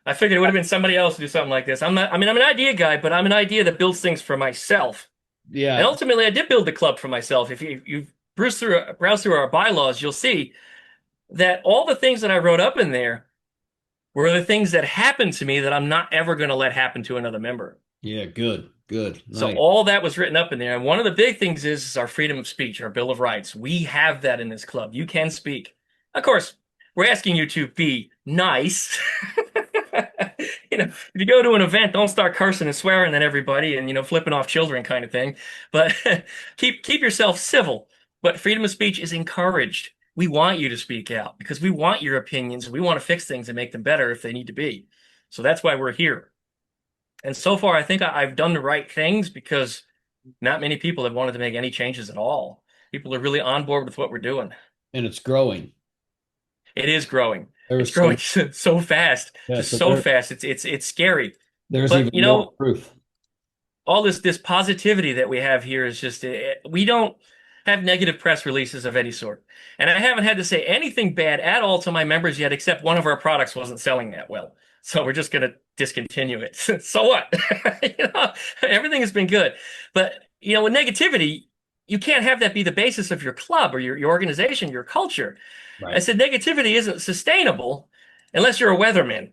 S2: I figured it would have been somebody else to do something like this. I mean, I'm an idea guy, but I'm an idea that builds things for myself. And
S1: Yeah,
S2: ultimately, I did build the club for myself. If you browse through our bylaws, you'll see that all the things that I wrote up in there were the things that happened to me that I'm not ever going to let happen to another member.
S1: yeah, good,
S2: So
S1: nice.
S2: all that was written up in there. And one of the big things is our freedom of speech, our Bill of Rights. We have that in this club. You can speak. Of course, we're asking you to be nice. If you go to an event, don't start cursing and swearing at everybody and flipping off children kind of thing. But keep yourself civil. But freedom of speech is encouraged. We want you to speak out because we want your opinions and we want to fix things and make them better if they need to be. So that's why we're here. And so far, I think I've done the right things because not many people have wanted to make any changes at all. People are really on board with what we're doing.
S1: And it's growing.
S2: It is growing. It's
S1: There's
S2: growing
S1: some
S2: so fast,
S1: Yeah,
S2: just
S1: so
S2: so fast. It's scary.
S1: there's
S2: But
S1: even more proof.
S2: all this positivity that we have here is just we don't have negative press releases of any sort. And I haven't had to say anything bad at all to my members yet, except one of our products wasn't selling that well. So we're just going to discontinue it. So what? Everything has been good. But, with negativity, you can't have that be the basis of your club or your organization, your culture. I
S1: Right.
S2: said negativity isn't sustainable unless you're a weatherman.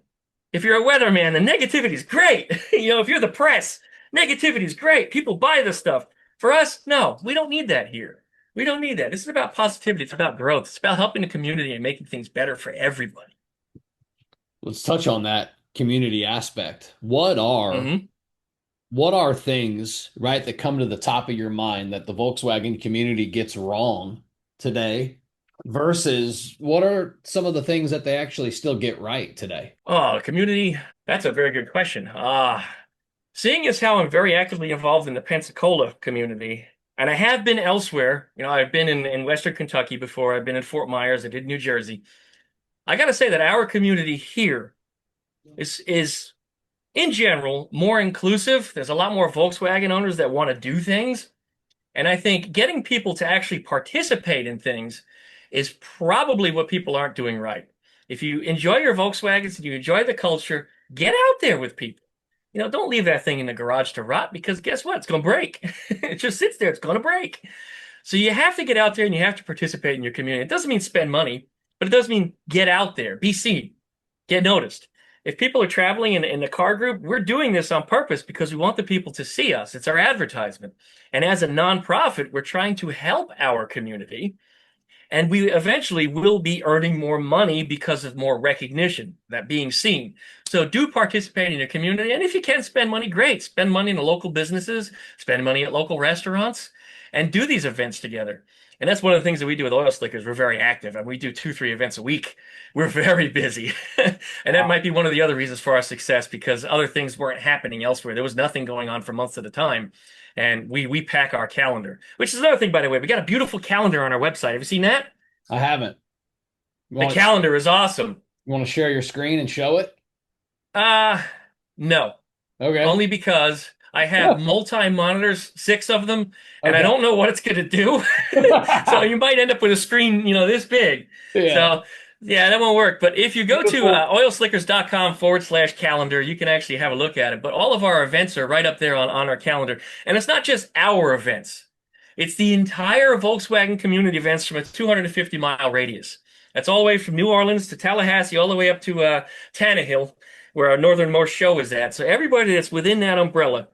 S2: If you're a weatherman, then negativity is great. If you're the press, negativity is great. People buy this stuff. For us, no, we don't need that here. We don't need that. This is about positivity. It's about growth. It's about helping the community and making things better for everybody.
S1: Let's touch on that community aspect. What are
S2: hmm
S1: what are things, right, that come to the top of your mind that the Volkswagen community gets wrong today versus what are some of the things that they actually still get right today?
S2: Oh, community, that's a very good question. Seeing as how I'm very actively involved in the Pensacola community, and I have been elsewhere, I've been in Western Kentucky before, I've been in Fort Myers, I did New Jersey. I gotta say that our community here is in general more inclusive. There's a lot more Volkswagen owners that want to do things. And I think getting people to actually participate in things is probably what people aren't doing right. If you enjoy your Volkswagens and you enjoy the culture, get out there with people. Don't leave that thing in the garage to rot because guess what? It's going to break. It just sits there. It's going to break. So you have to get out there and you have to participate in your community. It doesn't mean spend money, but it does mean get out there, be seen, get noticed. If people are traveling in the car group, we're doing this on purpose because we want the people to see us. It's our advertisement. And as a nonprofit, we're trying to help our community. And we eventually will be earning more money because of more recognition, that being seen. So do participate in your community. And if you can spend money, great. Spend money in the local businesses, spend money at local restaurants, and do these events together. And that's one of the things that we do with Oil Slickers. We're very active and we do 2, 3 events a week. We're very busy. And that might be one of the other reasons for our success because other things weren't happening elsewhere. There was nothing going on for months at a time. And we pack our calendar, which is another thing, by the way. We got a beautiful calendar on our website. Have you seen that?
S1: I haven't. You
S2: The
S1: want to,
S2: calendar is awesome.
S1: you want to share your screen and show it?
S2: Uh, no,
S1: Okay.
S2: only because I have multi-monitors, 6 of them, and I
S1: Okay.
S2: don't know what it's going to do. So you might end up with a screen, this big.
S1: Yeah.
S2: So yeah, that won't work. But if you go to
S1: Beautiful.
S2: oilslickers.com/calendar, you can actually have a look at it. But all of our events are right up there on our calendar. And it's not just our events. It's the entire Volkswagen community events from a 250-mile radius. That's all the way from New Orleans to Tallahassee, all the way up to Tannehill, where our northernmost show is at. So everybody that's within that umbrella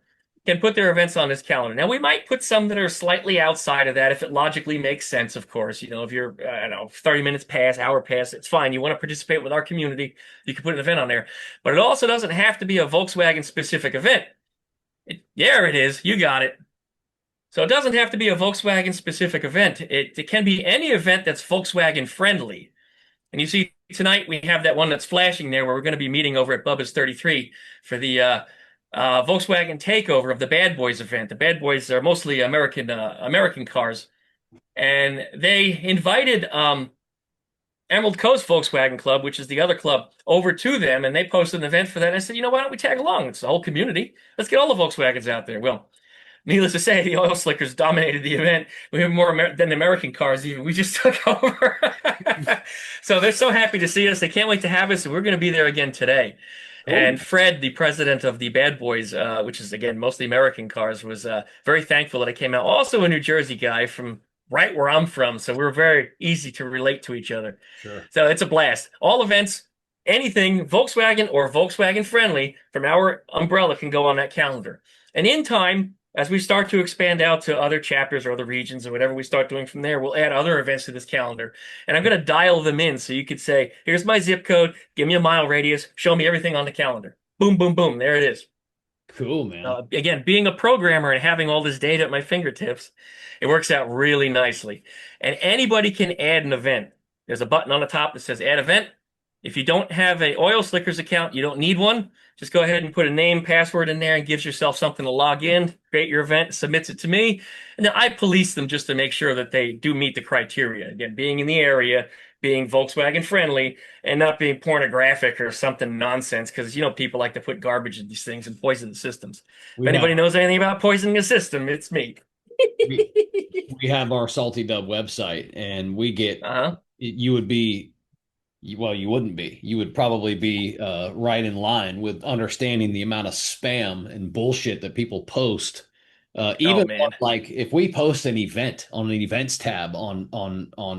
S2: can put their events on this calendar. Now, we might put some that are slightly outside of that if it logically makes sense, of course. If you're, I don't know, 30 minutes past, hour past, it's fine. You want to participate with our community, you can put an event on there. But it also doesn't have to be a Volkswagen specific event. There it is. You got it. So it doesn't have to be a Volkswagen specific event. It can be any event that's Volkswagen friendly. And you see tonight we have that one that's flashing there where we're going to be meeting over at Bubba's 33 for the Volkswagen takeover of the Bad Boys event. The Bad Boys are mostly American cars, and they invited Emerald Coast Volkswagen Club, which is the other club, over to them, and they posted an event for that. And I said, why don't we tag along? It's the whole community. Let's get all the Volkswagens out there. Well, needless to say, the oil slickers dominated the event. We have more than the American cars even. We just took over. So they're so happy to see us. They can't wait to have us, and we're going to be there again today.
S1: Cool.
S2: And Fred, the president of the Bad Boys, which is again mostly American cars, was very thankful that I came out. Also a New Jersey guy from right where I'm from, so we're very easy to relate to each other.
S1: Sure.
S2: So it's a blast. All events, anything Volkswagen or Volkswagen friendly from our umbrella can go on that calendar. And in time, as we start to expand out to other chapters or other regions or whatever we start doing from there, we'll add other events to this calendar. And I'm going to dial them in so you could say, here's my zip code, give me a mile radius, show me everything on the calendar. Boom, boom, boom. There it is.
S1: Cool, man.
S2: Again, being a programmer and having all this data at my fingertips, it works out really nicely. And anybody can add an event. There's a button on the top that says add event. If you don't have a Oil Slickers account, you don't need one. Just go ahead and put a name, password in there and gives yourself something to log in, create your event, submits it to me. And then I police them just to make sure that they do meet the criteria. Again, being in the area, being Volkswagen friendly, and not being pornographic or something nonsense. Because, people like to put garbage in these things and poison the systems. If
S1: We have
S2: anybody knows anything about poisoning a system, it's me.
S1: we, we have our Salty Dub website, and we get
S2: Uh-huh.
S1: you would be well, you wouldn't be. You would probably be right in line with understanding the amount of spam and bullshit that people post.
S2: Oh,
S1: Even
S2: man.
S1: like if we post an event on an events tab on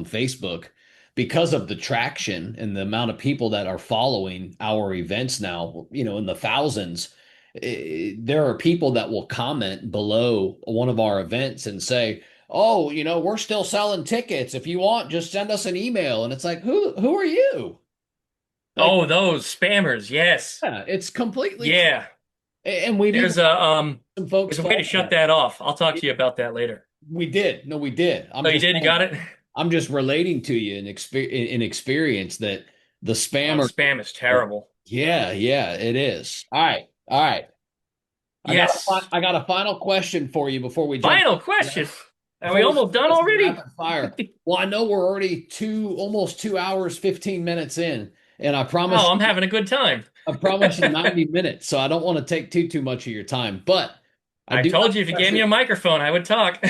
S1: Facebook, because of the traction and the amount of people that are following our events now, in the thousands, there are people that will comment below one of our events and say, oh, we're still selling tickets. If you want, just send us an email. And it's like, who are you? Like,
S2: Oh, those spammers. Yes.
S1: yeah, it's completely
S2: Yeah.
S1: And we've even
S2: There's a
S1: some folks
S2: there's a way to
S1: call
S2: shut
S1: that.
S2: that off. I'll talk to you about that later.
S1: We did. No, we did.
S2: Oh, you did? You got it?
S1: I'm just relating to you in experience that the
S2: Oh, the
S1: spammer.
S2: spam is terrible.
S1: Yeah, yeah, it is. All right, all right.
S2: Yes.
S1: I got a final question for you before we jump
S2: Final question. Are we
S1: before we
S2: almost
S1: jump
S2: done
S1: into some
S2: already?
S1: rapid fire. Well, I know we're already almost 2 hours, 15 minutes in, and
S2: Oh, I'm having a good time.
S1: I promised you 90 minutes, so I don't want to take too much of your time. But I
S2: I
S1: do have
S2: told you
S1: a
S2: if you gave me a
S1: question.
S2: microphone, I would talk.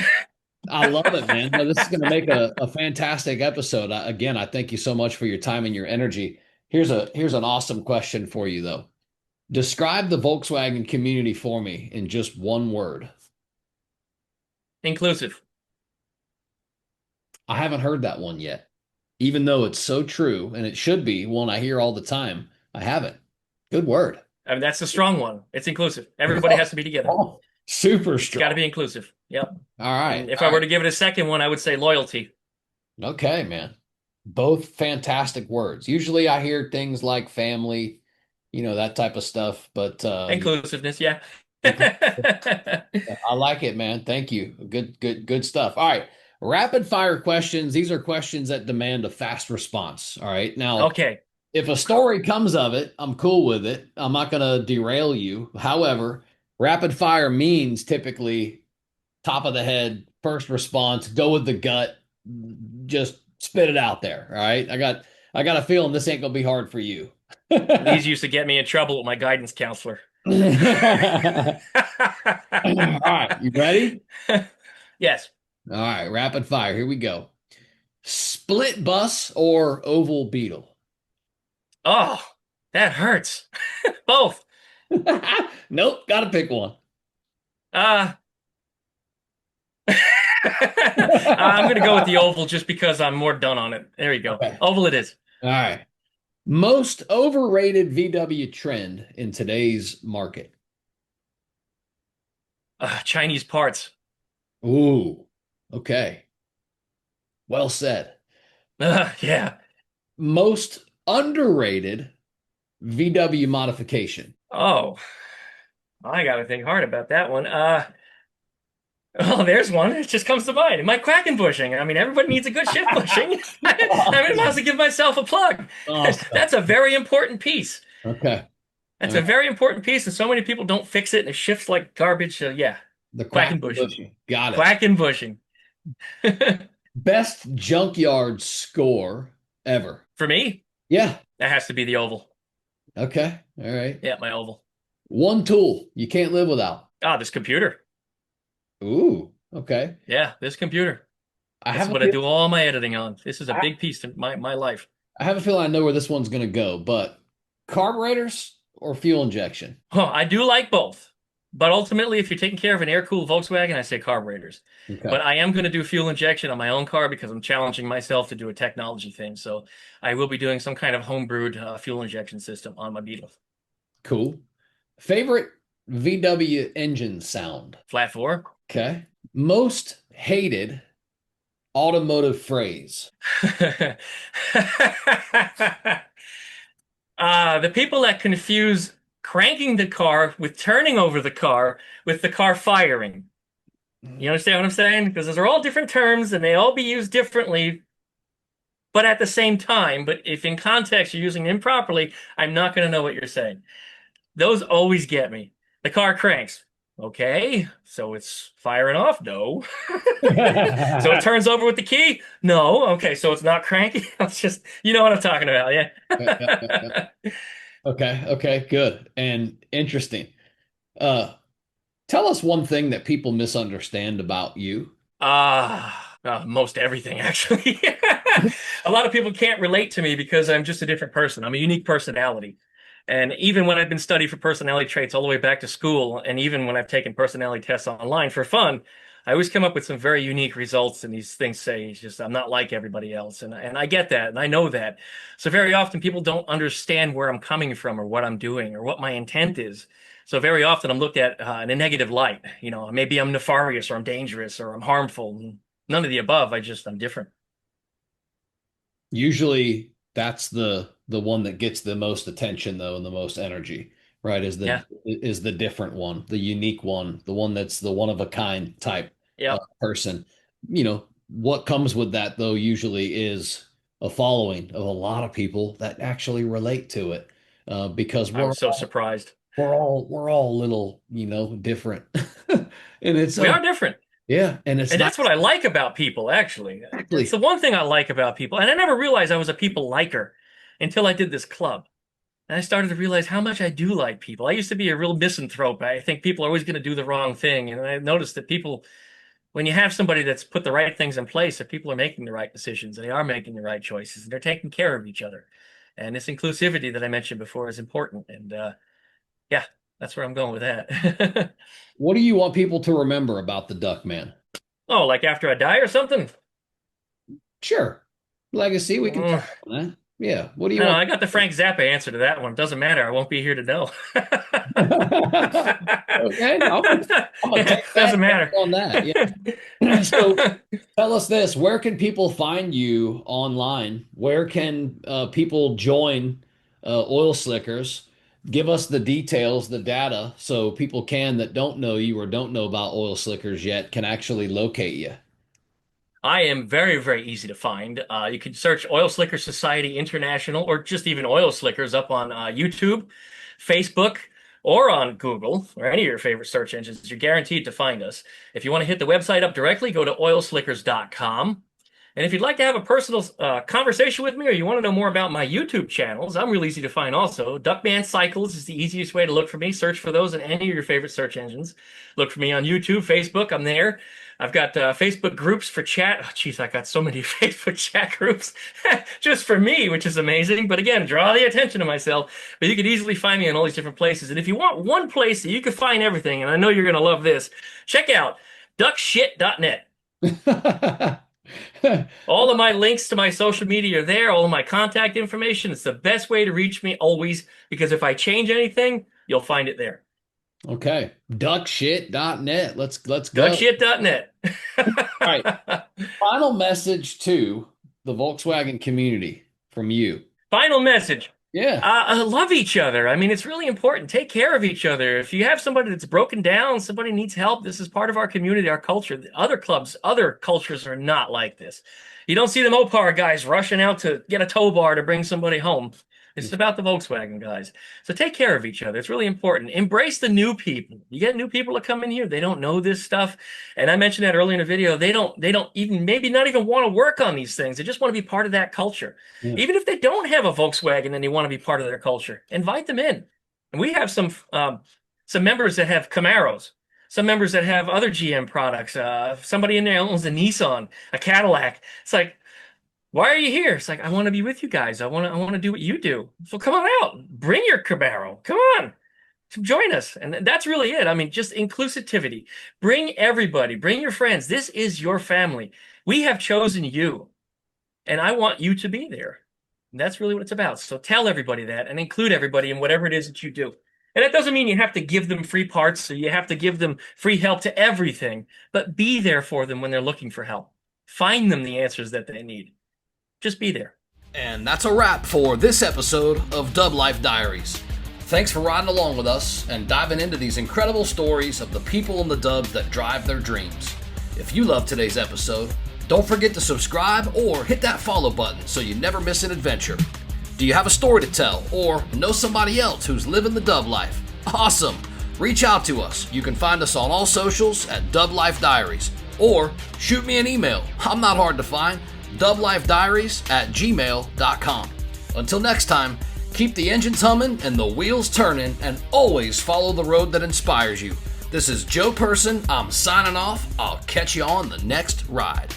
S1: I love it, man. No, this is going to make a fantastic episode. Again, I thank you so much for your time and your energy. Here's an awesome question for you though. Describe the Volkswagen community for me in just one word.
S2: Inclusive.
S1: I haven't heard that one yet, even though it's so true and it should be one I hear all the time. I haven't. Good word.
S2: I mean, that's the strong one. It's inclusive. Everybody has to be together.
S1: Oh, super
S2: It's got to
S1: strong.
S2: be inclusive. Yep.
S1: All right.
S2: And if
S1: All
S2: I were
S1: right.
S2: to give it a second one, I would say loyalty.
S1: Okay, man. Both fantastic words. Usually I hear things like family, that type of stuff, but
S2: Inclusiveness, yeah.
S1: I like it, man. Thank you. Good stuff. All right. Rapid fire questions. These are questions that demand a fast response. All right. Now,
S2: Okay.
S1: if a story comes of it, I'm cool with it. I'm not going to derail you. However, rapid fire means typically top of the head, first response, go with the gut, just spit it out there. All right. I got a feeling this ain't gonna be hard for you. All
S2: These used to get me in trouble with my guidance counselor.
S1: right, you ready?
S2: Yes.
S1: All right, rapid fire. Here we go. Split bus or oval beetle?
S2: Oh, that hurts. Both.
S1: Nope, gotta pick one.
S2: Uh, I'm going to go with the oval just because I'm more done on it. There you go.
S1: Okay.
S2: Oval it is.
S1: All right. Most overrated VW trend in today's market.
S2: Chinese parts.
S1: Ooh, okay. Well said.
S2: Yeah.
S1: Most underrated VW modification.
S2: Oh, I got to think hard about that one. Oh, there's one. It just comes to mind. My Kraken bushing. I mean, everybody needs a good shift bushing. I mean, I might as well give myself a plug.
S1: Awesome.
S2: That's a very important piece.
S1: Okay. All
S2: That's a
S1: right.
S2: very important piece, and so many people don't fix it, and it shifts like garbage. So yeah,
S1: The
S2: quack and
S1: Quack
S2: bushing,
S1: Bushy. Got it.
S2: quack and bushing.
S1: Best junkyard score ever.
S2: For me,
S1: Yeah.
S2: that has to be the oval.
S1: Okay. All right.
S2: Yeah, my oval.
S1: One tool you can't live without.
S2: Ah, this computer.
S1: Ooh. Okay.
S2: Yeah, this computer.
S1: I
S2: This
S1: have
S2: is
S1: a
S2: what I
S1: feel,
S2: do all my editing on. This is a
S1: I
S2: big piece of my life.
S1: I have a feeling I know where this one's going to go, but carburetors or fuel injection?
S2: Oh, I do like both. But ultimately, if you're taking care of an air-cooled Volkswagen, I say carburetors.
S1: Okay.
S2: But I am going to do fuel injection on my own car because I'm challenging myself to do a technology thing. So I will be doing some kind of homebrewed fuel injection system on my Beetle.
S1: Cool. Favorite VW engine sound?
S2: Flat four.
S1: Okay. Most hated automotive phrase.
S2: The people that confuse cranking the car with turning over the car with the car firing. You understand what I'm saying? Because those are all different terms and they all be used differently, but at the same time. But if in context you're using them improperly, I'm not going to know what you're saying. Those always get me. The car cranks. Okay, so it's firing off? No. So it turns over with the key? No. Okay, so it's not cranking. It's just, you know what I'm talking about, yeah.
S1: Okay, okay, good and interesting. Uh, Tell us one thing that people misunderstand about you.
S2: Most everything actually. A lot of people can't relate to me because I'm just a different person. I'm a unique personality. And even when I've been studying for personality traits all the way back to school, and even when I've taken personality tests online for fun, I always come up with some very unique results. And these things say, it's just I'm not like everybody else, and I get that, and I know that. So very often people don't understand where I'm coming from, or what I'm doing, or what my intent is. So very often I'm looked at in a negative light. You know, maybe I'm nefarious, or I'm dangerous, or I'm harmful. None of the above. I'm different.
S1: Usually that's the one that gets the most attention though and the most energy. right?
S2: Yeah.
S1: Is the different one, the unique one, the one that's the one of a kind type
S2: Yep.
S1: person. What comes with that though usually is a following of a lot of people that actually relate to it, because
S2: I was so surprised.
S1: we're all a little, different. And it's
S2: We are different.
S1: yeah, and it's
S2: And
S1: not
S2: that's what I like about people, actually. It's
S1: exactly.
S2: the one thing I like about people. And I never realized I was a people liker until I did this club. And I started to realize how much I do like people. I used to be a real misanthrope. I think people are always going to do the wrong thing. And I noticed that people, when you have somebody that's put the right things in place, that people are making the right decisions, and they are making the right choices, and they're taking care of each other. And this inclusivity that I mentioned before is important. And yeah, that's where I'm going with that.
S1: What do you want people to remember about the Duckman?
S2: Oh, like after I die or something?
S1: Sure. Legacy, we can
S2: Mm,
S1: touch on that. Yeah. What do you
S2: I know,
S1: want?
S2: I got the Frank Zappa answer to that one. Doesn't matter. I won't be here to know.
S1: Okay, I'm gonna
S2: Yeah,
S1: take that
S2: doesn't
S1: and
S2: matter.
S1: run on that. Yeah. So tell us this: where can people find you online? Where can people join Oil Slickers? Give us the details, the data, so people can that don't know you or don't know about Oil Slickers yet can actually locate you.
S2: I am very, very easy to find. You can search Oil Slicker Society International or just even Oil Slickers up on YouTube, Facebook, or on Google or any of your favorite search engines. You're guaranteed to find us. If you want to hit the website up directly, go to oilslickers.com. And if you'd like to have a personal conversation with me or you want to know more about my YouTube channels, I'm real easy to find also. Duckman Cycles is the easiest way to look for me. Search for those in any of your favorite search engines. Look for me on YouTube, Facebook, I'm there. I've got Facebook groups for chat. Oh, geez, I got so many Facebook chat groups just for me, which is amazing. But again, draw the attention to myself. But you could easily find me in all these different places. And if you want one place that you can find everything, and I know you're going to love this, check out duckshit.net. All of my links to my social media are there, all of my contact information. It's the best way to reach me always, because if I change anything, you'll find it there.
S1: Okay. Duckshit.net. Let's go.
S2: Duckshit.net.
S1: All right. Final message to the Volkswagen community from you.
S2: Final message.
S1: Yeah.
S2: Love each other. I mean, it's really important. Take care of each other. If you have somebody that's broken down, somebody needs help, this is part of our community, our culture. Other clubs, other cultures are not like this. You don't see the Mopar guys rushing out to get a tow bar to bring somebody home. It's about the Volkswagen guys. So take care of each other. It's really important. Embrace the new people. You get new people to come in here. They don't know this stuff. And I mentioned that earlier in the video. They don't even, maybe not even want to work on these things. They just want to be part of that culture.
S1: Yeah.
S2: Even if they don't have a Volkswagen and they want to be part of their culture, invite them in. And we have some members that have Camaros, some members that have other GM products. Somebody in there owns a Nissan, a Cadillac. It's like, why are you here? It's like, I want to be with you guys. I want to do what you do. So come on out. Bring your Camaro. Come on. Join us. And that's really it. I mean, just inclusivity. Bring everybody. Bring your friends. This is your family. We have chosen you, and I want you to be there. And that's really what it's about. So tell everybody that and include everybody in whatever it is that you do. And that doesn't mean you have to give them free parts or you have to give them free help to everything, but be there for them when they're looking for help. Find them the answers that they need. Just be there.
S1: And that's a wrap for this episode of Dub Life Diaries. Thanks for riding along with us and diving into these incredible stories of the people in the dubs that drive their dreams. If you loved today's episode, don't forget to subscribe or hit that follow button so you never miss an adventure. Do you have a story to tell or know somebody else who's living the dub life? Awesome! Reach out to us. You can find us on all socials at Dub Life Diaries or shoot me an email. I'm not hard to find. dublifediaries@gmail.com. Until next time, keep the engines humming and the wheels turning, and always follow the road that inspires you. This is Joe Person. I'm signing off. I'll catch you on the next ride.